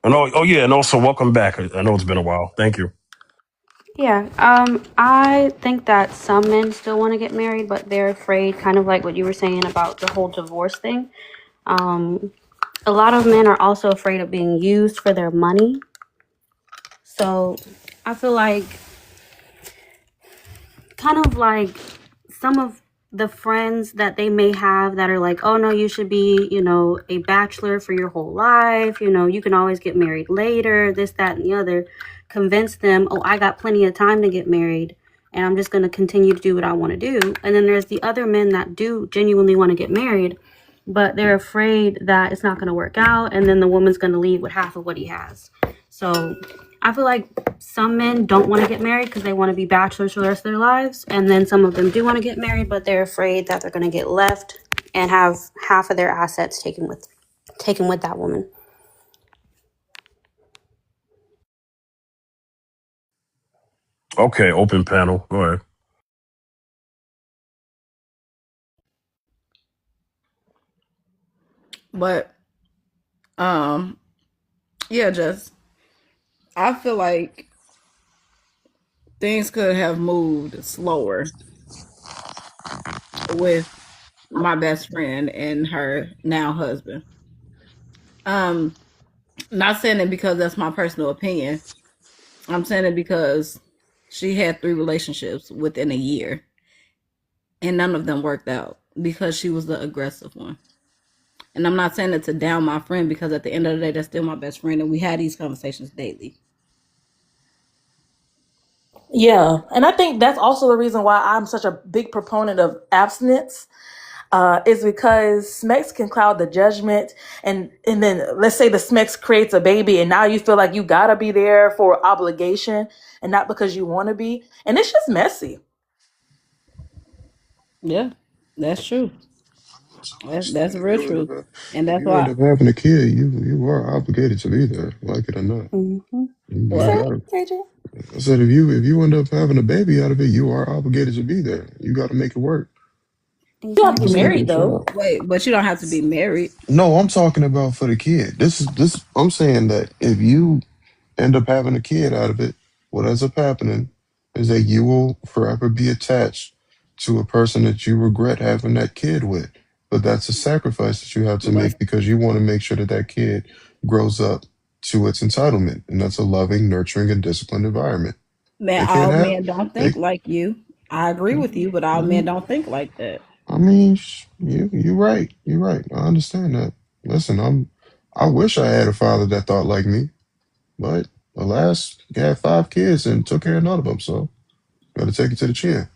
Speaker 1: And and also welcome back. I know it's been a while. Thank you.
Speaker 12: Yeah. I think that some men still want to get married, but they're afraid, kind of like what you were saying about the whole divorce thing. A lot of men are also afraid of being used for their money. So I feel like, kind of like, some of the friends that they may have that are like, oh no, you should be, a bachelor for your whole life. You can always get married later, this, that, and the other. Convince them, oh, I got plenty of time to get married and I'm just going to continue to do what I want to do. And then there's the other men that do genuinely want to get married, but they're afraid that it's not going to work out. And then the woman's going to leave with half of what he has. So I feel like some men don't want to get married because they want to be bachelors for the rest of their lives. And then some of them do want to get married, but they're afraid that they're going to get left and have half of their assets taken with that woman.
Speaker 1: Okay, open panel. Go ahead.
Speaker 11: But yeah, just I feel like things could have moved slower with my best friend and her now husband. Not saying it because that's my personal opinion. I'm saying it because she had 3 relationships within a year, and none of them worked out because she was the aggressive one. And I'm not saying it to down my friend, because at the end of the day, that's still my best friend, and we had these conversations daily.
Speaker 13: Yeah, and I think that's also the reason why I'm such a big proponent of abstinence. Is because Smex can cloud the judgment, and then let's say the Smex creates a baby, and now you feel like you gotta be there for obligation and not because you want to be, and it's just messy.
Speaker 11: Yeah, that's true. That's real
Speaker 16: You end
Speaker 11: true,
Speaker 16: up
Speaker 11: and
Speaker 16: if
Speaker 11: that's
Speaker 16: you end
Speaker 11: why.
Speaker 16: up having a kid, you are obligated to be there, like it or not.
Speaker 12: Mm-hmm.
Speaker 13: You
Speaker 16: You
Speaker 11: What?
Speaker 13: said,
Speaker 16: gotta.
Speaker 13: KJ?
Speaker 16: I said if you end up having a baby out of it, you are obligated to be there. You got to make it work.
Speaker 13: You don't have to
Speaker 16: Just
Speaker 13: be
Speaker 16: making
Speaker 13: married though.
Speaker 16: sure.
Speaker 11: Wait, but you don't have to be married.
Speaker 16: No, I'm talking about for the kid. This. I'm saying that if you end up having a kid out of it, what ends up happening is that you will forever be attached to a person that you regret having that kid with. But that's a sacrifice that you have to
Speaker 11: But
Speaker 16: make because you want to make sure that that kid grows up to its entitlement, and that's a loving, nurturing, and disciplined environment.
Speaker 11: man,
Speaker 16: They can't
Speaker 11: all
Speaker 16: have.
Speaker 11: men don't
Speaker 16: They.
Speaker 11: think like you. I agree with you, but all men don't think like that.
Speaker 16: I mean, you're right. You're right. I understand that. Listen, I wish I had a father that thought like me, but alas, he had 5 kids and took care of none of them. So, got to take it to the chin.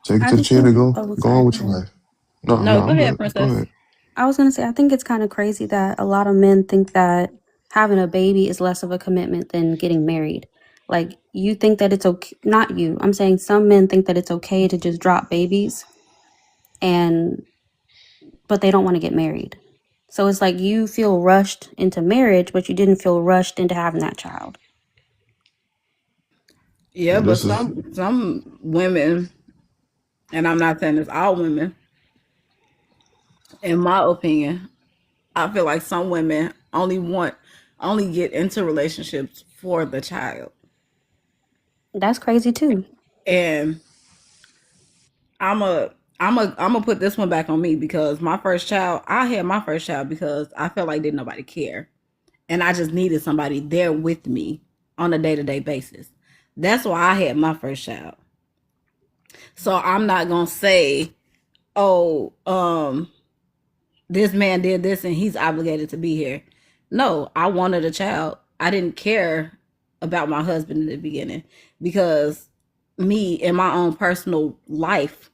Speaker 16: Take it
Speaker 18: I
Speaker 16: to the
Speaker 18: just
Speaker 16: chin
Speaker 18: think,
Speaker 16: and
Speaker 18: oh,
Speaker 16: go on
Speaker 18: sorry,
Speaker 16: with
Speaker 18: go
Speaker 16: your
Speaker 18: ahead.
Speaker 16: life. No,
Speaker 11: No,
Speaker 16: no,
Speaker 11: go
Speaker 16: I'm
Speaker 11: ahead,
Speaker 16: good. Go
Speaker 11: princess.
Speaker 16: ahead.
Speaker 18: I was gonna say, I think it's kind of crazy that a lot of men think that having a baby is less of a commitment than getting married. Like, you think that it's okay, not you. I'm saying some men think that it's okay to just drop babies, and but they don't want to get married. So it's like you feel rushed into marriage, but you didn't feel rushed into having that child.
Speaker 11: Yeah, but
Speaker 16: This is
Speaker 11: some women, and I'm not saying it's all women, in my opinion, I feel like some women only get into relationships for the child.
Speaker 18: That's crazy too.
Speaker 11: And I'm a put this one back on me because I had my first child because I felt like didn't nobody care. And I just needed somebody there with me on a day-to-day basis. That's why I had my first child. So I'm not gonna say, oh, this man did this and he's obligated to be here. No, I wanted a child. I didn't care about my husband in the beginning because me in my own personal life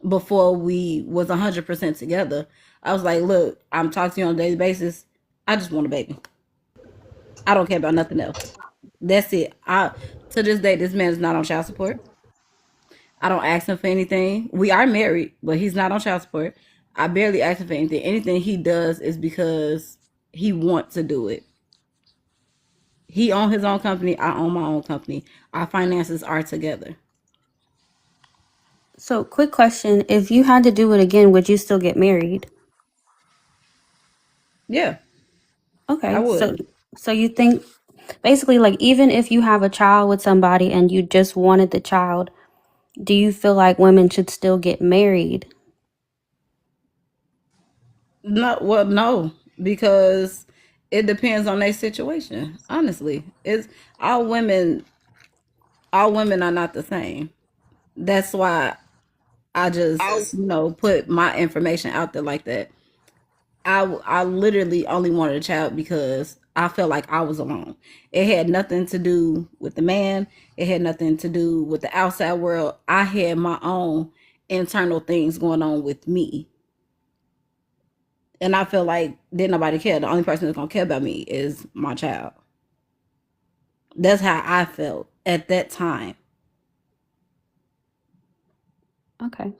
Speaker 11: before we was 100% together, I was like, look, I'm talking to you on a daily basis. I just want a baby. I don't care about nothing else. That's it. I To this day, this man is not on child support. I don't ask him for anything. We are married, but he's not on child support. I barely ask him for anything. Anything he does is because he wants to do it. He owns his own company. I own my own company. Our finances are together.
Speaker 18: So, quick question: if you had to do it again, would you still get married?
Speaker 11: Yeah, I
Speaker 18: Okay,
Speaker 11: would.
Speaker 18: so you think basically, like, even if you have a child with somebody and you just wanted the child, do you feel like women should still get married?
Speaker 11: No, well, no, because it depends on their situation. Honestly, it's all women. All women are not the same. That's why I just put my information out there like that. I literally only wanted a child because I felt like I was alone. It had nothing to do with the man. It had nothing to do with the outside world. I had my own internal things going on with me. And I feel like didn't nobody care. The only person that's gonna care about me is my child. That's how I felt at that time.
Speaker 18: Okay.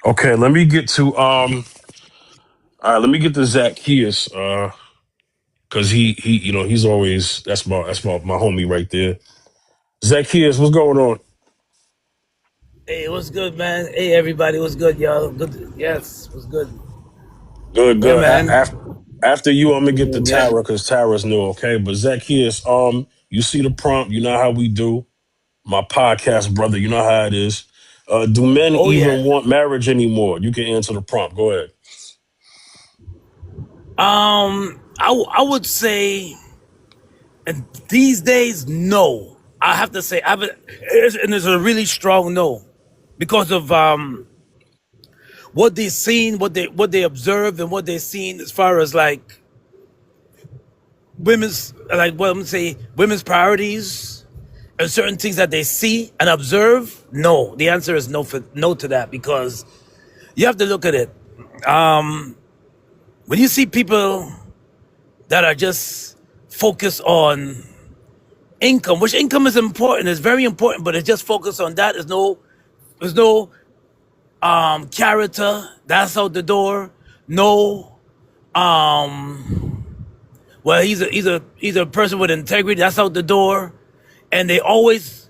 Speaker 1: Okay, let me get to all right, let me get to Zacchaeus, cause he he's always that's my homie right there. Zacchaeus, what's going on?
Speaker 19: Hey, what's good, man? Hey, everybody, what's good, y'all? Good, yes, what's good?
Speaker 1: Good,
Speaker 19: Yeah,
Speaker 1: good.
Speaker 19: man.
Speaker 1: After you, I'm gonna get to
Speaker 19: Yeah.
Speaker 1: Tara because Tara's new, okay? But Zacchaeus, you see the prompt, you know how we do. My podcast brother, you know how it is. Do men
Speaker 19: Oh yeah.
Speaker 1: even want marriage anymore? You can answer the prompt. Go ahead.
Speaker 19: I would say, and these days, no. I have to say, and it's a really strong no, because of what they've seen, what they observed, and what they've seen as far as like women's priorities and certain things that they see and observe. No, the answer is no to that, because you have to look at it. When you see people that are just focused on income, which income is important, it's very important, but it's just focused on that. There's no character. That's out the door. No Well, he's a person with integrity. That's out the door, and they always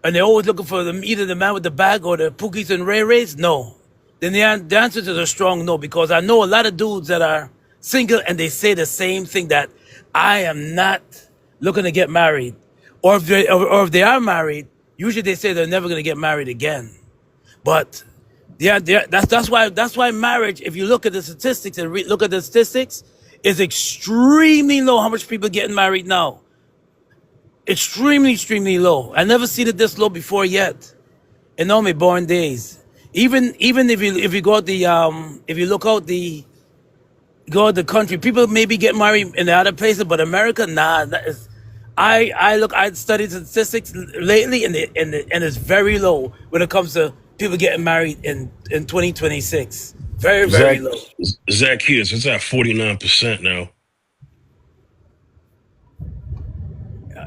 Speaker 19: looking for either the man with the bag or the Pookies and Ray Rays. No, then the answer is a strong no, because I know a lot of dudes that are single and they say the same thing, that I am not looking to get married, or if they are married, usually they say they're never gonna get married again. But yeah, that's why marriage, if you look at the statistics and look at the statistics, is extremely low. How much people getting married now? Extremely low. I never seen it this low before yet in all my born days. Even if you go out the if you look out the go out the country, people maybe get married in the other places, but America, nah. That is, I studied statistics lately, and it's very low when it comes to people getting married in 2026. Very low.
Speaker 1: Zacchaeus, it's at 49% now.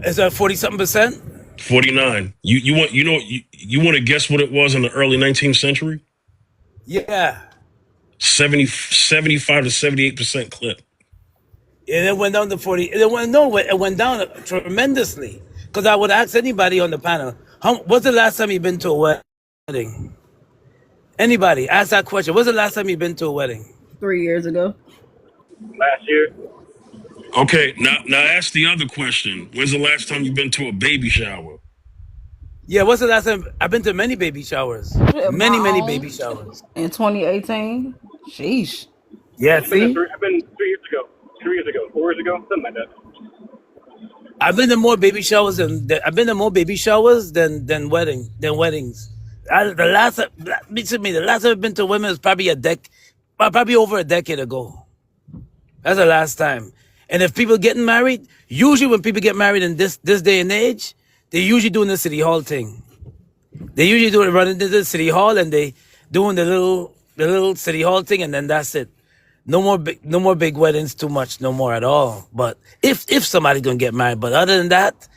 Speaker 19: Is that 40-something%?
Speaker 1: 49. You want to guess what it was in the early 19th century?
Speaker 19: Yeah.
Speaker 1: 75 to 78% clip.
Speaker 19: And it went down to 40. It went down tremendously. Because I would ask anybody on the panel, what's the last time you've been to a wedding? Anybody, ask that question. What's the last time you've been to a wedding?
Speaker 11: 3 years ago.
Speaker 20: Last year.
Speaker 1: Okay, now ask the other question. When's the last time you've been to a baby shower?
Speaker 19: Yeah, what's the last time? I've been to many baby showers. Many baby showers.
Speaker 11: In 2018? Sheesh.
Speaker 19: Yeah,
Speaker 20: I've been
Speaker 19: see?
Speaker 20: 3 years ago. 3 years ago. 4 years ago. Something like that.
Speaker 19: I've been to more baby showers than weddings. The last time I've been to women is probably over a decade ago. That's the last time. And if people getting married, usually when people get married in this day and age, they're usually doing the city hall thing. They usually do it running to the city hall, and they doing the little city hall thing, and then that's it. No more big weddings, too much, no more at all. But if somebody's gonna get married, but other than that,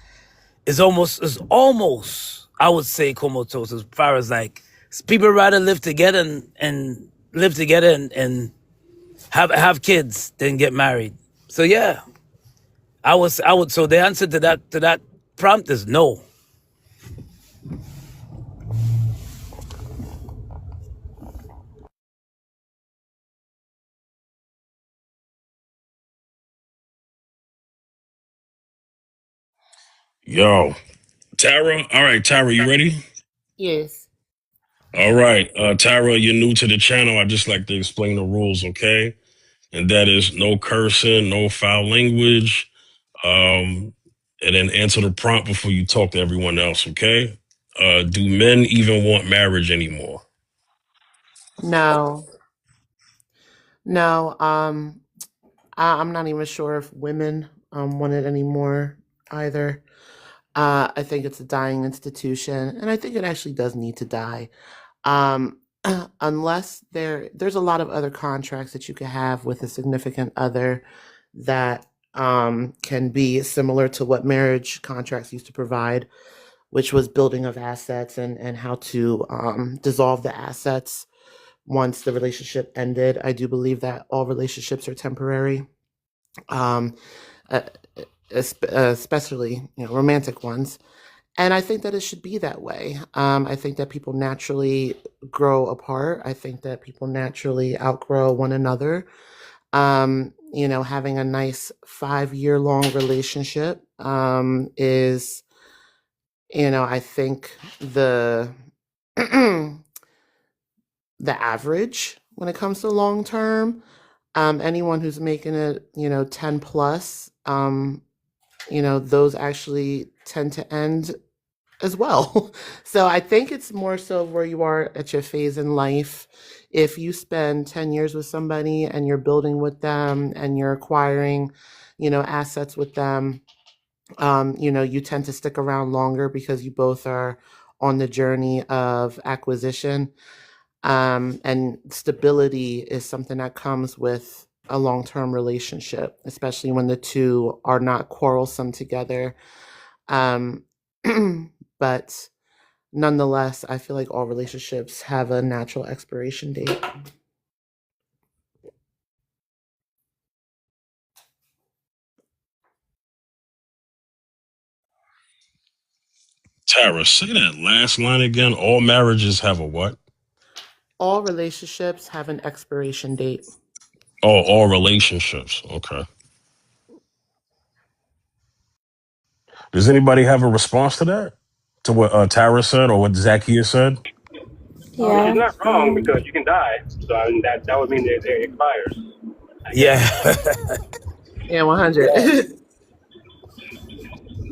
Speaker 19: it's almost I would say comatose, as far as like people rather live together and live together and have kids than get married. So yeah, I would. So the answer to that prompt is no.
Speaker 1: Yo, Tara. All right, Tara, you ready?
Speaker 2: Yes.
Speaker 1: All right, Tara, you're new to the channel. I just like to explain the rules, okay? And that is no cursing, no foul language, and then answer the prompt before you talk to everyone else, okay? Do men even want marriage anymore?
Speaker 21: No, no. I'm not even sure if women want it anymore either. I think it's a dying institution, and I think it actually does need to die. Um, unless there's a lot of other contracts that you can have with a significant other that can be similar to what marriage contracts used to provide, which was building of assets and how to dissolve the assets once the relationship ended. I do believe that all relationships are temporary, um, uh, especially romantic ones. And I think that it should be that way. I think that people naturally grow apart. I think that people naturally outgrow one another. Having a nice 5-year long relationship is, I think the the average when it comes to long term. Anyone who's making it, 10 plus, those actually tend to end as well. So I think it's more so where you are at your phase in life. If you spend 10 years with somebody and you're building with them and you're acquiring, assets with them, you tend to stick around longer because you both are on the journey of acquisition. And stability is something that comes with a long-term relationship, especially when the two are not quarrelsome together. Um, but nonetheless, I feel like all relationships have a natural expiration date.
Speaker 1: Tara, say that last line again. All marriages have a what?
Speaker 21: All relationships have an expiration date.
Speaker 1: Oh, all relationships. Okay. Does anybody have a response to that? To what Tara said or what Zacchaeus said?
Speaker 20: She's
Speaker 18: Yeah.
Speaker 20: not wrong because you can die, so I mean, that would mean that it expires. I guess.
Speaker 19: Yeah.
Speaker 21: Yeah, 100.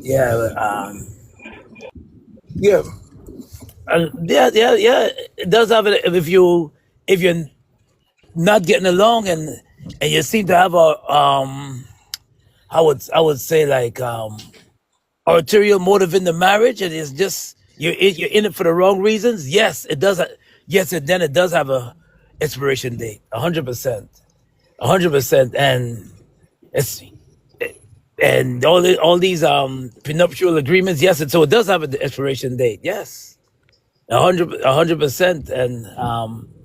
Speaker 19: Yeah. Yeah. Yeah. Yeah. It does have it if you're not getting along and you seem to have a I would say like ulterior motive in the marriage and it's just you're in it for the wrong reasons. Yes, it does. Yes, it does have a expiration date. 100%, 100%, and it's and all these prenuptial agreements. Yes, so it does have an expiration date. Yes, 100%. And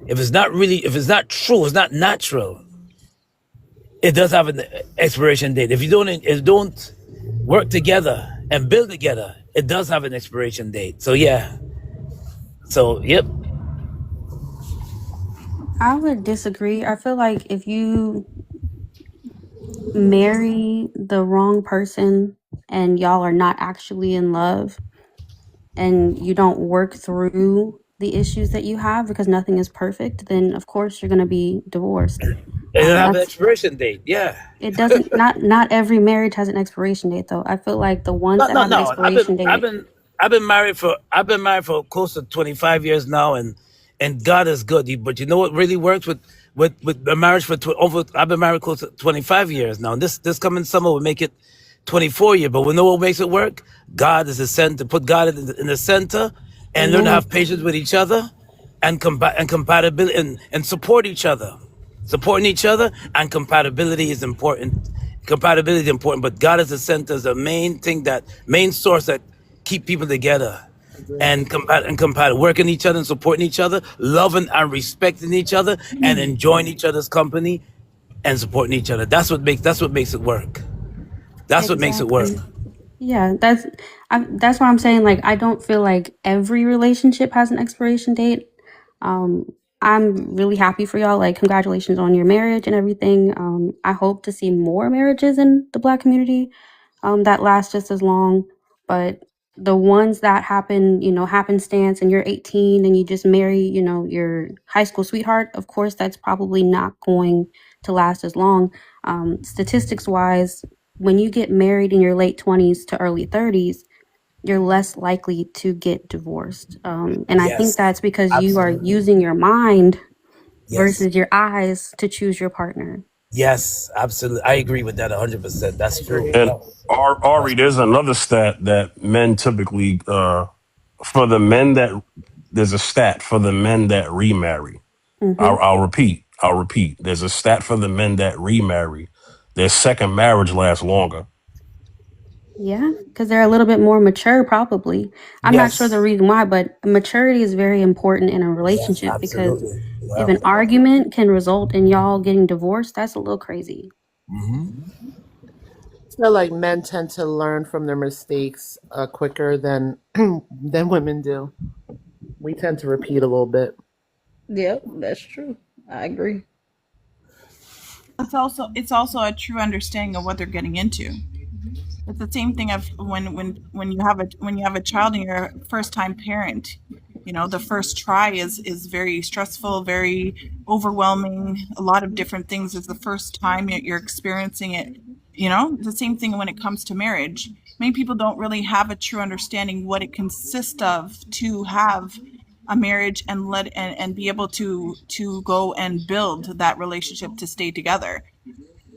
Speaker 19: if it's not true, it's not natural. It does have an expiration date. If you don't work together and build together, it does have an expiration date. So yeah. So yep.
Speaker 18: I would disagree. I feel like if you marry the wrong person and y'all are not actually in love and you don't work through the issues that you have because nothing is perfect, then of course you're going to be divorced.
Speaker 19: It does have an
Speaker 18: That's
Speaker 19: expiration date. Yeah.
Speaker 18: it doesn't not every marriage has an expiration date though. I feel like the ones
Speaker 19: No,
Speaker 18: that
Speaker 19: no,
Speaker 18: have an
Speaker 19: no.
Speaker 18: expiration date,
Speaker 19: I've been married for close to 25 years now, and God is good. But you know what really works with the marriage for over. I've been married close to 25 years now. And this coming summer will make it 24 years. But we know what makes it work. God is the center. Put God in the center, and learn to
Speaker 18: amen.
Speaker 19: have patience with each other, and compatibility and support each other. Supporting each other and compatibility is important. Compatibility is important, but God is the center, is the main source that keep people together and working each other and supporting each other, loving and respecting each other, and enjoying each other's company and supporting each other. That's what makes it work. That's what makes it work.
Speaker 18: Exactly. Yeah, that's why I'm saying like I don't feel like every relationship has an expiration date. I'm really happy for y'all. Like congratulations on your marriage and everything. I hope to see more marriages in the Black community that last just as long. But the ones that happen, happenstance, and you're 18 and you just marry, your high school sweetheart, of course, that's probably not going to last as long. Statistics wise, when you get married in your late 20s to early 30s, you're less likely to get divorced. And I think
Speaker 19: Yes,
Speaker 18: that's because you are
Speaker 19: absolutely.
Speaker 18: using your mind
Speaker 19: Yes,
Speaker 18: versus your eyes to choose your partner.
Speaker 19: yes, absolutely. I agree with that 100%. That's true.
Speaker 1: And
Speaker 19: Yes.
Speaker 1: Ari, there's another stat that men typically for the men that there's a stat for the men that remarry.
Speaker 18: Hmm.
Speaker 1: I'll repeat. I'll repeat. There's a stat for the men that remarry. Their second marriage lasts longer.
Speaker 18: Yeah, because they're a little bit more mature, probably. I'm not sure the
Speaker 19: Yes.
Speaker 18: reason why, but maturity is very important in a
Speaker 19: Yes,
Speaker 18: relationship because
Speaker 19: absolutely.
Speaker 18: if
Speaker 19: Yeah.
Speaker 18: an argument can result in y'all getting divorced, that's a little crazy.
Speaker 21: I feel like men tend to learn from their mistakes quicker than than women do. We tend to repeat a little bit.
Speaker 11: Yep, that's true. I agree.
Speaker 15: It's also a true understanding of what they're getting into. It's the same thing of when you have a child and you're a first time parent. The first try is very stressful, very overwhelming. A lot of different things is the first time you're experiencing it. The same thing when it comes to marriage. Many people don't really have a true understanding what it consists of to have a marriage and be able to go and build that relationship to stay together.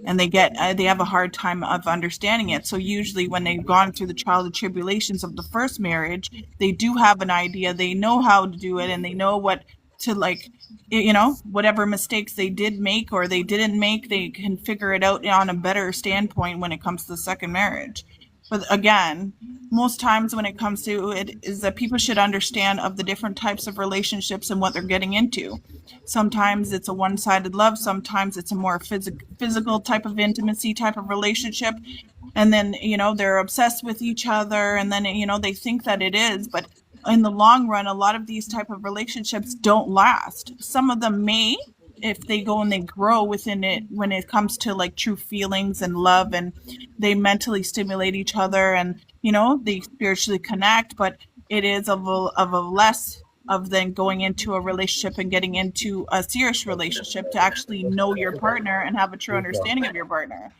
Speaker 15: And they have a hard time of understanding it. So usually when they've gone through the trials and tribulations of the first marriage, they do have an idea. They know how to do it, and they know what to whatever mistakes they did make or they didn't make, they can figure it out on a better standpoint when it comes to the second marriage. But again, most times when it comes to it is that people should understand of the different types of relationships and what they're getting into. Sometimes it's a one-sided love. Sometimes it's a more physical type of intimacy type of relationship. and then they're obsessed with each other, and then they think that it is, but in the long run, a lot of these type of relationships don't last. Some of them may, if they go and they grow within it, when it comes to like true feelings and love, and they mentally stimulate each other, and they spiritually connect. But it is of a less of then going into a relationship and getting into a serious relationship to actually know your partner and have a true understanding of your partner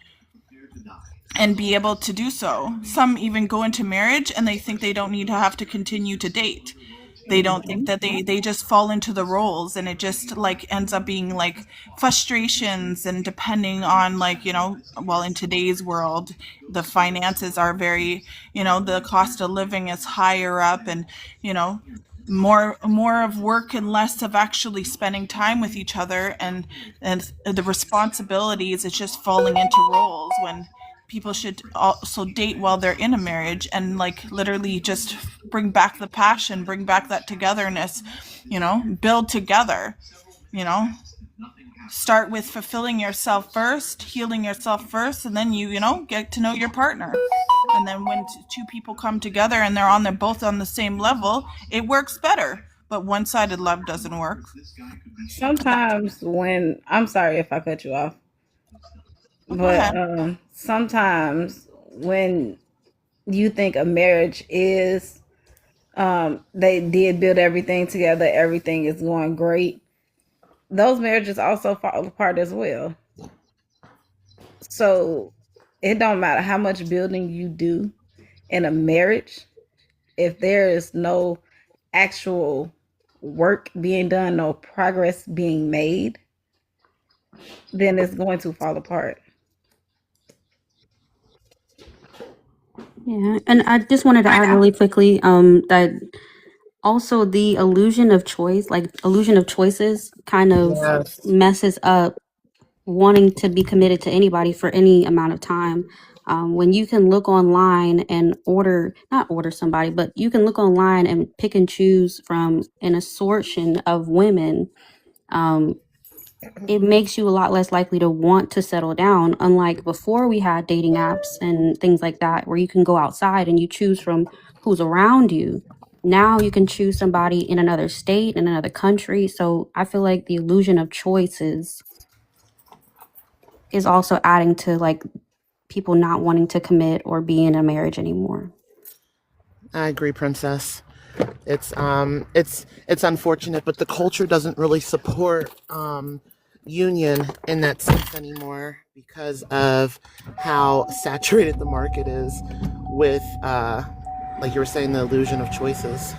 Speaker 15: and be able to do so. Some even go into marriage and they think they don't need to have to continue to date. They don't think that they just fall into the roles, and it just like ends up being like frustrations, and depending on like, well, in today's world, the finances are very, the cost of living is higher up, and, more of work and less of actually spending time with each other, and the responsibilities is just falling into roles, when people should also date while they're in a marriage, and like literally just bring back the passion, bring back that togetherness, build together, start with fulfilling yourself first, healing yourself first, and then get to know your partner. And then when two people come together and they're both on the same level, it works better. But one-sided love doesn't work.
Speaker 11: Sometimes when, I'm sorry if I cut you off, but sometimes when you think a marriage is, they did build everything together, everything is going great, those marriages also fall apart as well. So it don't matter how much building you do in a marriage, if there is no actual work being done, no progress being made, then it's going to fall apart.
Speaker 18: Yeah, and I just wanted to add really quickly that also the illusion of choice, like illusion of choices, kind of
Speaker 21: Yes.
Speaker 18: messes up wanting to be committed to anybody for any amount of time. When you can look online and not order somebody, but you can look online and pick and choose from an assortment of women, it makes you a lot less likely to want to settle down. Unlike before we had dating apps and things like that, where you can go outside and you choose from who's around you. Now you can choose somebody in another state, in another country. So I feel like the illusion of choices is also adding to like people not wanting to commit or be in a marriage anymore.
Speaker 21: I agree, Princess. It's unfortunate, but the culture doesn't really support union in that sense anymore because of how saturated the market is with, like you were saying, the illusion of choices.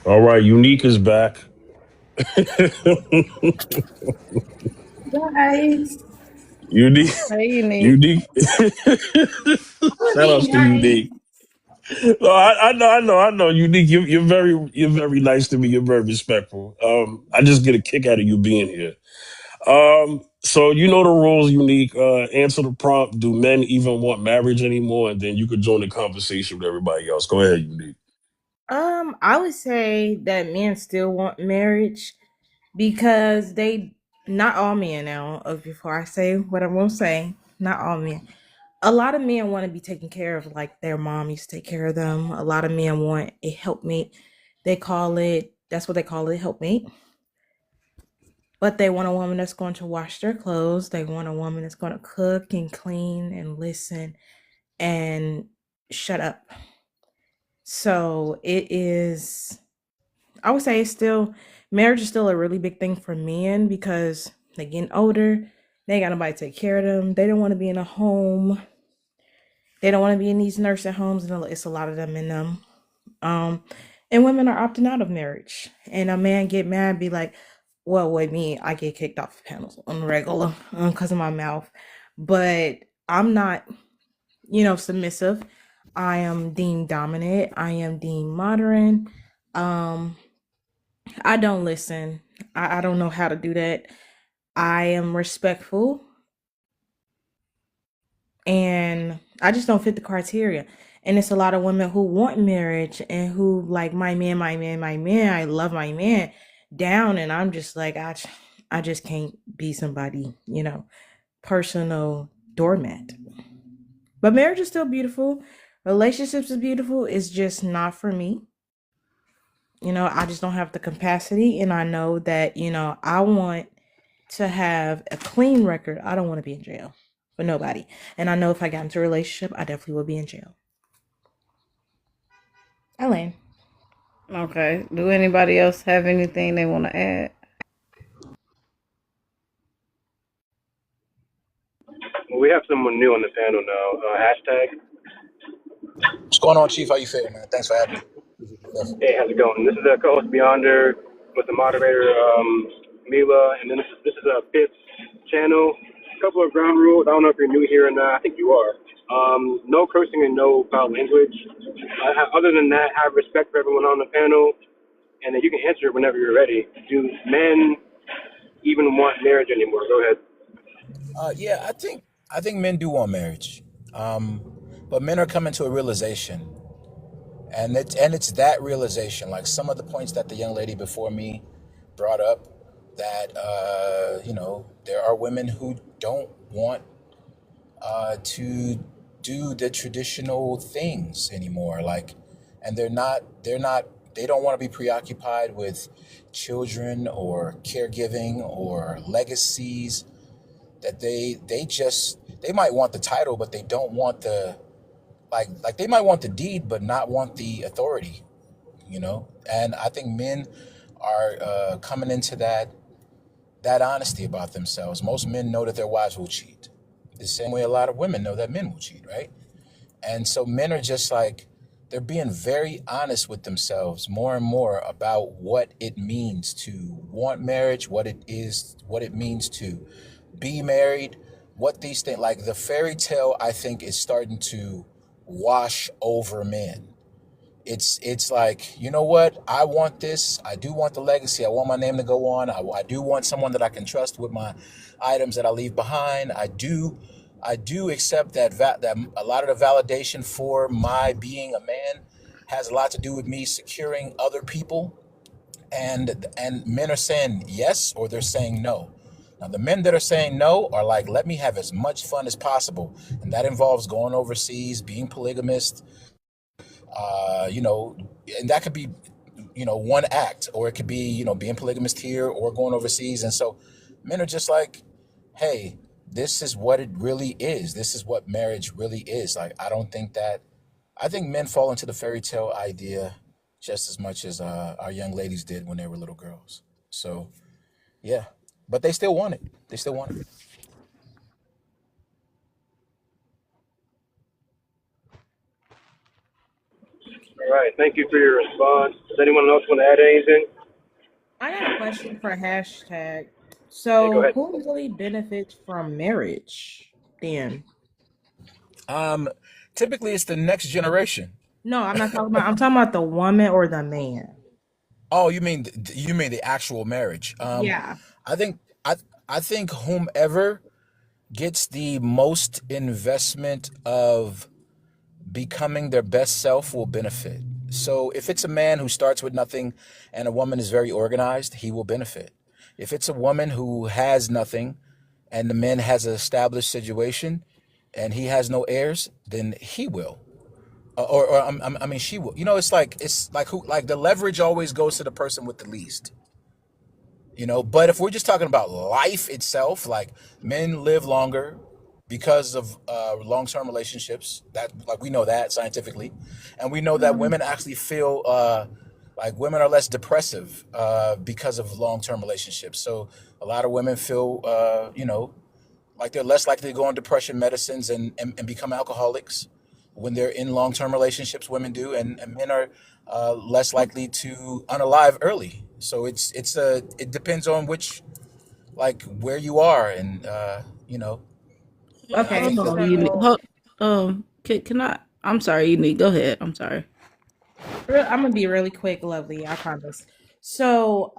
Speaker 1: All right, Unique is back.
Speaker 11: Guys,
Speaker 1: Unique,
Speaker 11: hey, Unique.
Speaker 1: Unique. Shout outs to Unique. No, I know. Unique, you're very nice to me. You're very respectful. I just get a kick out of you being here. So you know the rules, Unique. Answer the prompt. Do men even want marriage anymore? And then you could join the conversation with everybody else. Go ahead, Unique.
Speaker 6: I would say that men still want marriage because not all men now, before I say what I'm gonna say, not all men. A lot of men want to be taken care of like their mom used to take care of them. A lot of men want a helpmate. That's what they call it, helpmate. But they want a woman that's going to wash their clothes. They want a woman that's going to cook and clean and listen and shut up. So I would say marriage is still a really big thing for men because they're getting older. They ain't got nobody to take care of them. They don't want to be in a home. They don't want to be in these nursing homes, and it's a lot of them in them. And women are opting out of marriage. And a man get mad, be like, well, with me, I get kicked off the panels on the regular because of my mouth. But I'm not, submissive. I am deemed dominant. I am deemed modern. I don't listen. I don't know how to do that. I am respectful. And I just don't fit the criteria. And it's a lot of women who want marriage and who like my man, I love my man down. And I'm just like, I just can't be somebody, personal doormat. But marriage is still beautiful. Relationships is beautiful. It's just not for me. I just don't have the capacity. And I know that, I want to have a clean record. I don't want to be in jail for nobody. And I know if I got into a relationship, I definitely would be in jail. Elaine.
Speaker 11: Okay. Do anybody else have anything they want to add?
Speaker 20: We have someone new on the panel now. Hashtag.
Speaker 3: What's going on, Chief? How you feeling, man? Thanks for having me. Yes.
Speaker 20: Hey, how's it going? This is the co-host Beyonder with the moderator Mila, and then this is a Fifth channel. A couple of ground rules. I don't know if you're new here or not. I think you are. No cursing and no foul language. Other than that, have respect for everyone on the panel, and then you can answer it whenever you're ready. Do men even want marriage anymore? Go ahead.
Speaker 3: Yeah, I think men do want marriage, but men are coming to a realization, and it's that realization. Like some of the points that the young lady before me brought up, that there are women who don't want to do the traditional things anymore. Like, and they don't want to be preoccupied with children or caregiving or legacies. That they might want the title, but they don't want the like they might want the deed, but not want the authority. And I think men are coming into that honesty about themselves. Most men know that their wives will cheat, the same way a lot of women know that men will cheat, right? And so men are just like, they're being very honest with themselves more and more about what it means to want marriage, what it means to be married, what these things, like the fairy tale, I think is starting to wash over men. It's like, you know what? I want this. I do want the legacy. I want my name to go on. I do want someone that I can trust with my items that I leave behind. I do accept that that a lot of the validation for my being a man has a lot to do with me securing other people, and men are saying yes or they're saying no. Now, the men that are saying no are like, let me have as much fun as possible, and that involves going overseas, being polygamist, and that could be, one act, or it could be, being polygamist here or going overseas. And so men are just like, hey, this is what it really is. This is what marriage really is. Like, I think men fall into the fairy tale idea just as much as our young ladies did when they were little girls. So, yeah, but they still want it. They still want it.
Speaker 20: All right. Thank you for your response. Does anyone else want to add anything?
Speaker 6: I got a question for hashtag.
Speaker 20: Hey, go
Speaker 6: So,
Speaker 20: ahead.
Speaker 6: who really benefits from marriage then?
Speaker 3: Typically, it's the next generation.
Speaker 6: No, I'm not talking about. I'm talking about the woman or the man.
Speaker 3: Oh, you mean the actual marriage?
Speaker 6: Yeah.
Speaker 3: I think I think whomever gets the most investment of becoming their best self will benefit. So if it's a man who starts with nothing and a woman is very organized, he will benefit. If it's a woman who has nothing and the man has an established situation and he has no heirs, then he will. I mean, she will. It's like who, like the leverage always goes to the person with the least. But if we're just talking about life itself, like men live longer because of long-term relationships. That, like, we know that scientifically, and we know that women actually feel like women are less depressive because of long-term relationships. So a lot of women feel like they're less likely to go on depression medicines and become alcoholics when they're in long-term relationships. Women do, and men are less likely to unalive early. So it depends on where you are, and I
Speaker 6: Okay.
Speaker 3: think
Speaker 11: Hold
Speaker 3: that
Speaker 11: on, Unique.
Speaker 6: So,
Speaker 11: Can I? I'm sorry, Unique. Go ahead. I'm sorry.
Speaker 6: I'm gonna be really quick, lovely. I promise. So,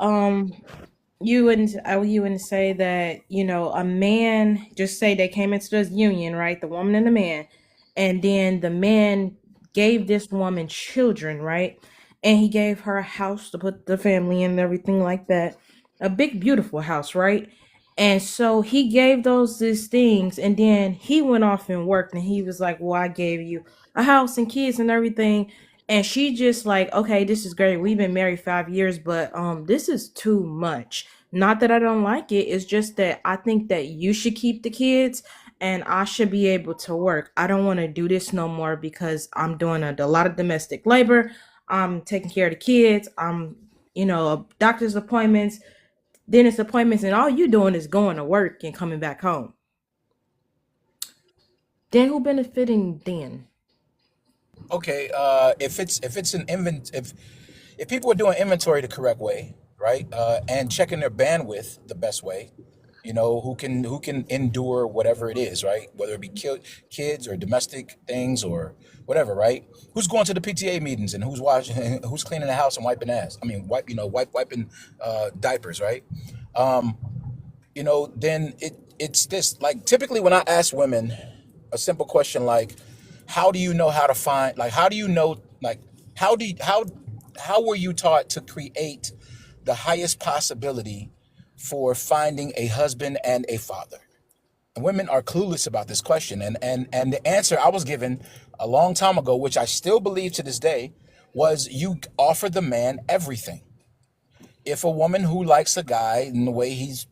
Speaker 6: you wouldn't say that a man, just say they came into this union, right? The woman and the man, and then the man gave this woman children, right? And he gave her a house to put the family in and everything like that, a big beautiful house, right? And so he gave these things, and then he went off and worked, and he was like, well, I gave you a house and kids and everything. And she just like, okay, this is great. We've been married 5 years, but this is too much. Not that I don't like it. It's just that I think that you should keep the kids and I should be able to work. I don't want to do this no more because I'm doing a lot of domestic labor. I'm taking care of the kids. I'm, doctor's appointments, dentist appointments, and all you doing is going to work and coming back home. Then who benefiting then?
Speaker 3: Okay, if it's an if people are doing inventory the correct way, right, and checking their bandwidth the best way, who can endure whatever it is, right, whether it be kids or domestic things or whatever, right? Who's going to the PTA meetings and who's washing, who's cleaning the house and wiping ass? I mean, wiping diapers, right? Um, then it's this. Like typically when I ask women a simple question like, how do you know how to find? Like, how do you know? Like, how were you taught to create the highest possibility for finding a husband and a father? And women are clueless about this question, and the answer I was given a long time ago, which I still believe to this day, was you offer the man everything. If a woman who likes a guy in the way he's,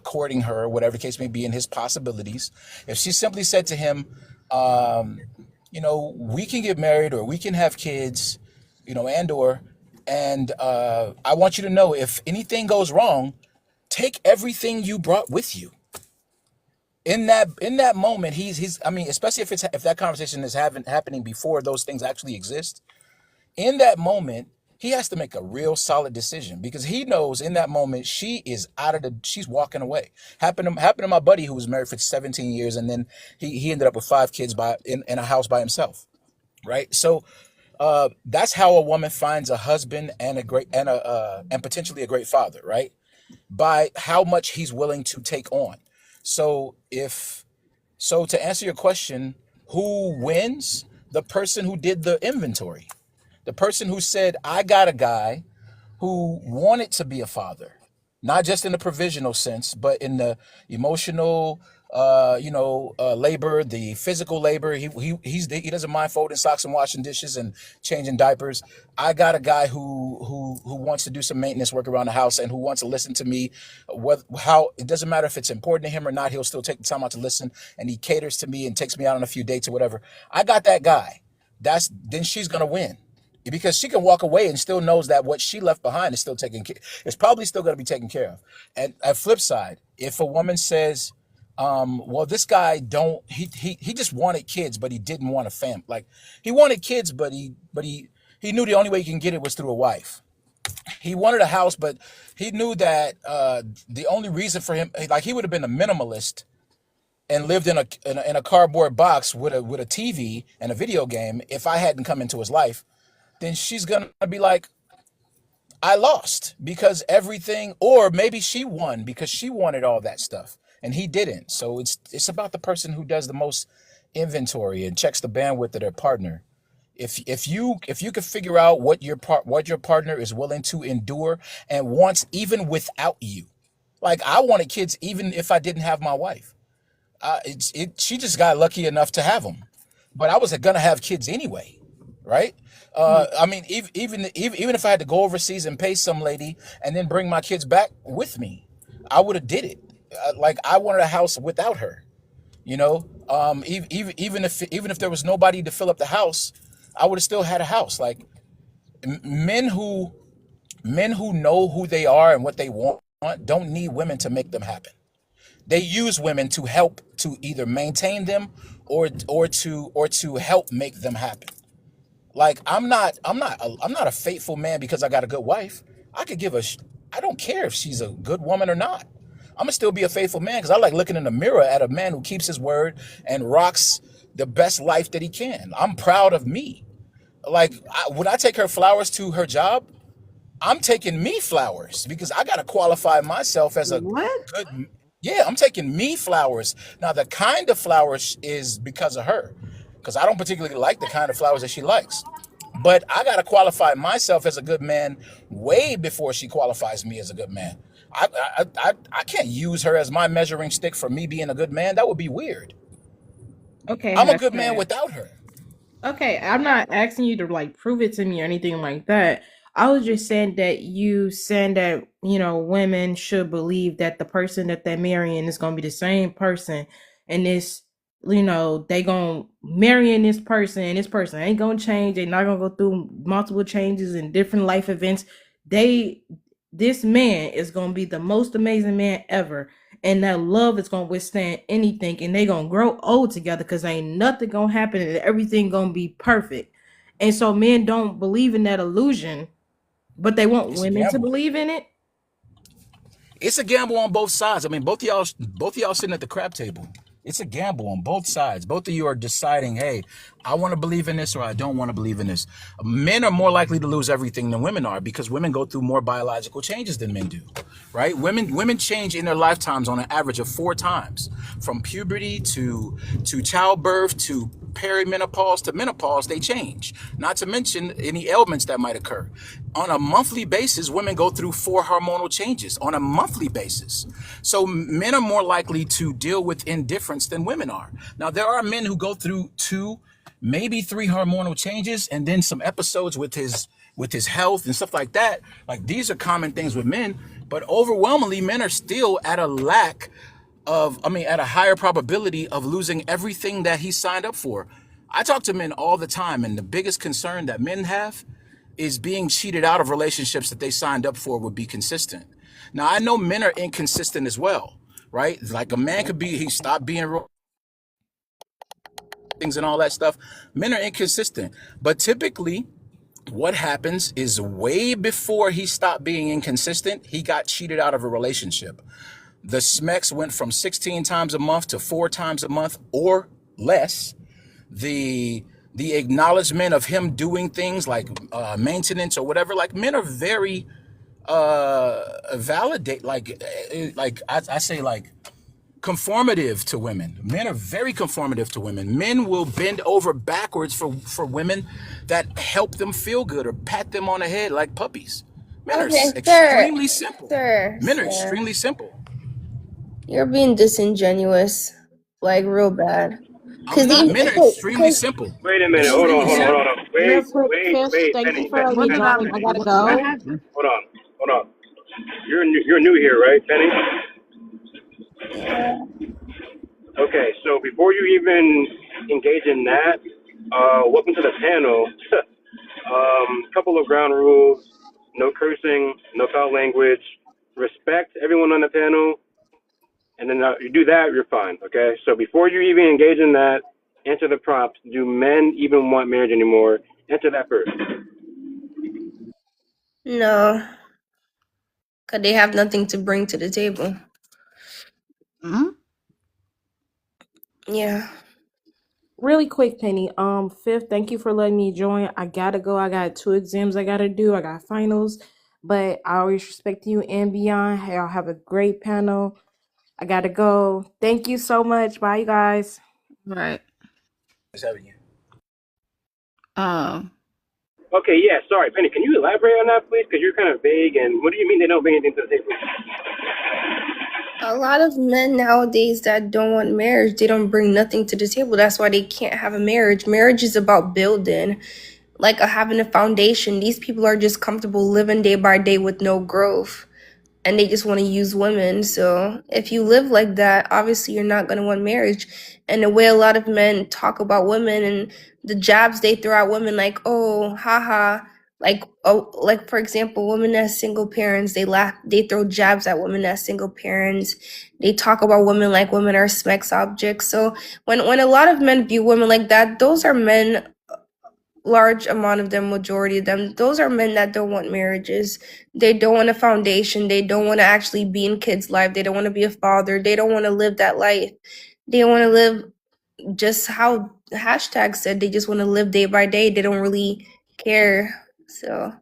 Speaker 3: courting her, whatever the case may be, in his possibilities, if she simply said to him, we can get married or we can have kids, and I want you to know if anything goes wrong, take everything you brought with you. In that moment, he's. I mean, especially if that conversation is happening before those things actually exist. In that moment, he has to make a real solid decision because he knows in that moment she's walking away. Happened to my buddy who was married for 17 years and then he ended up with 5 kids in a house by himself. Right. So that's how a woman finds a husband and and potentially a great father, right? By how much he's willing to take on. So to answer your question, who wins? The person who did the inventory. The person who said, I got a guy who wanted to be a father, not just in the provisional sense, but in the emotional, labor, the physical labor. He doesn't mind folding socks and washing dishes and changing diapers. I got a guy who wants to do some maintenance work around the house and who wants to listen to me. How it doesn't matter if it's important to him or not. He'll still take the time out to listen, and he caters to me and takes me out on a few dates or whatever. I got that guy. Then she's gonna win. Because she can walk away and still knows that what she left behind is still it's probably still going to be taken care of. And at flip side, if a woman says, well, this guy he just wanted kids, but he didn't want a family. Like he wanted kids, but he knew the only way he can get it was through a wife. He wanted a house, but he knew that the only reason for him, like he would have been a minimalist and lived in a cardboard box with a TV and a video game if I hadn't come into his life. Then she's going to be like, I lost because everything, or maybe she won because she wanted all that stuff and he didn't. So it's about the person who does the most inventory and checks the bandwidth of their partner. If you can figure out what your partner is willing to endure and wants even without you. Like I wanted kids even if I didn't have my wife. She just got lucky enough to have them. But I was going to have kids anyway, right? I mean, even if I had to go overseas and pay some lady and then bring my kids back with me, I would have did it. Like I wanted a house without her, even if there was nobody to fill up the house, I would have still had a house. Like men who know who they are and what they want don't need women to make them happen. They use women to help to either maintain them or to help make them happen. Like I'm not a faithful man because I got a good wife. I don't care if she's a good woman or not. I'm gonna still be a faithful man because I like looking in the mirror at a man who keeps his word and rocks the best life that he can. I'm proud of me. Like when I take her flowers to her job, I'm taking me flowers because I gotta qualify myself as a good. Yeah, I'm taking me flowers. Now the kind of flowers is because of her, because I don't particularly like the kind of flowers that she likes. But I got to qualify myself as a good man way before she qualifies me as a good man. I can't use her as my measuring stick for me being a good man. That would be weird.
Speaker 6: Okay,
Speaker 3: I'm a good man
Speaker 6: hashtag.
Speaker 3: without her.
Speaker 6: Okay, I'm not asking you to like prove it to me or anything like that. I was just saying that you saying that, women should believe that the person that they're marrying is going to be the same person, and this, they going to marrying this person, and this person ain't going to change. They're not going to go through multiple changes and different life events. This man is going to be the most amazing man ever, and that love is gonna withstand anything, and they gonna grow old together because ain't nothing gonna happen and everything gonna be perfect. And so men don't believe in that illusion, but they want
Speaker 3: It's a
Speaker 6: women to
Speaker 3: gamble.
Speaker 6: believe in it.
Speaker 3: It's a gamble on both sides. I mean, both of y'all sitting at the crap table. It's a gamble on both sides. Both of you are deciding, hey, I want to believe in this or I don't want to believe in this. Men are more likely to lose everything than women are because women go through more biological changes than men do, right? Women change in their lifetimes on an average of 4 times, from puberty to childbirth to perimenopause to menopause. They change, not to mention any ailments that might occur. On a monthly basis, women go through 4 hormonal changes on a monthly basis. So men are more likely to deal with indifference than women are. Now, there are men who go through 2, maybe 3 hormonal changes and then some episodes with his health and stuff like that. Like, these are common things with men, but overwhelmingly men are still at a higher probability of losing everything that he signed up for. I talk to men all the time, and the biggest concern that men have is being cheated out of relationships that they signed up for would be consistent. Now, I know men are inconsistent as well, right? Like, a man could he stopped being real things and all that stuff. Men are inconsistent, but typically what happens is way before he stopped being inconsistent, he got cheated out of a relationship. The SMEX went from 16 times a month to 4 times a month or less. The acknowledgement of him doing things like maintenance or whatever, like, men are very validate, I say, like, conformative to women. Men are very conformative to women. Men will bend over backwards for women that help them feel good or pat them on the head like puppies. Men are
Speaker 7: Okay,
Speaker 3: extremely simple.
Speaker 7: sir,
Speaker 3: Men are
Speaker 7: sir.
Speaker 3: extremely simple.
Speaker 7: You're being disingenuous, like real bad.
Speaker 3: I'm
Speaker 7: Cause
Speaker 3: not.
Speaker 7: even
Speaker 3: Men are
Speaker 7: okay,
Speaker 3: extremely
Speaker 7: cause
Speaker 3: simple.
Speaker 20: Wait a minute. Hold on.
Speaker 3: Extremely
Speaker 20: Hold on. Hold
Speaker 3: simple.
Speaker 20: on.
Speaker 6: Real
Speaker 20: Wait.
Speaker 6: quick,
Speaker 20: Wait.
Speaker 6: Fish,
Speaker 20: Wait.
Speaker 6: thank you
Speaker 20: Penny.
Speaker 6: for letting me
Speaker 20: Penny.
Speaker 6: join. I gotta
Speaker 20: What
Speaker 6: go.
Speaker 20: happened? Hold on. Hold on. You're new here, right, Penny?
Speaker 7: yeah.
Speaker 20: Okay. So before you even engage in that, welcome to the panel. Couple of ground rules: no cursing, no foul language, respect everyone on the panel, and then you do that, you're fine. Okay. So before you even engage in that, answer the prompts. Do men even want marriage anymore? Answer that first.
Speaker 7: No, cause they have nothing to bring to the table. Yeah.
Speaker 6: Really quick, Penny. Fifth, thank you for letting me join. I gotta go. I got 2 exams I gotta do. I got finals, but I always respect you and beyond. Hey, I'll have a great panel. I gotta go. Thank you so much. Bye, you guys.
Speaker 11: Right.
Speaker 20: Okay, yeah, sorry, Penny. Can you elaborate on that, please? Because you're kind of vague. And what do you mean they don't bring anything to the table?
Speaker 7: A lot of men nowadays that don't want marriage, they don't bring nothing to the table. That's why they can't have a marriage. Marriage is about building, like having a foundation. These people are just comfortable living day by day with no growth, and they just want to use women. So if you live like that, obviously you're not going to want marriage. And the way a lot of men talk about women and the jabs they throw at women, like, oh, haha, like for example, women as single parents, they throw jabs at women as single parents. They talk about women like women are sex objects. So when a lot of men view women like that, those are men, large amount of them, majority of them, those are men that don't want marriages. They don't want a foundation. They don't want to actually be in kids' life. They don't want to be a father. They don't want to live that life. They want to live just how hashtag said. They just want to live day by day. They don't really care. So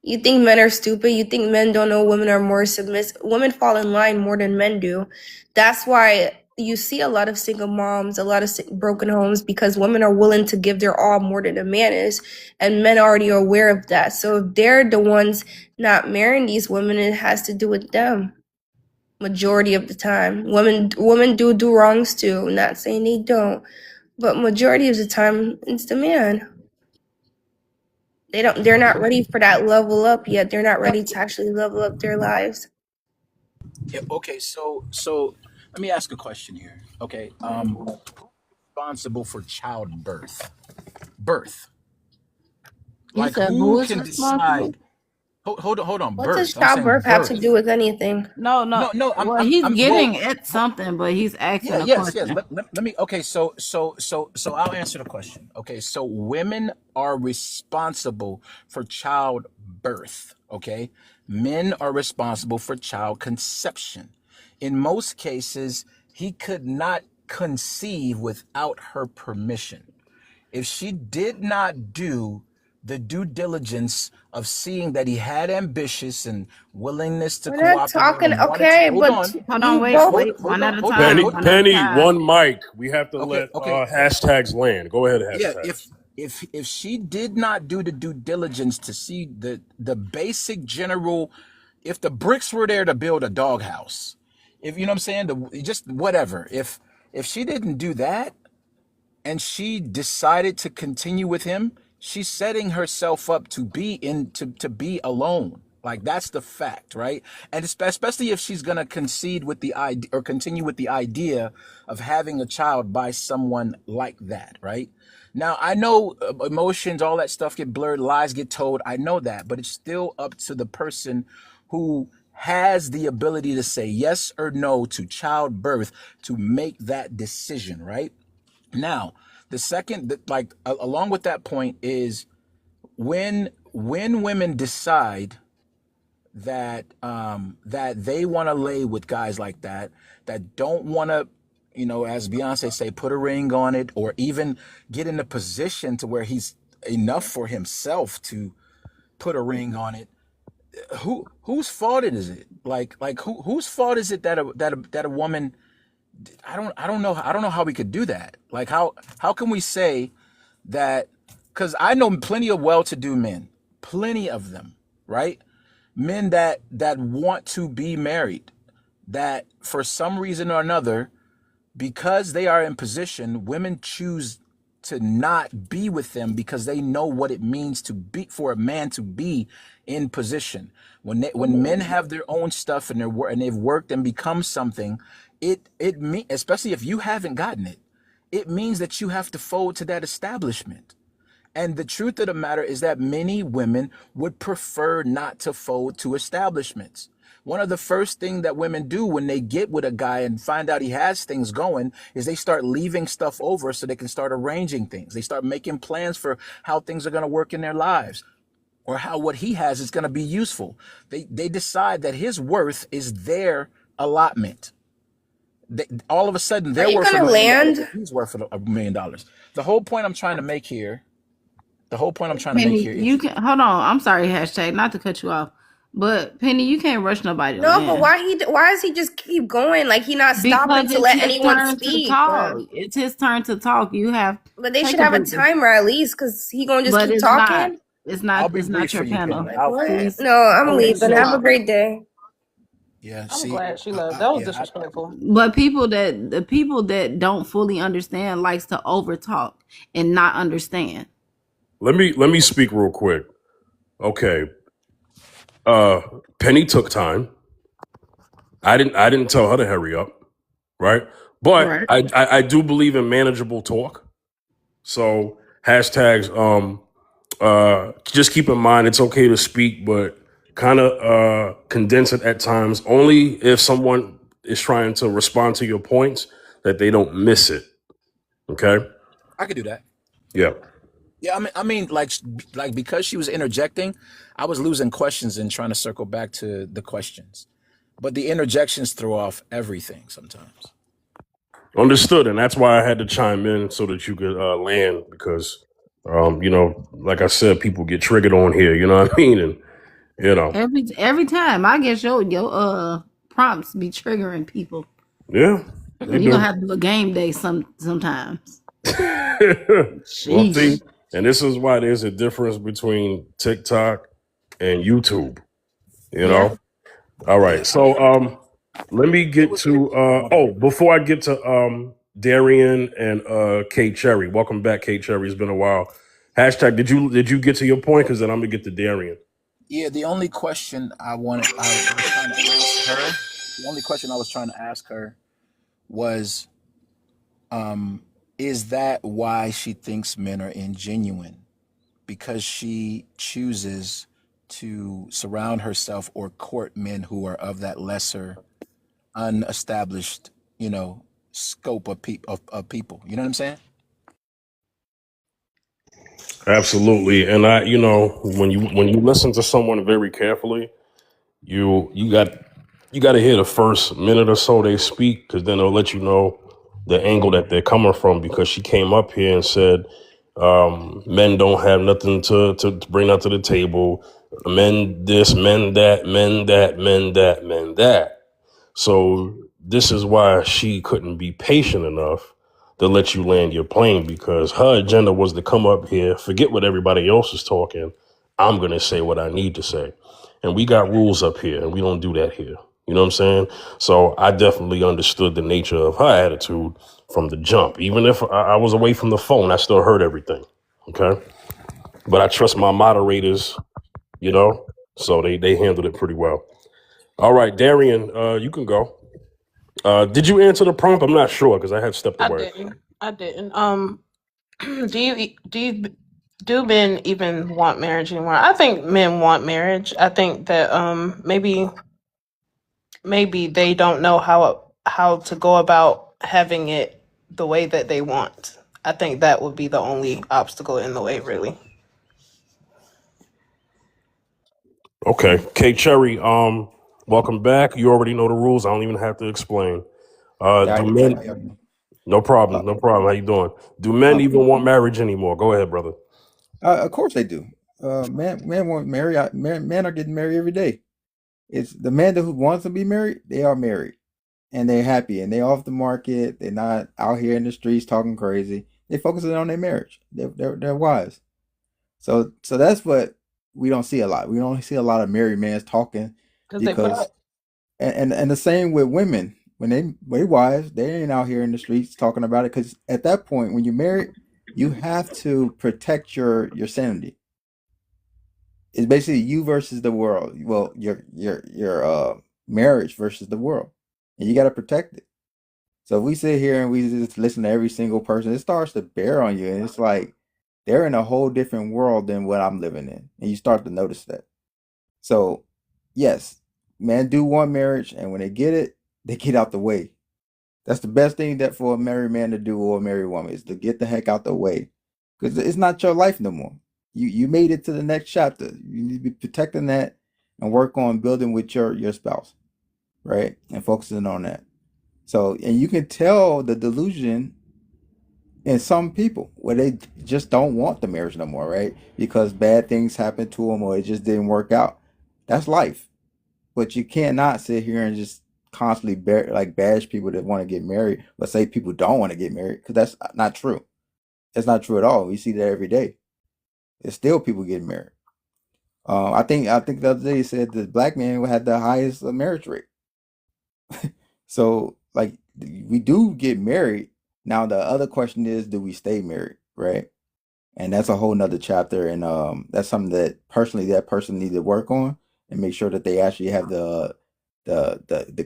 Speaker 7: you think men are stupid? You think men don't know women are more submissive? Women fall in line more than men do. That's why you see a lot of single moms, a lot of broken homes because women are willing to give their all more than a man is, and men already are aware of that. So if they're the ones not marrying these women, it has to do with them. Majority of the time, women do wrongs too. Not saying they don't, but majority of the time, it's the man. They're not ready for that level up yet. They're not ready to actually level up their lives.
Speaker 3: Yeah, okay, so let me ask a question here. Okay, responsible for childbirth, birth.
Speaker 11: You
Speaker 3: Like
Speaker 11: said
Speaker 3: who
Speaker 11: who is
Speaker 3: can
Speaker 11: responsible?
Speaker 3: decide? Hold on,
Speaker 7: What does
Speaker 3: birth. I'm saying
Speaker 7: childbirth have to
Speaker 3: birth.
Speaker 7: do with anything?
Speaker 11: No, no.
Speaker 3: No,
Speaker 11: Well, he's
Speaker 3: well,
Speaker 11: getting at something, but he's asking a
Speaker 3: yes.
Speaker 11: question.
Speaker 3: Let me. Okay, so I'll answer the question. Okay, so women are responsible for childbirth. Okay, men are responsible for child conception. In most cases, he could not conceive without her permission. If she did not do the due diligence of seeing that he had ambitious and willingness to
Speaker 7: We're not
Speaker 3: cooperate
Speaker 7: talking,
Speaker 3: and wanted to
Speaker 7: okay,
Speaker 3: hold
Speaker 7: but
Speaker 3: on,
Speaker 11: Hold on,
Speaker 7: you
Speaker 11: wait,
Speaker 7: both.
Speaker 11: one at a
Speaker 3: hold
Speaker 11: time,
Speaker 3: on,
Speaker 1: Penny,
Speaker 3: hold
Speaker 11: one
Speaker 3: on.
Speaker 11: at a
Speaker 1: Penny,
Speaker 11: time.
Speaker 1: one mic. We have to
Speaker 3: Okay,
Speaker 1: let
Speaker 3: okay.
Speaker 1: hashtags land. Go ahead,
Speaker 3: Yeah,
Speaker 1: hashtags.
Speaker 3: if she did not do the due diligence to see the basic general, if the bricks were there to build a doghouse, if you know what I'm saying, just whatever. If she didn't do that, and she decided to continue with him, she's setting herself up to be to be alone. Like that's the fact, right? And especially if she's gonna concede with the idea or continue with the idea of having a child by someone like that, right? Now I know emotions, all that stuff get blurred, lies get told. I know that, but it's still up to the person who has the ability to say yes or no to childbirth to make that decision, right? Now, the second like along with that point is when women decide that that they want to lay with guys like that don't want to, you know, as Beyonce say, put a ring on it or even get in a position to where he's enough for himself to put a ring on it. Whose fault is it? Like whose fault is it that a woman, I don't know how we could do that. Like how can we say that? Because I know plenty of well-to-do men, plenty of them, right? Men that want to be married, that for some reason or another, because they are in position, women choose to not be with them because they know what it means to be for a man to be in position. When men have their own stuff and they've worked and become something, it mean, especially if you haven't gotten it, it means that you have to fold to that establishment. And the truth of the matter is that many women would prefer not to fold to establishments. One of the first things that women do when they get with a guy and find out he has things going is they start leaving stuff over so they can start arranging things. They start making plans for how things are going to work in their lives or how what he has is going to be useful. They decide that his worth is their allotment. All of a sudden,
Speaker 7: Are
Speaker 3: they're
Speaker 7: you
Speaker 3: worth $1
Speaker 7: gonna
Speaker 3: million.
Speaker 7: land?
Speaker 3: He's worth $1 million. The whole point I'm trying to make here
Speaker 11: Penny,
Speaker 3: is
Speaker 11: you can hold on. I'm sorry, hashtag, not to cut you off, but Penny, you can't rush nobody to
Speaker 7: No, but
Speaker 11: land
Speaker 7: why does he just keep going? Like he not stopping
Speaker 11: because
Speaker 7: to
Speaker 11: it's
Speaker 7: let
Speaker 11: his
Speaker 7: anyone
Speaker 11: turn to
Speaker 7: speak.
Speaker 11: talk. It's his turn to talk. You have
Speaker 7: But they
Speaker 11: take
Speaker 7: should
Speaker 11: a
Speaker 7: have a
Speaker 11: break,
Speaker 7: timer at least, because he gonna just
Speaker 11: but
Speaker 7: keep
Speaker 11: it's not.
Speaker 7: talking.
Speaker 11: It's
Speaker 3: I'll
Speaker 11: not.
Speaker 3: be
Speaker 11: It's not
Speaker 3: brief for
Speaker 11: your
Speaker 3: you, Penny.
Speaker 11: panel.
Speaker 7: Like what?
Speaker 11: Please.
Speaker 7: No, I'm
Speaker 3: Okay,
Speaker 7: leaving. Have a
Speaker 3: so
Speaker 7: great day.
Speaker 3: yeah,
Speaker 5: I'm
Speaker 3: see,
Speaker 5: glad she left. That was
Speaker 3: yeah,
Speaker 5: disrespectful.
Speaker 11: But the people that don't fully understand likes to overtalk and not understand.
Speaker 1: Let me speak real quick. Okay. Penny took time. I didn't tell her to hurry up, right? But
Speaker 11: Right.
Speaker 1: I do believe in manageable talk. So hashtags just keep in mind it's okay to speak, but kind of condense it at times, only if someone is trying to respond to your points that they don't miss it. Okay?
Speaker 3: I could do that.
Speaker 1: Yeah.
Speaker 3: Yeah, I mean, like because she was interjecting, I was losing questions and trying to circle back to the questions. But the interjections throw off everything sometimes.
Speaker 1: Understood. And that's why I had to chime in so that you could land because, you know, like I said, people get triggered on here, you know what I mean? And, you know,
Speaker 11: Every time I guess your prompts be triggering people.
Speaker 1: yeah. They
Speaker 11: You're gonna
Speaker 1: do.
Speaker 11: have to do a game day sometimes.
Speaker 1: Well, see,
Speaker 11: Sheesh.
Speaker 1: and this is why there's a difference between TikTok and YouTube. You
Speaker 11: Yeah.
Speaker 1: know. All right.
Speaker 3: Yeah.
Speaker 1: So let me get to before I get to Darian and Kate Cherry. Welcome back, Kate Cherry. It's been a while. Hashtag did you get to your point? Because then I'm gonna get to Darian.
Speaker 3: Yeah, the only question I was trying to ask her, the only question I was trying to ask her was, is that why she thinks men are ingenuine? Because she chooses to surround herself or court men who are of that lesser, unestablished, scope of people. You know what I'm saying?
Speaker 1: Absolutely. And when you listen to someone very carefully, you got to hear the first minute or so they speak, because then they'll let you know the angle that they're coming from. Because she came up here and said men don't have nothing to bring out to the table. Men this, men that, men that, men that, men that. So this is why she couldn't be patient enough to let you land your plane, because her agenda was to come up here, forget what everybody else is talking. I'm going to say what I need to say. And we got rules up here, and we don't do that here. You know what I'm saying? So I definitely understood the nature of her attitude from the jump. Even if I was away from the phone, I still heard everything. Okay. But I trust my moderators, so they handled it pretty well. All right, Darian, you can go. Did you answer the prompt? I'm not sure because I had stepped
Speaker 21: I
Speaker 1: away.
Speaker 21: didn't. I didn't. Do men even want marriage anymore? I think men want marriage. I think that maybe they don't know how to go about having it the way that they want. I think that would be the only obstacle in the way, really.
Speaker 1: Okay, Kate Cherry, welcome back. You already know the rules. I don't even have to explain.
Speaker 5: Yeah,
Speaker 1: Do
Speaker 5: I
Speaker 1: men?
Speaker 5: already know.
Speaker 1: No
Speaker 5: Uh,
Speaker 1: problem. No problem. How you doing? Do men
Speaker 5: um,
Speaker 1: even want marriage anymore? Go ahead, brother.
Speaker 5: of course they do. Man want marry. Men are getting married every day. It's the man who wants to be married. They are married, and they're happy, and they're off the market. They're not out here in the streets talking crazy. They focusing on their marriage. They're wives. So that's what we don't see a lot. We don't see a lot of married men talking
Speaker 21: Because they put
Speaker 5: because and the same with women. When they wives, they ain't out here in the streets talking about it because at that point, when you're married, you have to protect your sanity. It's basically you versus the world. Well, your marriage versus the world, and you got to protect it. So if we sit here and we just listen to every single person, it starts to bear on you, and it's like they're in a whole different world than what I'm living in, and you start to notice that. So, yes, men do want marriage, and when they get it, they get out the way. That's the best thing that for a married man to do or a married woman is to get the heck out the way, because it's not your life no more. You made it to the next chapter. You need to be protecting that and work on building with your spouse, right? And focusing on that. So, and you can tell the delusion in some people where they just don't want the marriage no more, right? Because bad things happen to them or it just didn't work out. That's life. But you cannot sit here and just constantly bash people that want to get married, but say people don't want to get married because that's not true. That's not true at all. We see that every day. There's still people getting married. I think the other day he said the black man had the highest marriage rate. So like we do get married. Now the other question is, do we stay married, right? And that's a whole nother chapter, and that's something that personally that person needs to work on and make sure that they actually have the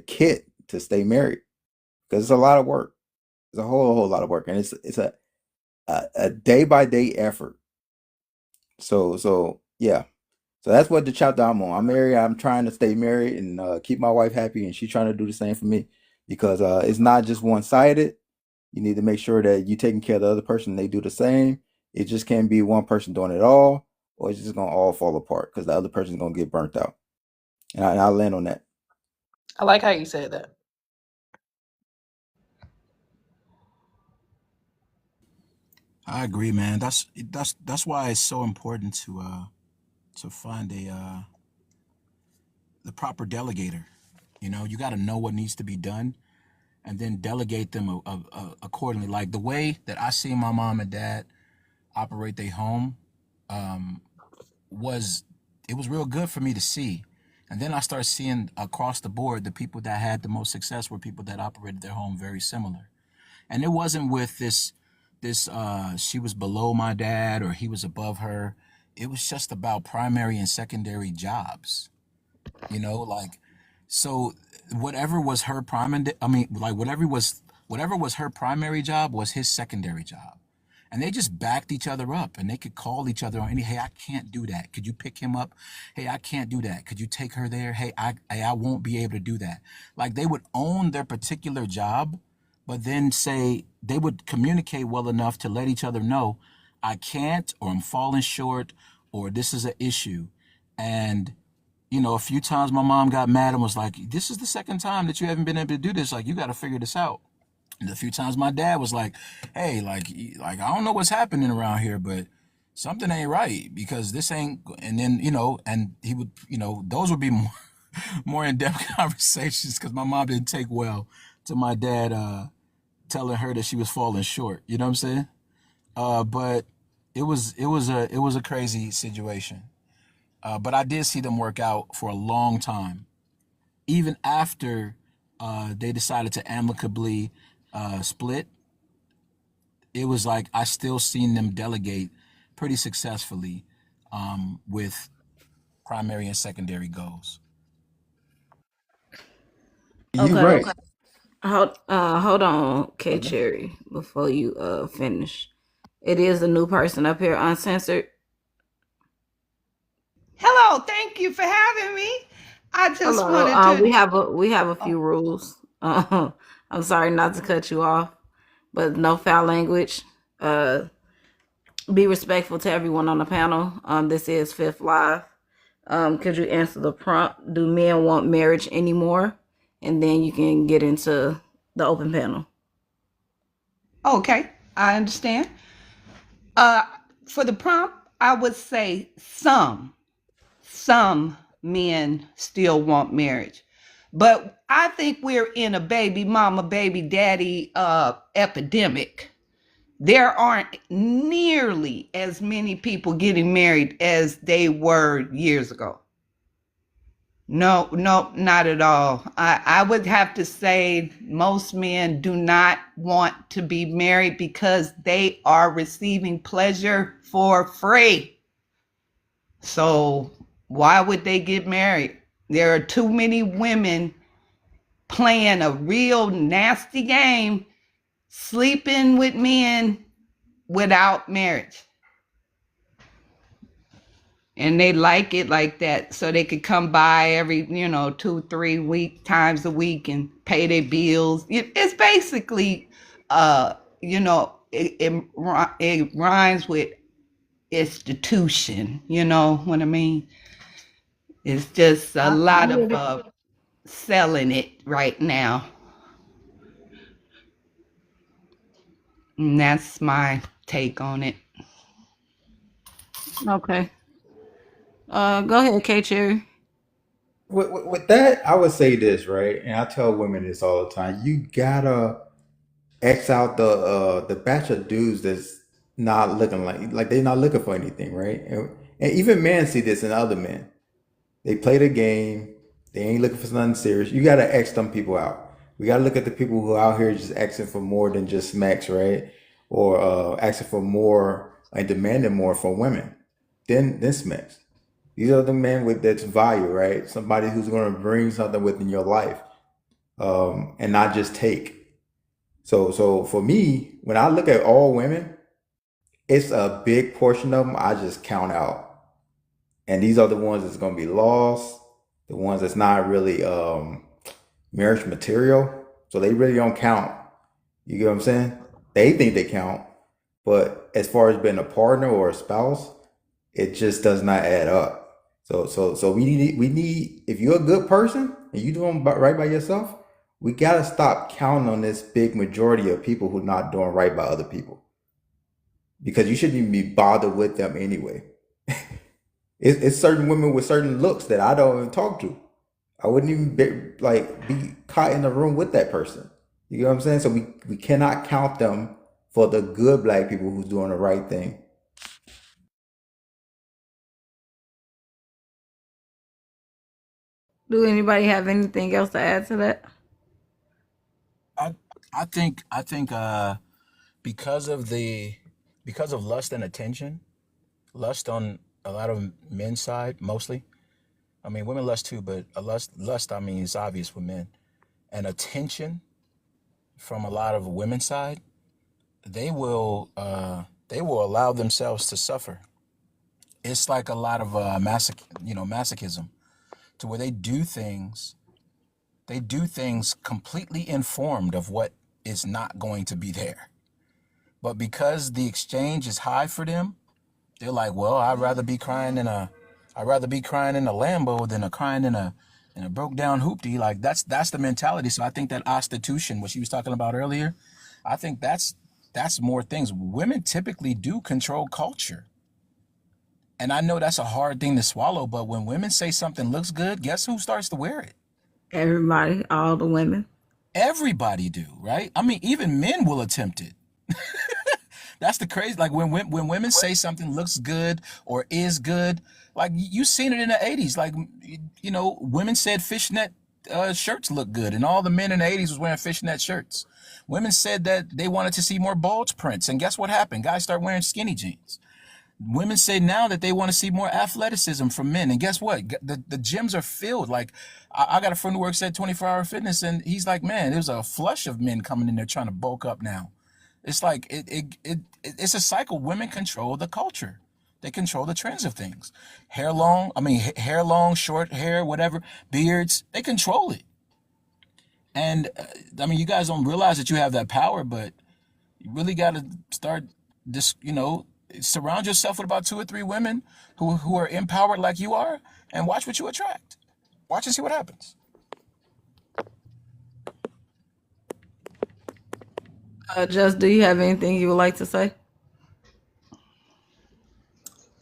Speaker 5: kit to stay married because it's a lot of work. It's a whole lot of work, and it's a day by day effort. So yeah. So that's what the chapter I'm on. I'm married. I'm trying to stay married and keep my wife happy, and she's trying to do the same for me because it's not just one sided. You need to make sure that you're taking care of the other person. And they do the same. It just can't be one person doing it all, or it's just gonna all fall apart because the other person's gonna get burnt out. And I'll land on that.
Speaker 21: I like how you said that.
Speaker 3: I agree, man. That's why it's so important to find the proper delegator. You got to know what needs to be done, and then delegate them accordingly. Like the way that I see my mom and dad operate their home was real good for me to see. And then I started seeing across the board the people that had the most success were people that operated their home very similar. And it wasn't with this she was below my dad or he was above her. It was just about primary and secondary jobs. Like, so whatever was her whatever was her primary job was his secondary job. And they just backed each other up, and they could call each other on any, hey, I can't do that. Could you pick him up? Hey, I can't do that. Could you take her there? Hey, I won't be able to do that. Like, they would own their particular job, but then say they would communicate well enough to let each other know, I can't, or I'm falling short, or this is an issue. And, a few times my mom got mad and was like, this is the second time that you haven't been able to do this. Like, you got to figure this out. And a few times my dad was like, hey, like I don't know what's happening around here, but something ain't right because this ain't, and then, and he would, those would be more in-depth conversations because my mom didn't take well to my dad telling her that she was falling short. You know what I'm saying? But it was a crazy situation. But I did see them work out for a long time, even after they decided to amicably split. It was like I still seen them delegate pretty successfully with primary and secondary goals.
Speaker 5: You're
Speaker 11: Okay.
Speaker 5: right.
Speaker 11: Hold on, K Cherry, before you finish. It is a new person up here, uncensored.
Speaker 4: Hello, thank you for having me. I just
Speaker 11: Hello.
Speaker 4: wanted to.
Speaker 11: We have a few rules. I'm sorry not to cut you off, but no foul language. Be respectful to everyone on the panel. This is Fifth Live. Could you answer the prompt? Do men want marriage anymore? And then you can get into the open panel.
Speaker 4: Okay, I understand. For the prompt, I would say some men still want marriage. But I think we're in a baby mama, baby daddy epidemic. There aren't nearly as many people getting married as they were years ago. No, not at all. I would have to say most men do not want to be married because they are receiving pleasure for free. So why would they get married? There are too many women playing a real nasty game, sleeping with men without marriage. And they like it like that, so they could come by every, 2-3 times a week and pay their bills. It's basically, it rhymes with institution. You know what I mean? It's just a lot of selling it right now. And that's my take on it.
Speaker 11: Okay. Go ahead, K Cherry.
Speaker 5: With that, I would say this, right? And I tell women this all the time. You gotta X out the batch of dudes that's not looking like they're not looking for anything, right? And even men see this in other men. They play the game. They ain't looking for something serious. You gotta X them people out. We gotta look at the people who are out here just asking for more than just smacks, right? Or asking for more and demanding more from women than smacks. These are the men with that's value, right? Somebody who's going to bring something within your life, and not just take. So for me, when I look at all women, it's a big portion of them I just count out, and these are the ones that's going to be lost, the ones that's not really marriage material, so they really don't count. You get what I'm saying? They think they count, but as far as being a partner or a spouse, it just does not add up. So we need if you're a good person and you doing right by yourself, we gotta stop counting on this big majority of people who not doing right by other people, because you shouldn't even be bothered with them anyway. It's certain women with certain looks that I don't even talk to. I wouldn't even be caught in the room with that person. You get what I'm saying? So we cannot count them for the good black people who's doing the right thing.
Speaker 11: Do anybody have anything else to add to that?
Speaker 3: I think because of lust and attention, lust on a lot of men's side mostly. I mean, women lust too, but lust I mean is obvious with men, and attention from a lot of women's side, they will allow themselves to suffer. It's like a lot of masochism, to where they do things completely informed of what is not going to be there. But because the exchange is high for them, they're like, well, I'd rather be crying in a Lambo than crying in a broke down hoopty. Like that's the mentality. So I think that prostitution, what she was talking about earlier, I think that's more things. Women typically do control culture. And I know that's a hard thing to swallow, but when women say something looks good, guess who starts to wear it?
Speaker 11: Everybody, all the women.
Speaker 3: Everybody do, right? I mean, even men will attempt it. That's the crazy. Like when women say something looks good or is good, like you seen it in the 80s. Like, you know, women said fishnet shirts look good, and all the men in the 80s was wearing fishnet shirts. Women said that they wanted to see more bulge prints, and guess what happened? Guys start wearing skinny jeans. Women say now that they want to see more athleticism from men, and guess what? The gyms are filled. Like I got a friend who works at 24 Hour Fitness, and he's like, man, there's a flush of men coming in there trying to bulk up now. It's like it's a cycle. Women control the culture. They control the trends of things. Hair long, short hair, whatever, beards, they control it. And I mean, you guys don't realize that you have that power, but you really got to start this, surround yourself with about 2 or 3 women who are empowered like you are, and watch what you attract. Watch and see what happens.
Speaker 11: Just, do you have anything you would like to say?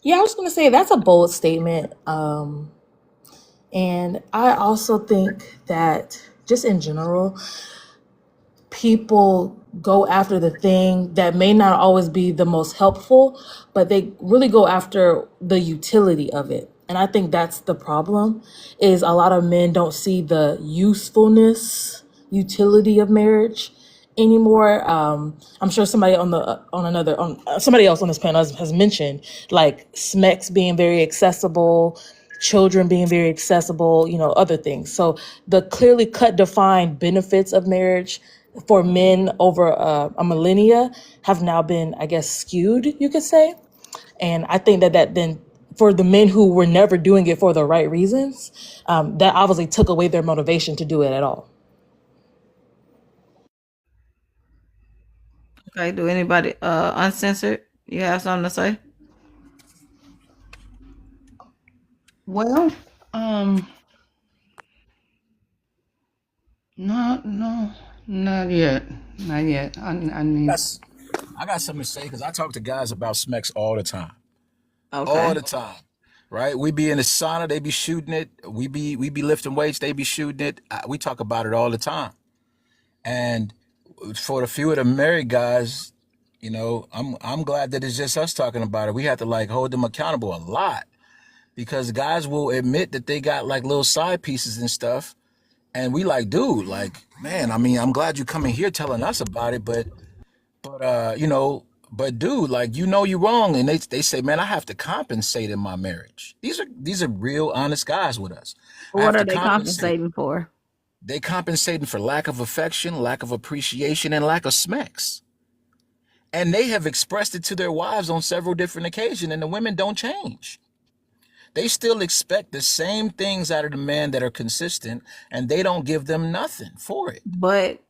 Speaker 13: Yeah, I was going to say that's a bold statement. And I also think that just in general, people go after the thing that may not always be the most helpful, but they really go after the utility of it. And I think that's the problem, is a lot of men don't see the utility of marriage anymore. I'm sure somebody somebody else on this panel has mentioned like SMEX being very accessible, children being very accessible, other things. So the clearly cut defined benefits of marriage for men over a millennia have now been, I guess, skewed, you could say. And I think that then for the men who were never doing it for the right reasons, that obviously took away their motivation to do it at all.
Speaker 11: Okay, do anybody uncensored? You have something to say?
Speaker 4: Well, no, not yet. I need.
Speaker 3: I got something to say because I talk to guys about SMEX all the time.
Speaker 11: Okay.
Speaker 3: All the time, right? We be in the sauna, they be shooting it. We be lifting weights, they be shooting it. We talk about it all the time. And for the few of the married guys, I'm glad that it's just us talking about it. We have to like hold them accountable a lot, because guys will admit that they got like little side pieces and stuff. And we like, dude, like, man, I mean, I'm glad you coming here telling us about it, but dude, like, you're wrong. And they say, man, I have to compensate in my marriage. These are real honest guys with us.
Speaker 11: What are they compensating for?
Speaker 3: They compensating for lack of affection, lack of appreciation, and lack of SMEX. And they have expressed it to their wives on several different occasions, and the women don't change. They still expect the same things out of the man that are consistent, and they don't give them nothing for it.
Speaker 11: But,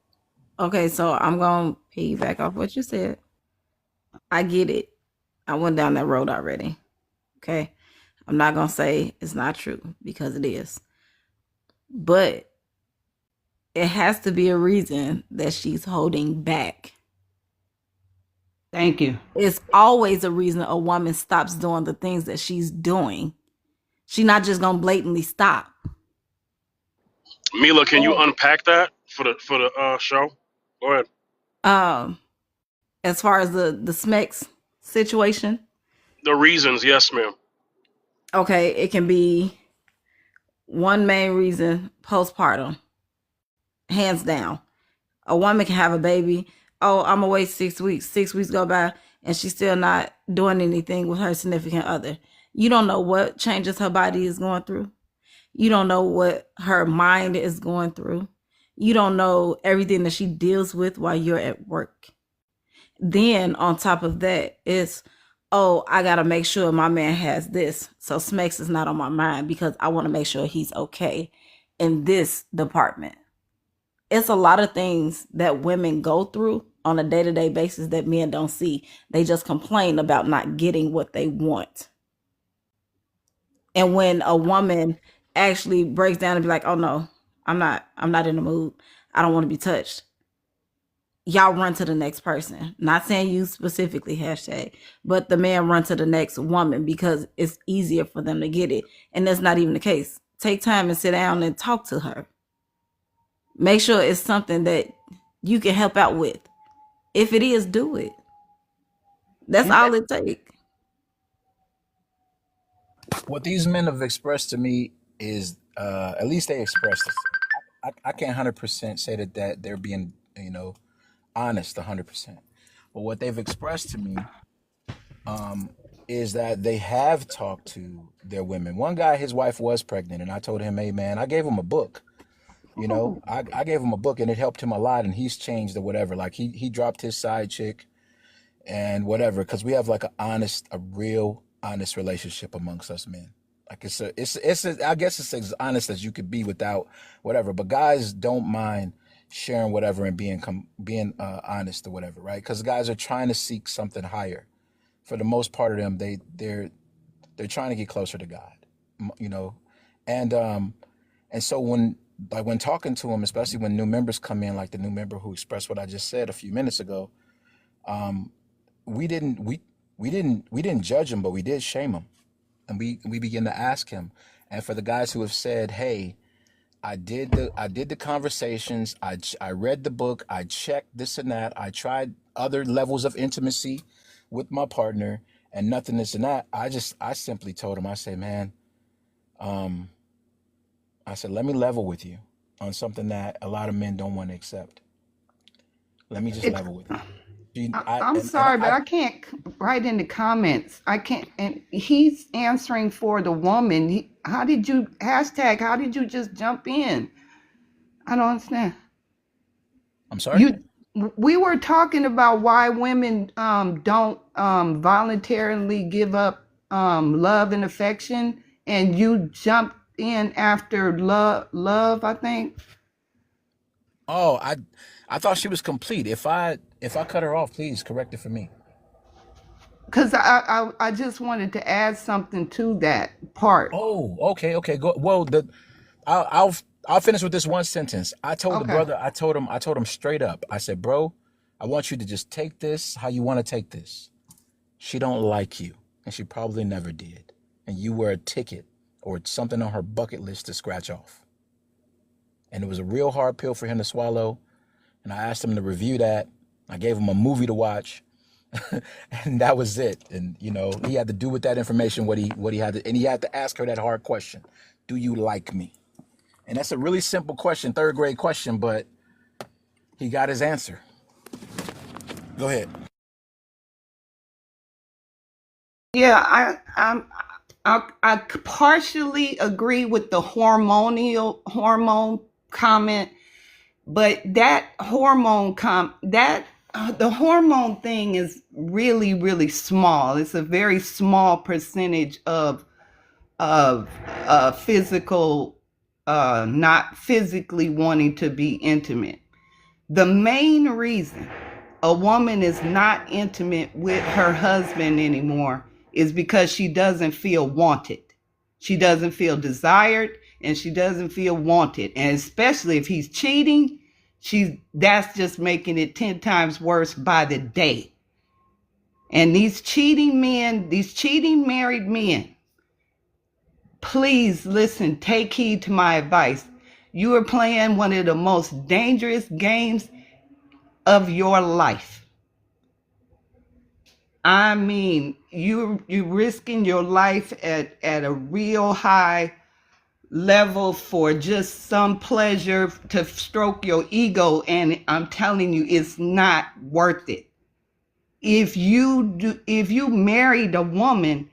Speaker 11: okay, so I'm going to piggyback off what you said. I get it. I went down that road already. Okay. I'm not going to say it's not true, because it is. But it has to be a reason that she's holding back.
Speaker 4: Thank you.
Speaker 11: It's always a reason a woman stops doing the things that she's doing. She's not just going to blatantly stop.
Speaker 1: Mila, can you unpack that for the show? Go ahead.
Speaker 4: Um, as far as the Smex situation,
Speaker 1: The reasons, yes, ma'am.
Speaker 4: okay, it can be one main reason: postpartum, hands down. A woman can have a baby. Oh, I'm gonna wait 6 weeks. 6 weeks go by, and she's still not doing anything with her significant other. You don't know what changes her body is going through. You don't know what her mind is going through. You don't know everything that she deals with while you're at work. Then on top of that, it's, oh, I gotta make sure my man has this. So Smex is not on my mind because I want to make sure he's okay in this department. It's a lot of things that women go through on a day-to-day basis that men don't see. They just complain about not getting what they want. And when a woman actually breaks down and be like, oh no, I'm not in the mood. I don't want to be touched. Y'all run to the next person. Not saying you specifically, hashtag, but the man run to the next woman because it's easier for them to get it. And that's not even the case. Take time and sit down and talk to her. Make sure it's something that you can help out with. If it is, do it. That's all it takes.
Speaker 3: What these men have expressed to me is, at least they expressed this. I can't 100% say that they're being, honest 100%. But what they've expressed to me is that they have talked to their women. One guy, his wife was pregnant, and I told him, hey, man, I gave him a book. I gave him a book, and it helped him a lot, and he's changed or whatever. Like, he dropped his side chick and whatever, because we have like a real honest relationship amongst us men. Like I guess it's as honest as you could be without whatever. But guys don't mind sharing whatever and being honest or whatever, right? Because guys are trying to seek something higher. For the most part of them, they're trying to get closer to God, and so when talking to them, especially when new members come in, like the new member who expressed what I just said a few minutes ago, we didn't judge him, but we did shame him. And we begin to ask him. And for the guys who have said, hey, I did the conversations, I read the book, I checked this and that, I tried other levels of intimacy with my partner and nothing this and that, I simply told him, I say, man, I said, let me level with you on something that a lot of men don't want to accept. Let me just level with you.
Speaker 4: I'm sorry, but I can't write in the comments. I can't, and he's answering for the woman. How did you just jump in? I don't understand.
Speaker 3: I'm sorry?
Speaker 4: We were talking about why women don't voluntarily give up love and affection, and you jumped in after love, I think.
Speaker 3: Oh, I thought she was complete. If I cut her off, please correct it for me.
Speaker 4: Because I just wanted to add something to that part.
Speaker 3: Oh, okay. Go. Well, I'll finish with this one sentence. I told the brother. I told him straight up. I said, bro, I want you to just take this how you want to take this. She don't like you, and she probably never did. And you were a ticket or something on her bucket list to scratch off. And it was a real hard pill for him to swallow. And I asked him to review that. I gave him a movie to watch. And that was it. And, he had to do with that information what he had to, and he had to ask her that hard question. Do you like me? And that's a really simple question, third grade question, but he got his answer. Go ahead.
Speaker 4: Yeah, I partially agree with the hormone comment, but that the hormone thing is really, really small. It's a very small percentage of physical, not physically wanting to be intimate. The main reason a woman is not intimate with her husband anymore is because she doesn't feel wanted. She doesn't feel desired, and she doesn't feel wanted. And especially if he's cheating, that's just making it 10 times worse by the day. And these cheating married men, please listen, take heed to my advice. You are playing one of the most dangerous games of your life. I mean, you risking your life at a real high level for just some pleasure to stroke your ego, and I'm telling you, it's not worth it. If you married a woman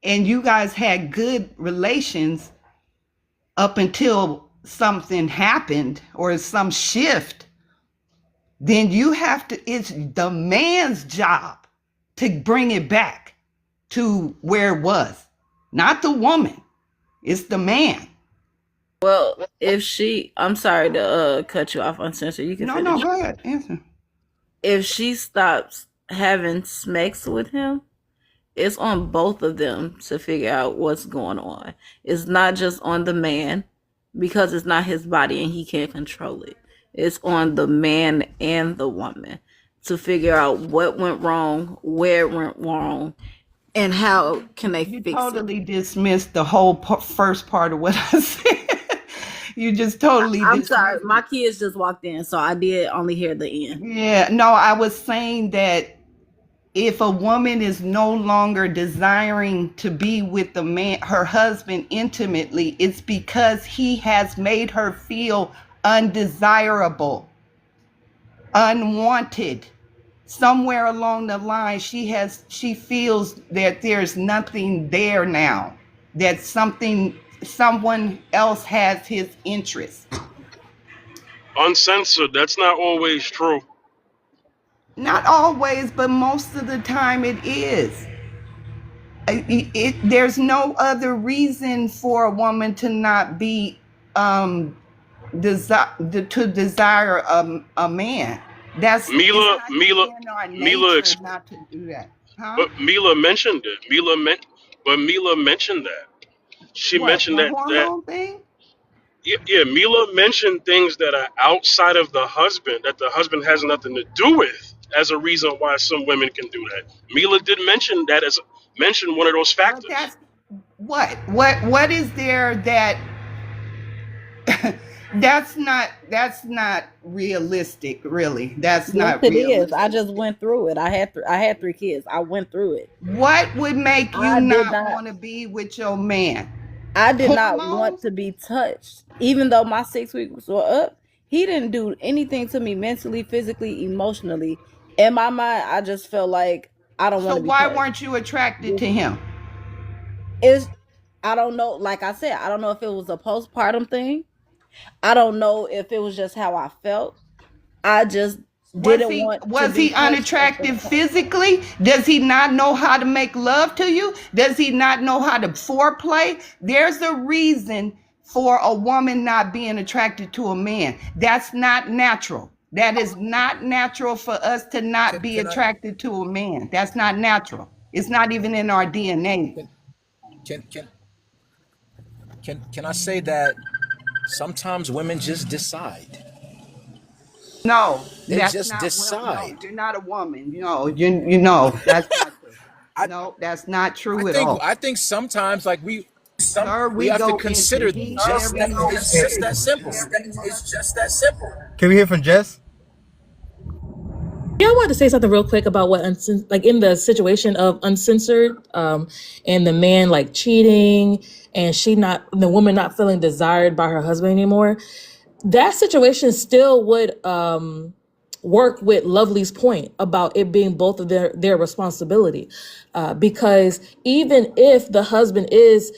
Speaker 4: and you guys had good relations up until something happened or some shift, then you have to, it's the man's job to bring it back to where it was, not the woman. It's the man.
Speaker 11: Well, if she, I'm sorry to cut you off, Uncensored. You can
Speaker 4: No,
Speaker 11: finish.
Speaker 4: go ahead. Answer.
Speaker 11: If she stops having sex with him, it's on both of them to figure out what's going on. It's not just on the man, because it's not his body and he can't control it. It's on the man and the woman to figure out what went wrong, where it went wrong, and how can they fix it.
Speaker 4: Totally dismissed the whole first part of what I said. You just totally
Speaker 11: I'm sorry, my kids just walked in, so I did only hear the end.
Speaker 4: Yeah, no, I was saying that if a woman is no longer desiring to be with the man, her husband, intimately, it's because he has made her feel undesirable, unwanted. Somewhere along the line, she feels that there's nothing there now, that someone else has his interest.
Speaker 1: Uncensored, that's not always true.
Speaker 4: Not always, but most of the time it is. There's no other reason for a woman to not be desire a man. That's
Speaker 1: Mila
Speaker 4: not to do that. Huh?
Speaker 1: But Mila mentioned it. Mila mentioned that. She mentioned
Speaker 4: the
Speaker 1: that
Speaker 4: hormone thing?
Speaker 1: Yeah, Mila mentioned things that are outside of the husband, that the husband has nothing to do with, as a reason why some women can do that. Mila did mention that mention one of those factors.
Speaker 4: But what is there that that's not realistic, really. That's not
Speaker 11: Yes, it
Speaker 4: realistic.
Speaker 11: is. I just went through it. I had 3 kids. I went through it.
Speaker 4: What would make you not want to be with your man?
Speaker 11: I did not want to be touched. Even though my 6 weeks were up, he didn't do anything to me mentally, physically, emotionally. In my mind, I just felt like I don't want to be
Speaker 4: So why
Speaker 11: touched.
Speaker 4: weren't you attracted to him?
Speaker 11: I don't know. Like I said, I don't know if it was a postpartum thing. I don't know if it was just how I felt. I just didn't want to be
Speaker 4: Was he unattractive physically? Does he not know how to make love to you? Does he not know how to foreplay? There's a reason for a woman not being attracted to a man. That's not natural. That is not natural for us to not be attracted to a man. That's not natural. It's not even in our DNA.
Speaker 3: Can I say that sometimes women just decide?
Speaker 4: No,
Speaker 3: They
Speaker 4: that's
Speaker 3: just
Speaker 4: not
Speaker 3: decide.
Speaker 4: No, you're not a woman. You know that's not true. No, that's not true at all.
Speaker 3: I think sometimes, like we have
Speaker 4: go
Speaker 3: to consider
Speaker 4: into each
Speaker 3: just
Speaker 4: and every
Speaker 3: it's just that simple. It's just that simple.
Speaker 5: Can we hear from Jess?
Speaker 13: Yeah, I wanted to say something real quick about what like in the situation of Uncensored, and the man like cheating and the woman not feeling desired by her husband anymore. That situation still would work with Lovely's point about it being both of their responsibility, because even if the husband is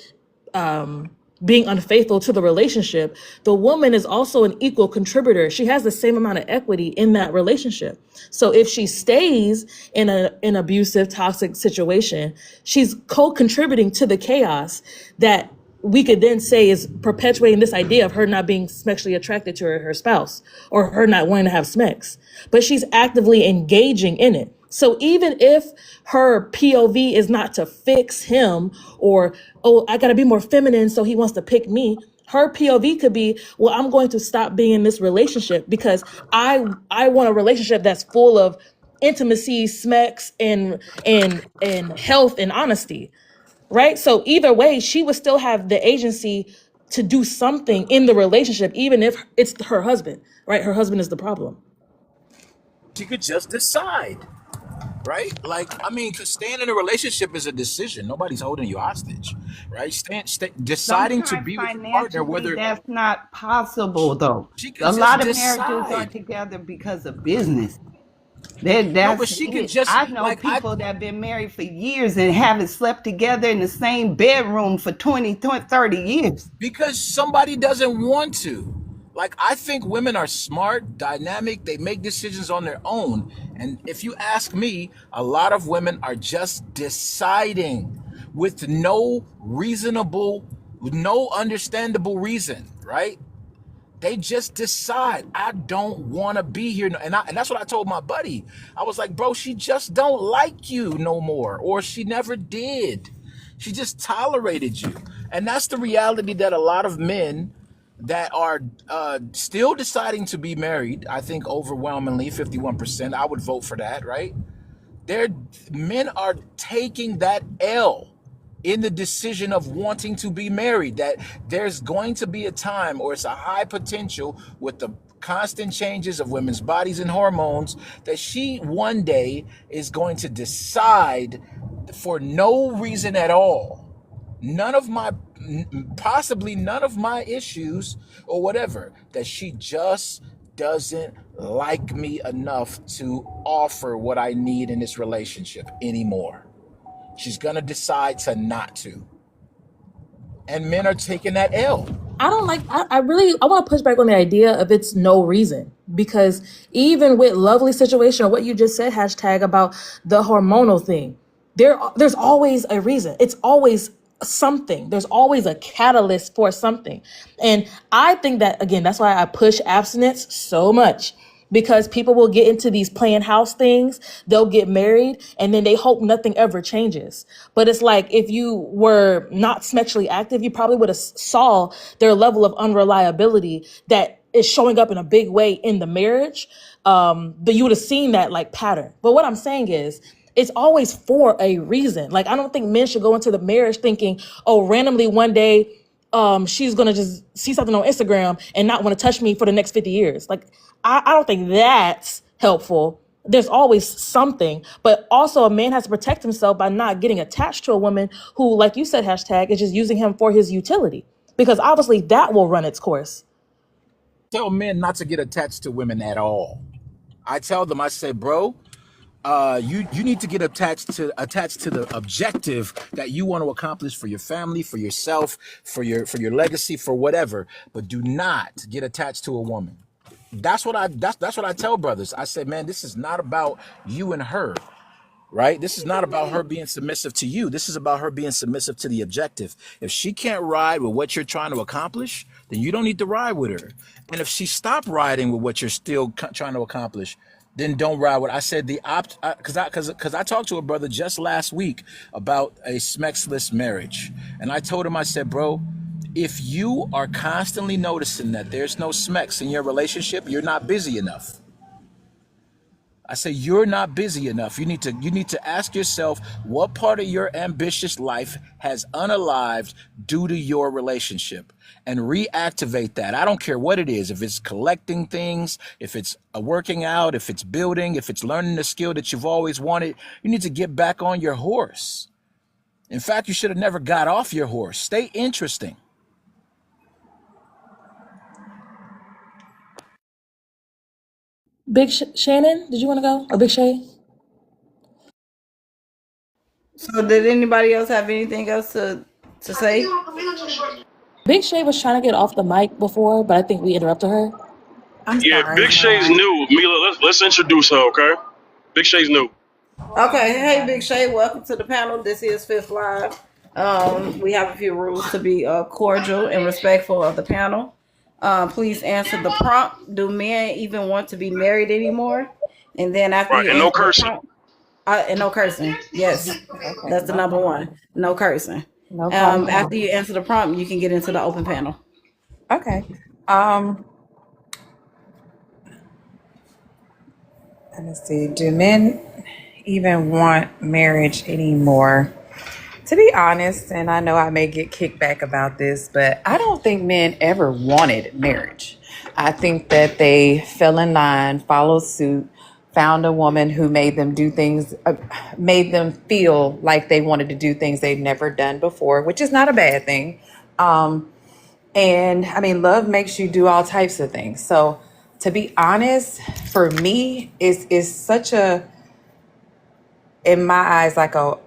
Speaker 13: being unfaithful to the relationship, the woman is also an equal contributor. She has the same amount of equity in that relationship. So if she stays in an abusive, toxic situation, she's co-contributing to the chaos that we could then say is perpetuating this idea of her not being sexually attracted to her spouse or her not wanting to have sex. But she's actively engaging in it. So even if her POV is not to fix him or, oh, I got to be more feminine so he wants to pick me, her POV could be, well, I'm going to stop being in this relationship because I want a relationship that's full of intimacy, smecks, and health and honesty. Right? So either way, she would still have the agency to do something in the relationship, even if it's her husband, right? Her husband is the problem.
Speaker 3: She could just decide, right? Like, I mean, because staying in a relationship is a decision. Nobody's holding you hostage, right? Deciding to
Speaker 4: Sometimes
Speaker 3: be with your partner,
Speaker 4: financially
Speaker 3: whether
Speaker 4: that's not possible though.
Speaker 3: she could
Speaker 4: A
Speaker 3: just
Speaker 4: lot of marriages are
Speaker 3: decide.
Speaker 4: together because of business.
Speaker 3: No, but
Speaker 4: That's
Speaker 3: she could
Speaker 4: it.
Speaker 3: just
Speaker 4: I know people that have been married for years and haven't slept together in the same bedroom for 20, 30 years.
Speaker 3: because somebody doesn't want to. Like, I think women are smart, dynamic, they make decisions on their own. And if you ask me, a lot of women are just deciding with no understandable reason, right? They just decide, I don't want to be here. And that's what I told my buddy. I was like, bro, she just don't like you no more, or she never did. She just tolerated you. And that's the reality that a lot of men that are still deciding to be married, I think overwhelmingly 51%, I would vote for that, right? Men are taking that L in the decision of wanting to be married, that there's going to be a time, or it's a high potential with the constant changes of women's bodies and hormones, that she one day is going to decide for no reason at all, possibly none of my issues or whatever, that she just doesn't like me enough to offer what I need in this relationship anymore. She's gonna decide to not to. And men are taking that L.
Speaker 13: I don't like, I really, I want to push back on the idea of it's no reason, because even with lovely situation or what you just said, hashtag about the hormonal thing, there's always a reason. It's always something. There's always a catalyst for something. And I think that, again, that's why I push abstinence so much, because people will get into these playing house things, they'll get married, and then they hope nothing ever changes. But it's like, if you were not sexually active, you probably would have saw their level of unreliability that is showing up in a big way in the marriage. But you would have seen that like pattern. But what I'm saying is, it's always for a reason. Like, I don't think men should go into the marriage thinking, oh, randomly one day, she's gonna just see something on Instagram and not want to touch me for the next 50 years. Like, I don't think that's helpful. There's always something, but also a man has to protect himself by not getting attached to a woman who, like you said, hashtag, is just using him for his utility, because obviously that will run its course.
Speaker 3: Tell men not to get attached to women at all. I tell them, I say, bro, you need to get attached to the objective that you want to accomplish for your family, for yourself, for your legacy, for whatever. But do not get attached to a woman. That's what I tell brothers. I say, man, this is not about you and her, right? This is not about her being submissive to you. This is about her being submissive to the objective. If she can't ride with what you're trying to accomplish, then you don't need to ride with her. And if she stopped riding with what you're still trying to accomplish, then don't ride with. I said because I talked to a brother just last week about a smexless marriage, and I told him, I said, bro, if you are constantly noticing that there's no smecks in your relationship, you're not busy enough. I say, you're not busy enough. You need to ask yourself, what part of your ambitious life has unalived due to your relationship, and reactivate that. I don't care what it is. If it's collecting things, if it's working out, if it's building, if it's learning the skill that you've always wanted, you need to get back on your horse. In fact, you should have never got off your horse. Stay interesting.
Speaker 13: Big Shannon, did you want to go? Or Big Shay?
Speaker 4: So did anybody else have anything else to say?
Speaker 13: Big Shay was trying to get off the mic before, but I think we interrupted her.
Speaker 6: I'm
Speaker 1: Yeah,
Speaker 6: sorry.
Speaker 1: Big Shay's new. Mila, let's introduce her, okay? Big Shay's new.
Speaker 4: Okay, hey Big Shay, welcome to the panel. This is Fifth Live. We have a few rules to be cordial and respectful of the panel. Please answer the prompt. Do men even want to be married anymore? And then after
Speaker 1: Right,
Speaker 4: you
Speaker 1: and no
Speaker 4: answer the
Speaker 1: cursing.
Speaker 4: prompt, and no cursing. Yes,
Speaker 13: Okay,
Speaker 4: that's the number one. No cursing.
Speaker 13: no problem.
Speaker 4: After you answer the prompt, you can get into the open panel.
Speaker 6: Okay. Let me see. Do men even want marriage anymore? To be honest, and I know I may get kickback about this, but I don't think men ever wanted marriage. I think that they fell in line, followed suit
Speaker 10: found a woman who made them do things, made them feel like they wanted to do things they've never done before, which is not a bad thing. And I mean, love makes you do all types of things. So to be honest, for me, is such a, in my eyes, like a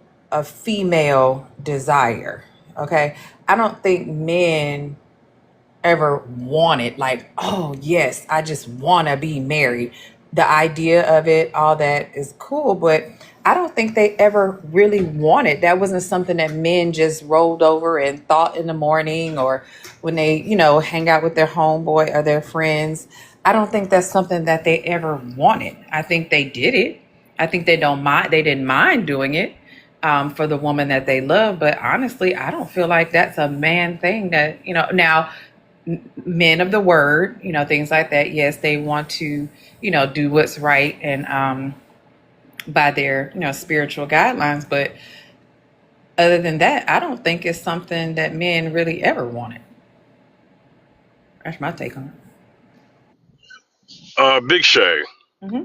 Speaker 10: female desire. Okay. I don't think men ever wanted, like, oh yes, I just want to be married. The idea of it, all that is cool, but I don't think they ever really wanted. That wasn't something that men just rolled over and thought in the morning, or when they, hang out with their homeboy or their friends. I don't think that's something that they ever wanted. I think they did it. I think they don't mind. They didn't mind doing it for the woman that they love. But honestly, I don't feel like that's a man thing. That now men of the word, things like that. Yes, they want to, do what's right and by their, spiritual guidelines. But other than that, I don't think it's something that men really ever wanted. That's my take on
Speaker 1: Big Shay,
Speaker 10: it. Hmm.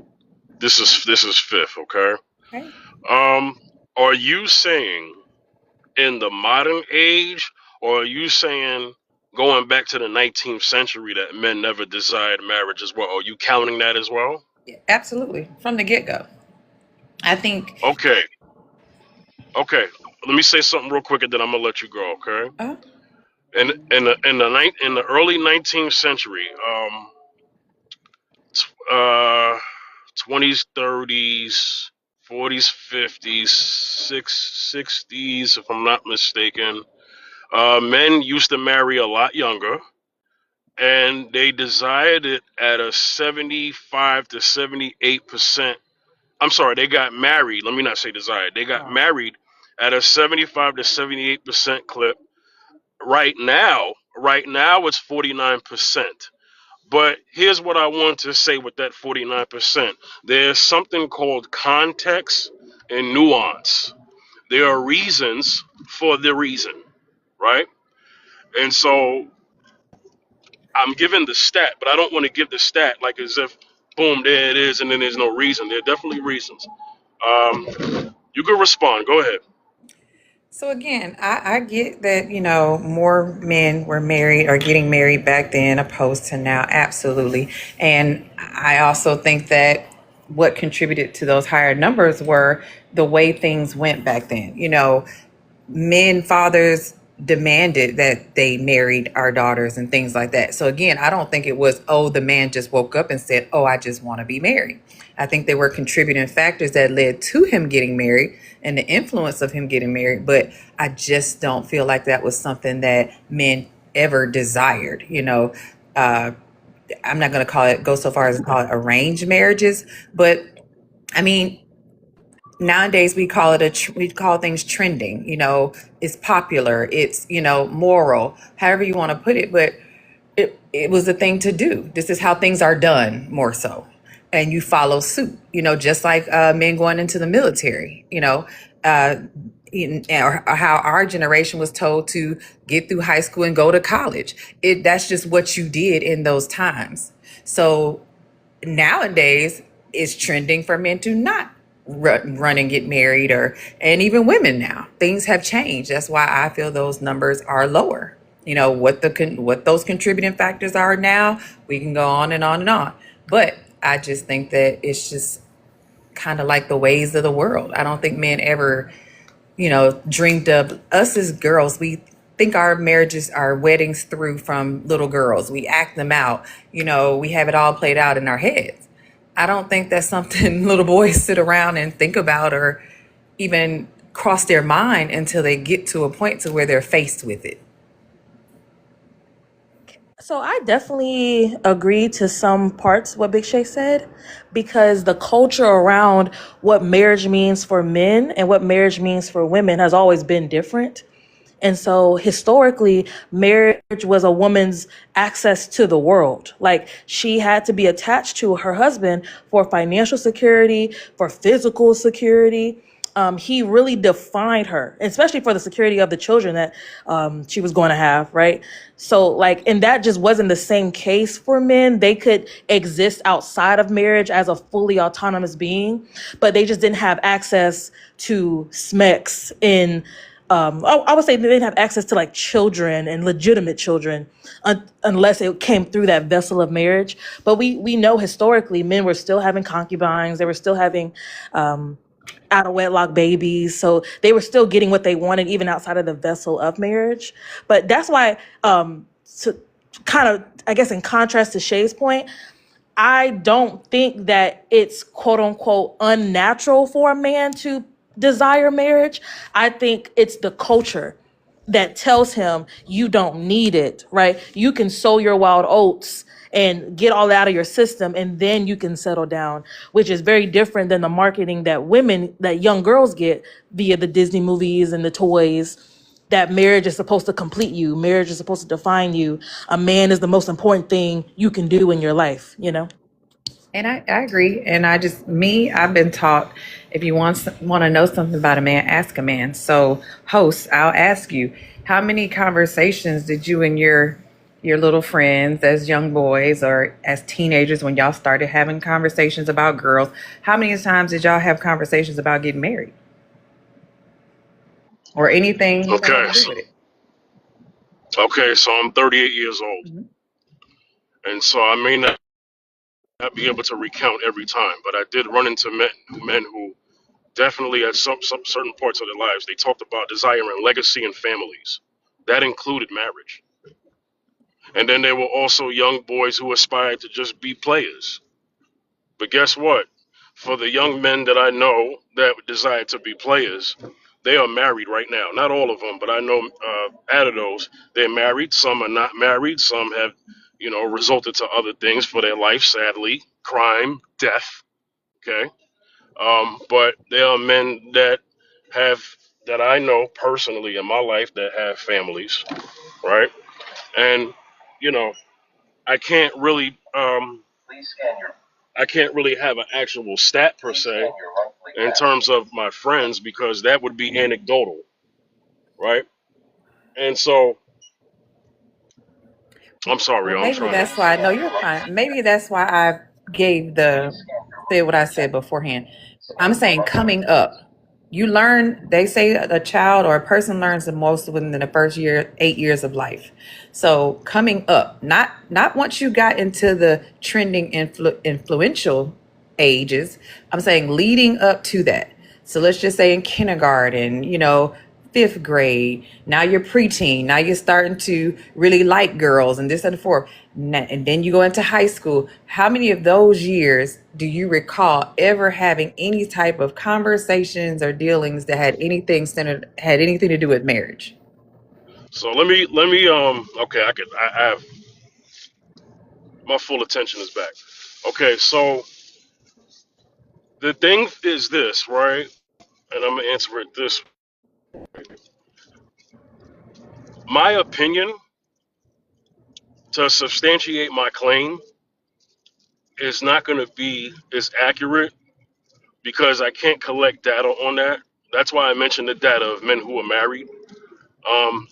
Speaker 1: this is Fifth, okay?
Speaker 10: Okay.
Speaker 1: Are you saying in the modern age, or are you saying going back to the 19th century that men never desired marriage as well? Are you counting that as well?
Speaker 10: Absolutely. From the get-go. I think.
Speaker 1: Okay. Let me say something real quick, and then I'm gonna let you go. Okay. In the early 19th century, 20s, 30s, 40s, 50s, 60s, if I'm not mistaken, men used to marry a lot younger, and they desired it at a 75 to 78%. I'm sorry, they got married. Let me not say desired. They got married at a 75 to 78% clip. Right now it's 49%. But here's what I want to say with that 49%. There's something called context and nuance. There are reasons for the reason, right? And so I'm giving the stat, but I don't want to give the stat like as if, boom, there it is, and then there's no reason. There are definitely reasons. You can respond. Go ahead.
Speaker 10: So again, I get that, more men were married or getting married back then opposed to now. Absolutely. And I also think that what contributed to those higher numbers were the way things went back then. Men, fathers demanded that they married our daughters and things like that. So again, I don't think it was, oh, the man just woke up and said, oh, I just want to be married. I think there were contributing factors that led to him getting married and the influence of him getting married. But I just don't feel like that was something that men ever desired. I'm not going to go so far as to call it arranged marriages, but I mean, nowadays we call things trending. It's popular, it's moral, however you want to put it, but it was a thing to do. This is how things are done, more so, and you follow suit. Just like men going into the military. Or how our generation was told to get through high school and go to college. That's just what you did in those times. So nowadays it's trending for men to not run and get married, and even women now. Things have changed. That's why I feel those numbers are lower. What those contributing factors are now, we can go on and on and on. But I just think that it's just kind of like the ways of the world. I don't think men ever, dreamed of us as girls. We think our marriages, our weddings through from little girls. We act them out. We have it all played out in our heads. I don't think that's something little boys sit around and think about or even cross their mind until they get to a point to where they're faced with it.
Speaker 13: So I definitely agree to some parts what Big Shay said, because the culture around what marriage means for men and what marriage means for women has always been different. And so historically, marriage was a woman's access to the world. Like, she had to be attached to her husband for financial security, for physical security. he really defined her, especially for the security of the children that she was going to have, right? So, like, and that just wasn't the same case for men. They could exist outside of marriage as a fully autonomous being, but they just didn't have access to SMECs in, I would say they didn't have access to like children and legitimate children unless it came through that vessel of marriage. But we know historically men were still having concubines. They were still having out of wedlock babies. So they were still getting what they wanted, even outside of the vessel of marriage. But that's why, to kind of, I guess, in contrast to Shay's point, I don't think that it's quote unquote unnatural for a man to desire marriage. I think it's the culture that tells him you don't need it, right? You can sow your wild oats and get all that out of your system, and then you can settle down, which is very different than the marketing that women, that young girls get via the Disney movies and the toys, that marriage is supposed to complete you. Marriage is supposed to define you. A man is the most important thing you can do in your life, you know?
Speaker 10: And I agree. And I've been taught if you want to know something about a man, ask a man. So, host, I'll ask you, how many conversations did you and your little friends as young boys or as teenagers, when y'all started having conversations about girls, how many times did y'all have conversations about getting married or anything that had
Speaker 1: Okay,
Speaker 10: to do
Speaker 1: so,
Speaker 10: with it?
Speaker 1: so I'm 38 years old, and so I may not be able to recount every time, but I did run into men who definitely at some certain parts of their lives they talked about desiring legacy and families. That included marriage, and then there were also young boys who aspired to just be players. But guess what? For the young men that I know that desire to be players, they are married right now. Not all of them, but I know out of those, they're married. Some are not married. Some have, resulted to other things for their life, sadly, crime, death. Okay. But there are men that I know personally in my life that have families, right? And, you know, I can't really, I can't really have an actual stat per se in terms of my friends because that would be anecdotal, right? And so I'm sorry,
Speaker 10: Well,
Speaker 1: I'm
Speaker 10: maybe
Speaker 1: trying to.
Speaker 10: that's why. No, you're fine. Maybe that's why I said what I said beforehand. I'm saying coming up, you learn. They say a child or a person learns the most within the first 8 years of life. So coming up, not once you got into the trending influential ages. I'm saying leading up to that. So let's just say in kindergarten, fifth grade. Now you're preteen. Now you're starting to really like girls and this and the fourth. And then you go into high school. How many of those years do you recall ever having any type of conversations or dealings that had anything to do with marriage?
Speaker 1: So let me okay, I have my full attention is back. Okay, so the thing is this, right? And I'm gonna answer it this. My opinion to substantiate my claim is not gonna be as accurate because I can't collect data on that. That's why I mentioned the data of men who are married.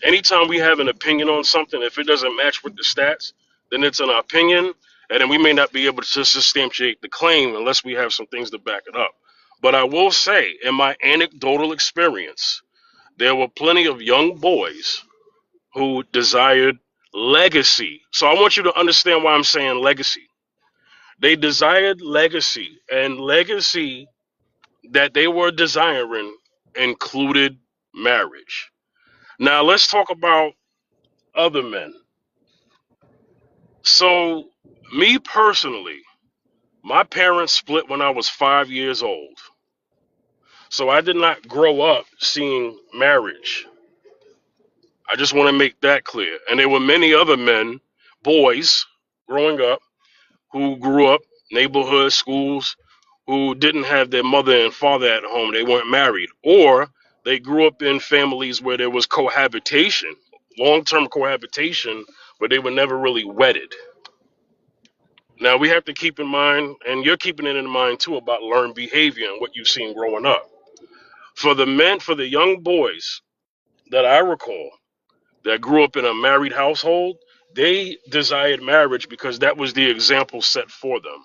Speaker 1: Anytime we have an opinion on something, if it doesn't match with the stats, then it's an opinion, and then we may not be able to substantiate the claim unless we have some things to back it up. But I will say, in my anecdotal experience, there were plenty of young boys who desired legacy. So I want you to understand why I'm saying legacy. They desired legacy, and legacy that they were desiring included marriage. Now let's talk about other men. So, me personally, my parents split when I was 5 years old. So I did not grow up seeing marriage. I just want to make that clear. And there were many other men, boys, growing up who grew up neighborhood schools who didn't have their mother and father at home. They weren't married. Or they grew up in families where there was cohabitation, long-term cohabitation, but they were never really wedded. Now we have to keep in mind, and you're keeping it in mind too, about learned behavior and what you've seen growing up. For the men, for the young boys that I recall that grew up in a married household, they desired marriage because that was the example set for them.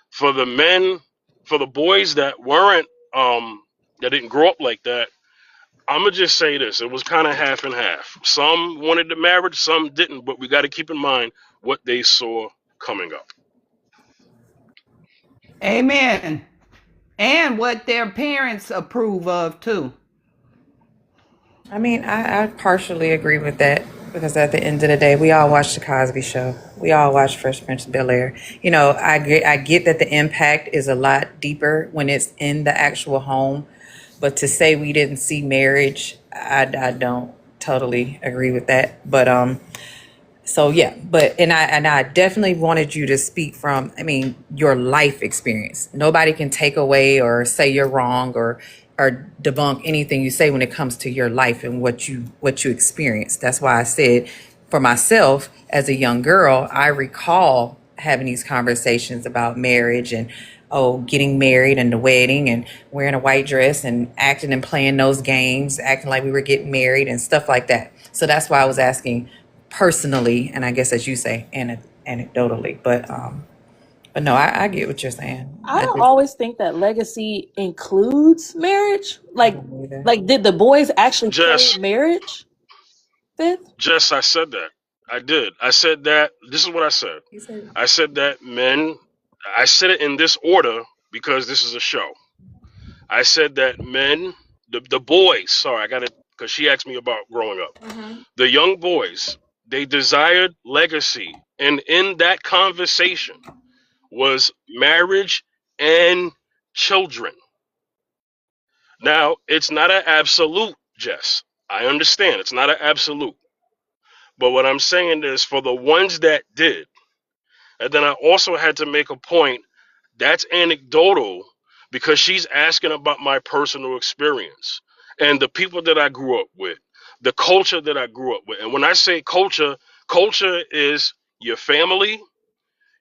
Speaker 1: For the men, for the boys that weren't, that didn't grow up like that, I'm gonna just say this: it was kind of half and half. Some wanted the marriage, some didn't. But we got to keep in mind what they saw coming up.
Speaker 4: Amen. And what their parents approve of too.
Speaker 10: I mean, I partially agree with that because at the end of the day, we all watch the Cosby Show. We all watch Fresh Prince of Bel-Air. You know, I get that the impact is a lot deeper when it's in the actual home, but to say we didn't see marriage, I don't totally agree with that. But so yeah, but and I definitely wanted you to speak from, I mean, your life experience. Nobody can take away or say you're wrong or debunk anything you say when it comes to your life and what you experienced. That's why I said for myself as a young girl, I recall having these conversations about marriage and getting married and the wedding and wearing a white dress and acting and playing those games, acting like we were getting married and stuff like that. So that's why I was asking personally, and I guess as you say, anecdotally. But no, I get what you're saying.
Speaker 13: I don't always think that legacy includes marriage. Like did the boys actually play
Speaker 1: Jess,
Speaker 13: marriage? Fifth?
Speaker 1: Jess, I said that. I did. I said that. This is what I said.
Speaker 10: You said
Speaker 1: I said that men. I said it in this order because this is a show. I said that men, the boys. Sorry, I got it because she asked me about growing up. The young boys, they desired legacy, and in that conversation was marriage and children. Now, it's not an absolute, Jess. I understand it's not an absolute. But what I'm saying is for the ones that did, and then I also had to make a point that's anecdotal because she's asking about my personal experience and the people that I grew up with, the culture that I grew up with. And when I say culture, culture is your family,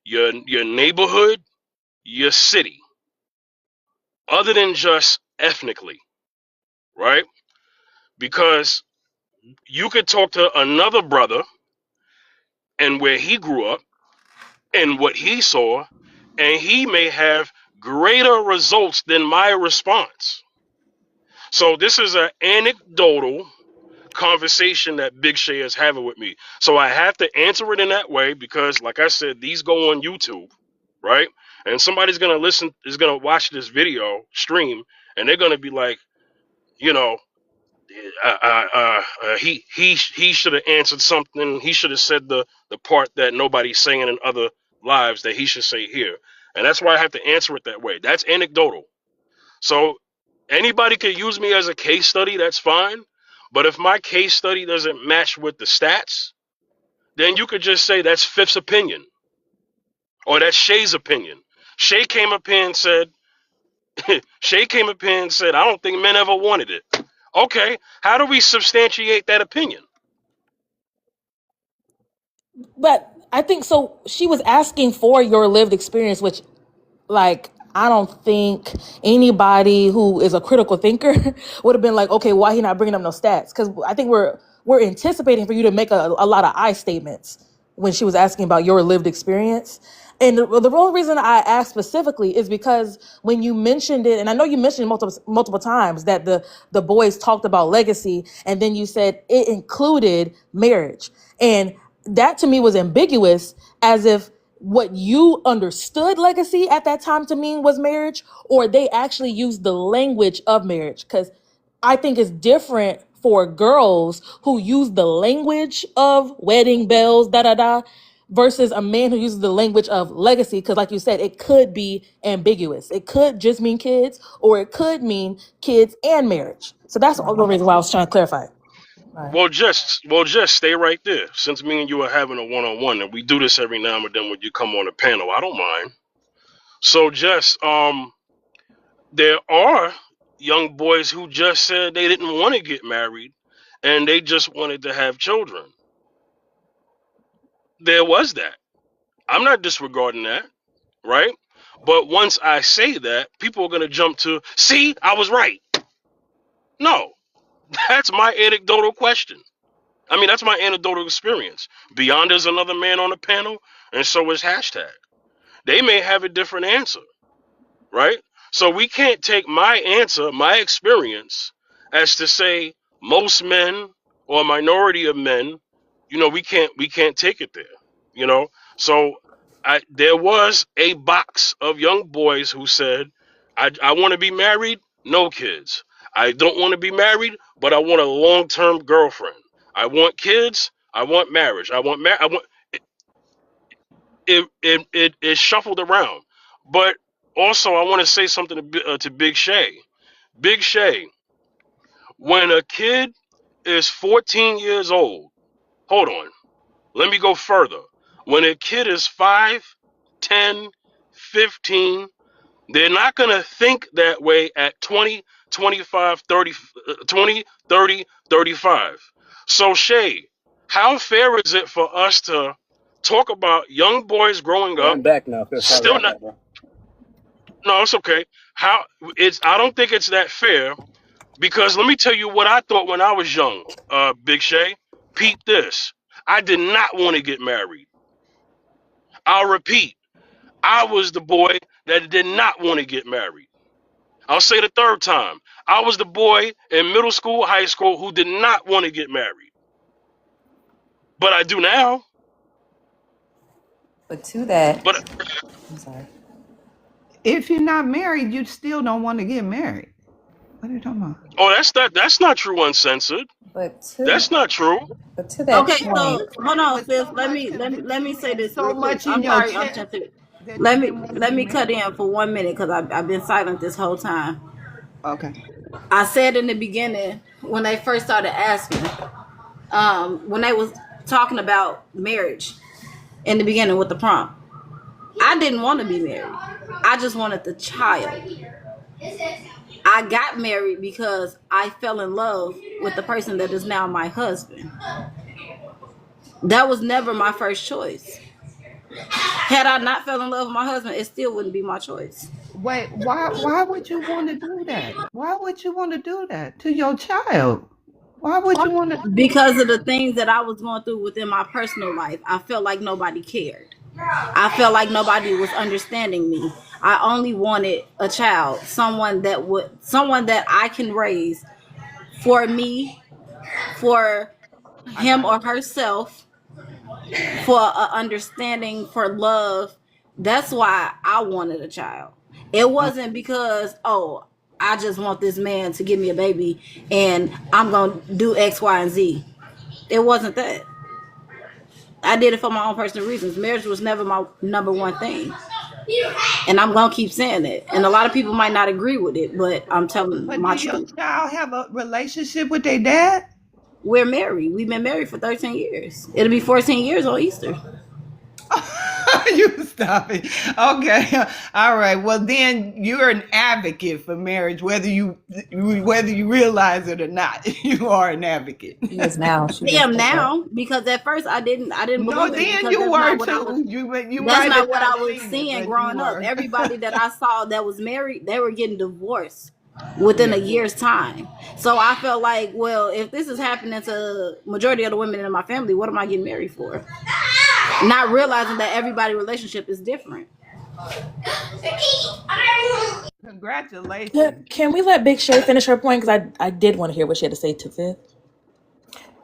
Speaker 1: your neighborhood, your city, other than just ethnically, right? Because you could talk to another brother and where he grew up and what he saw, and he may have greater results than my response. So this is an anecdotal conversation that Big Shay is having with me. So I have to answer it in that way because, like I said, these go on YouTube, right? And somebody's gonna watch this video stream, and they're gonna be like, you know, he should have answered something. He should have said the part that nobody's saying in other lives that he should say here. And that's why I have to answer it that way. That's anecdotal. So anybody can use me as a case study. That's fine. But if my case study doesn't match with the stats, then you could just say that's Fifth's opinion or that's Shay's opinion. Shay came up here and said, I don't think men ever wanted it. Okay, how do we substantiate that opinion?
Speaker 13: But I think so. She was asking for your lived experience, which, like, I don't think anybody who is a critical thinker would have been like, okay, why he not bringing up no stats? Because I think we're anticipating for you to make a lot of I statements when she was asking about your lived experience. And the only reason I asked specifically is because when you mentioned it, and I know you mentioned multiple times that the boys talked about legacy, and then you said it included marriage. And that to me was ambiguous, as if what you understood legacy at that time to mean was marriage, or they actually used the language of marriage. Because I think it's different for girls who use the language of wedding bells, da da da, versus a man who uses the language of legacy. Because like you said, it could be ambiguous. It could just mean kids, or it could mean kids and marriage. So that's the only reason why I was trying to clarify it.
Speaker 1: Well, just stay right there. Since me and you are having a one-on-one, and we do this every now and then when you come on the panel, I don't mind. So just there are young boys who just said they didn't want to get married, and they just wanted to have children. There was that. I'm not disregarding that, right? But once I say that, people are gonna jump to, see, I was right. No, that's my anecdotal question. I mean, that's my anecdotal experience. Beyond is another man on the panel, and so is hashtag. They may have a different answer, right? So we can't take my answer, my experience, as to say most men or a minority of men. We can't take it there. You know, so there was a box of young boys who said, I want to be married, no kids. I don't want to be married, but I want a long-term girlfriend. I want kids. I want marriage. I want it shuffled around. But also, I want to say something to Big Shay. Big Shay, when a kid is 14 years old, hold on, let me go further. When a kid is 5, 10, 15, they're not going to think that way at 20, 25, 30, 20, 30, 35. So, Shay, how fair is it for us to talk about young boys growing
Speaker 2: Yeah,
Speaker 1: up,
Speaker 2: I'm back now. Sorry
Speaker 1: still
Speaker 2: about
Speaker 1: not,
Speaker 2: that, bro.
Speaker 1: no, it's okay. I don't think it's that fair because let me tell you what I thought when I was young, Big Shay. Peep this. I did not want to get married. I'll repeat. I was the boy that did not want to get married. I'll say the third time. I was the boy in middle school, high school who did not want to get married. But I do now.
Speaker 10: But to that,
Speaker 1: But
Speaker 10: I'm sorry.
Speaker 4: If you're not married, you still don't want to get married. What are you talking about?
Speaker 1: oh, that's not true, uncensored.
Speaker 10: But to
Speaker 1: That's not true.
Speaker 10: that
Speaker 11: Okay,
Speaker 10: point,
Speaker 11: so hold on,
Speaker 4: But
Speaker 11: Fifth.
Speaker 4: so
Speaker 11: Let
Speaker 4: much
Speaker 11: me let me let me say
Speaker 4: conviction and
Speaker 11: this real
Speaker 4: so
Speaker 11: quick.
Speaker 4: much in
Speaker 11: I'm
Speaker 4: your
Speaker 11: sorry, I'm
Speaker 4: chest
Speaker 11: sensitive.
Speaker 4: that
Speaker 11: Let
Speaker 4: you
Speaker 11: me
Speaker 4: didn't want to
Speaker 11: let
Speaker 4: get
Speaker 11: me cut
Speaker 4: married.
Speaker 11: in for 1 minute because I've been silent this whole time.
Speaker 4: Okay.
Speaker 11: I said in the beginning when they first started asking, when they was talking about marriage in the beginning with the prompt, I didn't want to be married. I just wanted the child. I got married because I fell in love with the person that is now my husband. That was never my first choice. Had I not fell in love with my husband, it still wouldn't be my choice.
Speaker 4: Wait, why would you want to do that? Why would you want to do that to your child? Why would you want to?
Speaker 11: Because of the things that I was going through within my personal life, I felt like nobody cared. I felt like nobody was understanding me. I only wanted a child, someone that I can raise for me, for him or herself, for a understanding, for love. That's why I wanted a child. It wasn't because, oh, I just want this man to give me a baby and I'm going to do X, Y, and Z. It wasn't that. I did it for my own personal reasons. Marriage was never my number one thing. And I'm going to keep saying it. And a lot of people might not agree with it, but I'm telling
Speaker 4: But
Speaker 11: my
Speaker 4: do your
Speaker 11: truth.
Speaker 4: child have a relationship with their dad?
Speaker 11: We're married. We've been married for 13 years. It'll be 14 years on Easter.
Speaker 4: You stop it. Okay. All right. Well, then you're an advocate for marriage, whether you realize it or not. You are an advocate.
Speaker 10: she is now. She
Speaker 11: I
Speaker 10: just
Speaker 11: am
Speaker 10: said that.
Speaker 11: now because at first I didn't
Speaker 4: No,
Speaker 11: believe it
Speaker 4: then
Speaker 11: because
Speaker 4: you
Speaker 11: that's
Speaker 4: were
Speaker 11: not what I was
Speaker 4: too. You
Speaker 11: that's
Speaker 4: might
Speaker 11: not
Speaker 4: have
Speaker 11: what
Speaker 4: not
Speaker 11: I was
Speaker 4: seen it,
Speaker 11: seeing
Speaker 4: but you
Speaker 11: growing up.
Speaker 4: were.
Speaker 11: Everybody that I saw that was married, they were getting divorced within a
Speaker 4: Yeah.
Speaker 11: year's time. So I felt like, well, if this is happening to majority of the women in my family, what am I getting married for? Not realizing that everybody's relationship is different.
Speaker 4: Congratulations.
Speaker 13: Can we let Big Shay finish her point? Because I did want to hear what she had to say to Fifth,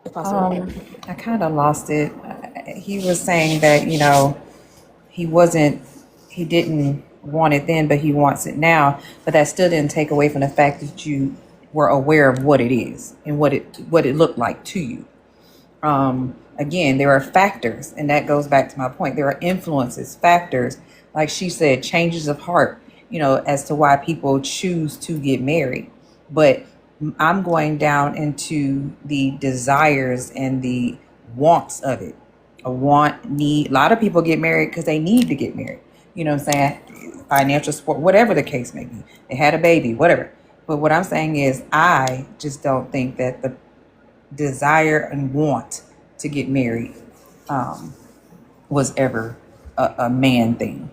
Speaker 13: if possible.
Speaker 10: I kind of lost it. He was saying that, he didn't want it then, but he wants it now. But that still didn't take away from the fact that you were aware of what it is and what it looked like to you. Again, there are factors, and that goes back to my point. There are influences, factors, like she said, changes of heart, as to why people choose to get married. But I'm going down into the desires and the wants of it. A want, need. A lot of people get married because they need to get married. You know what I'm saying? Financial support, whatever the case may be. They had a baby, whatever. But what I'm saying is, I just don't think that the desire and want to get married was ever a man thing.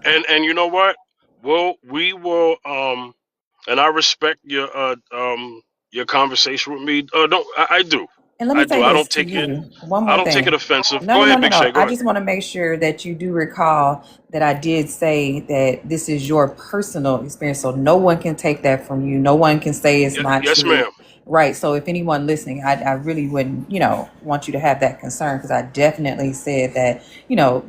Speaker 1: And you know what? We will and I respect your conversation with me. Don't I do.
Speaker 10: And let me
Speaker 1: I do.
Speaker 10: say
Speaker 1: I
Speaker 10: this
Speaker 1: don't
Speaker 10: to
Speaker 1: take it.
Speaker 10: you. One
Speaker 1: I
Speaker 10: more
Speaker 1: don't take it
Speaker 10: thing.
Speaker 1: offensive.
Speaker 10: No,
Speaker 1: Go
Speaker 10: no, no,
Speaker 1: ahead,
Speaker 10: no,
Speaker 1: Big Shay.
Speaker 10: no.
Speaker 1: Go
Speaker 10: I
Speaker 1: ahead.
Speaker 10: just want to make sure that you do recall that I did say that this is your personal experience. So no one can take that from you. No one can say it's not
Speaker 1: Yes,
Speaker 10: true.
Speaker 1: ma'am.
Speaker 10: Right. So if anyone listening, I really wouldn't, want you to have that concern because I definitely said that,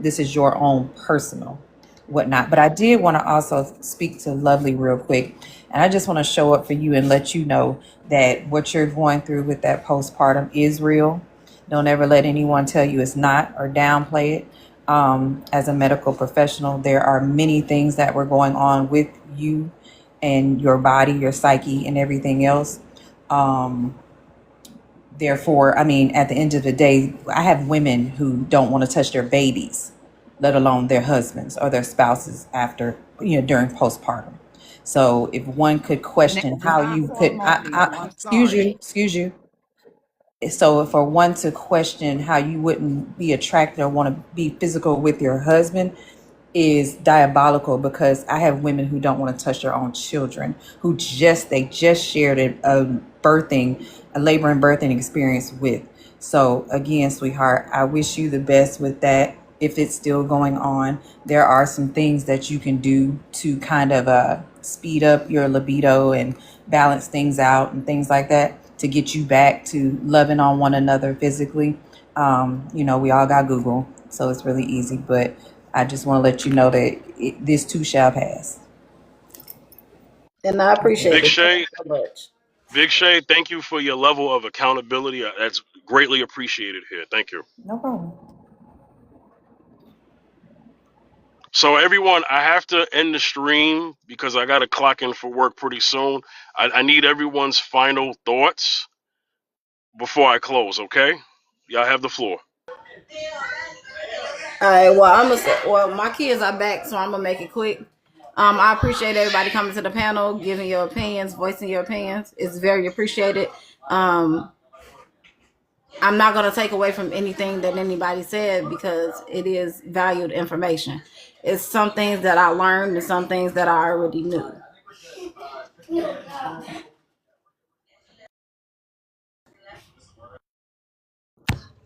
Speaker 10: this is your own personal whatnot. But I did want to also speak to Lovely real quick. And I just want to show up for you and let you know that what you're going through with that postpartum is real. Don't ever let anyone tell you it's not or downplay it. As a medical professional, there are many things that were going on with you and your body, your psyche, and everything else. Um, Therefore, I mean, at the end of the day, I have women who don't want to touch their babies, let alone their husbands or their spouses after, during postpartum. So if one could question how you could, excuse you. So for one to question how you wouldn't be attracted or want to be physical with your husband is diabolical because I have women who don't want to touch their own children who they just shared a labor and birthing experience with. So again, sweetheart, I wish you the best with that. If it's still going on, there are some things that you can do to kind of speed up your libido and balance things out and things like that to get you back to loving on one another physically. We all got Google, so it's really easy, but I just want to let you know that this too shall pass.
Speaker 2: And I appreciate
Speaker 1: Big
Speaker 2: it. Thank
Speaker 1: Shay.
Speaker 2: you so much.
Speaker 1: Big Shay. Thank you for your level of accountability. That's greatly appreciated here. Thank you.
Speaker 10: No problem.
Speaker 1: So everyone, I have to end the stream because I got to clock in for work pretty soon. I need everyone's final thoughts before I close. Okay, y'all have the floor.
Speaker 11: All right. Well, I'm gonna say, well, my kids are back, so I'm gonna make it quick. I appreciate everybody coming to the panel, giving your opinions, voicing your opinions. It's very appreciated. I'm not gonna take away from anything that anybody said because it is valued information. It's some things that I learned and some things that I already knew.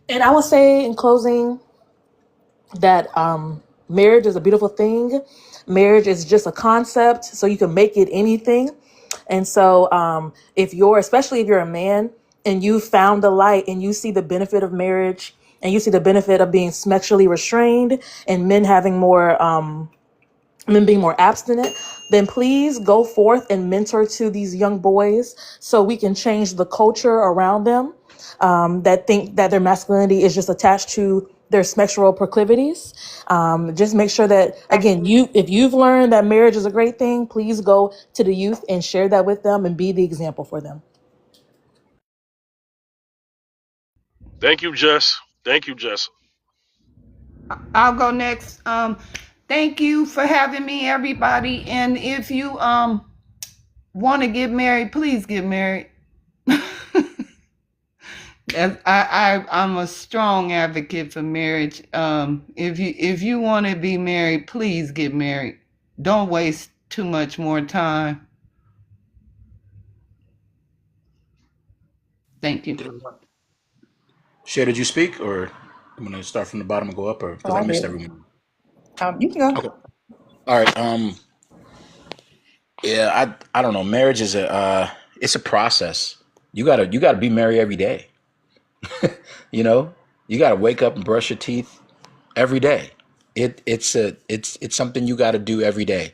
Speaker 13: And I would say in closing that marriage is a beautiful thing. Marriage is just a concept, so you can make it anything. And so especially if you're a man and you found the light and you see the benefit of marriage and you see the benefit of being sexually restrained and men having more men being more abstinent, then please go forth and mentor to these young boys so we can change the culture around them that think that their masculinity is just attached to their sexual proclivities. Just make sure that, again, if you've learned that marriage is a great thing, please go to the youth and share that with them and be the example for them.
Speaker 1: Thank you, Jess. Thank you, Jess.
Speaker 4: I'll go next. Thank you for having me, everybody. And if you want to get married, please get married. I'm a strong advocate for marriage. If you want to be married, please get married. Don't waste too much more time. Thank you.
Speaker 3: Shay, did you speak, or I'm gonna start from the bottom and go up, or because
Speaker 10: Oh,
Speaker 3: I
Speaker 10: I
Speaker 3: missed
Speaker 10: did.
Speaker 3: everyone?
Speaker 10: You can go.
Speaker 3: Okay. All right. Yeah, I don't know. Marriage is it's a process. You gotta be married every day. You know, you gotta wake up and brush your teeth every day. It's something you gotta do every day.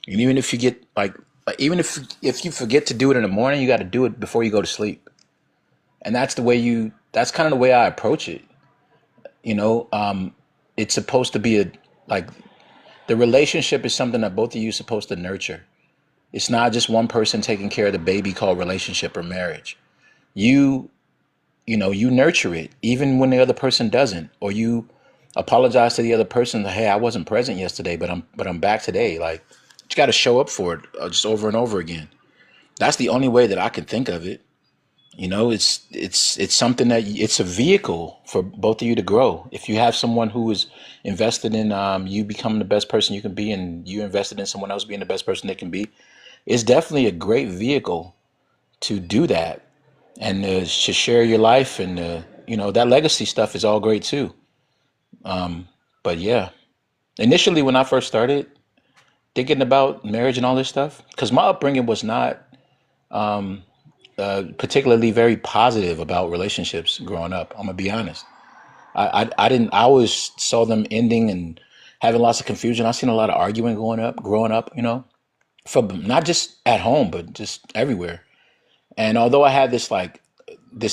Speaker 3: And even if you get even if you forget to do it in the morning, you gotta do it before you go to sleep. And that's kind of the way I approach it. You know, it's supposed to be like the relationship is something that both of you are supposed to nurture. It's not just one person taking care of the baby called relationship or marriage. You you nurture it even when the other person doesn't, or you apologize to the other person. Hey, I wasn't present yesterday, but I'm back today. Like, you got to show up for it just over and over again. That's the only way that I can think of it. You know, it's something that it's a vehicle for both of you to grow. If you have someone who is invested in you becoming the best person you can be, and you invested in someone else being the best person they can be, it's definitely a great vehicle to do that and to share your life, and that legacy stuff is all great too. But yeah, initially when I first started thinking about marriage and all this stuff, because my upbringing was not particularly very positive about relationships growing up. I'm gonna be honest. I didn't. I always saw them ending and having lots of confusion. I seen a lot of arguing growing up. From not just at home, but just everywhere. And although I had this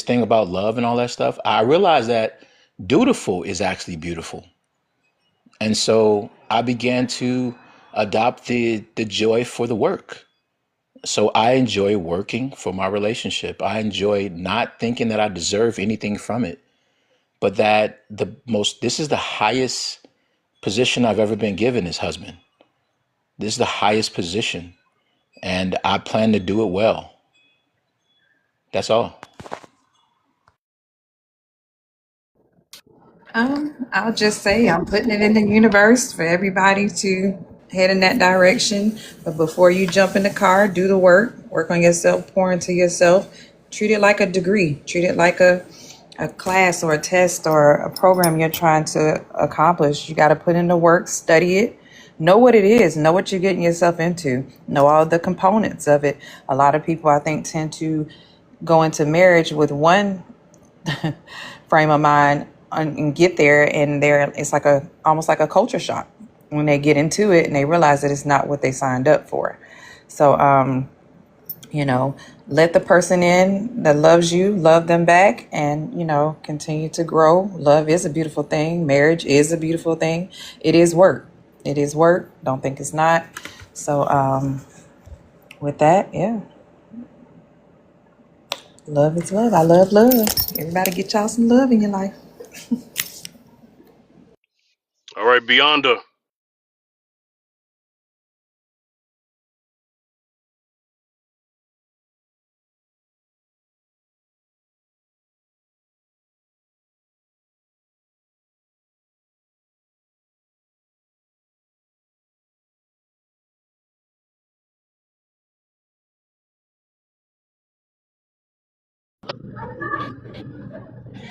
Speaker 3: thing about love and all that stuff, I realized that dutiful is actually beautiful. And so I began to adopt the joy for the work. So I enjoy working for my relationship. I enjoy not thinking that I deserve anything from it, but that this is the highest position I've ever been given as husband. This is the highest position, and I plan to do it well. That's all.
Speaker 10: I'll just say I'm putting it in the universe for everybody to head in that direction. But before you jump in the car, do the work on yourself, pour into yourself, treat it like a degree, treat it like a class or a test or a program you're trying to accomplish. You got to put in the work, study it, know what it is, know what you're getting yourself into, know all the components of it. A lot of people, I think, tend to go into marriage with one frame of mind and get there, and it's almost like a culture shock when they get into it and they realize that it's not what they signed up for. So let the person in that loves you love them back, and continue to grow. Love is a beautiful thing. Marriage is a beautiful thing. It is work. Don't think it's not. So with that, yeah, love is love. I love love. Everybody get y'all some love in your life.
Speaker 1: All right, Beyonda.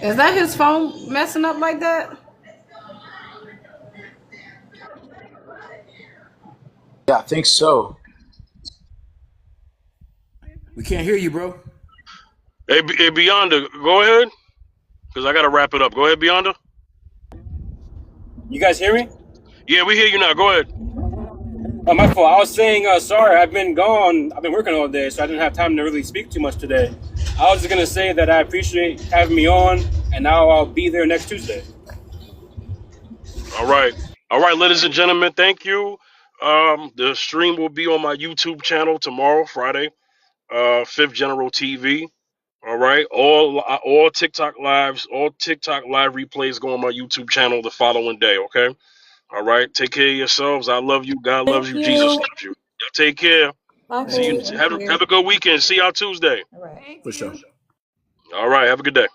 Speaker 2: Is that his phone messing up like that?
Speaker 3: Yeah, I think so.
Speaker 19: We can't hear you, bro.
Speaker 1: Hey, Beyonda, go ahead, because I got to wrap it up. Go ahead, Beyonda.
Speaker 9: You guys hear me?
Speaker 1: Yeah, we hear you now. Go ahead.
Speaker 9: Oh, my fault. I was saying, sorry, I've been gone. I've been working all day, so I didn't have time to really speak too much today. I was just going to say that I appreciate having me on, and now I'll be there next Tuesday.
Speaker 1: All right, ladies and gentlemen, thank you. The stream will be on my YouTube channel tomorrow, Friday, Fifth General TV. All right, all TikTok live replays go on my YouTube channel the following day. Okay. All right. Take care of yourselves. I love you. God loves
Speaker 10: Thank
Speaker 1: you. Jesus
Speaker 10: you.
Speaker 1: loves you. Y'all take care.
Speaker 10: Bye,
Speaker 1: See you.
Speaker 10: Thank
Speaker 1: Have
Speaker 10: you.
Speaker 1: a good weekend. See y'all Tuesday.
Speaker 10: All right.
Speaker 1: For sure. All right. Have a good day.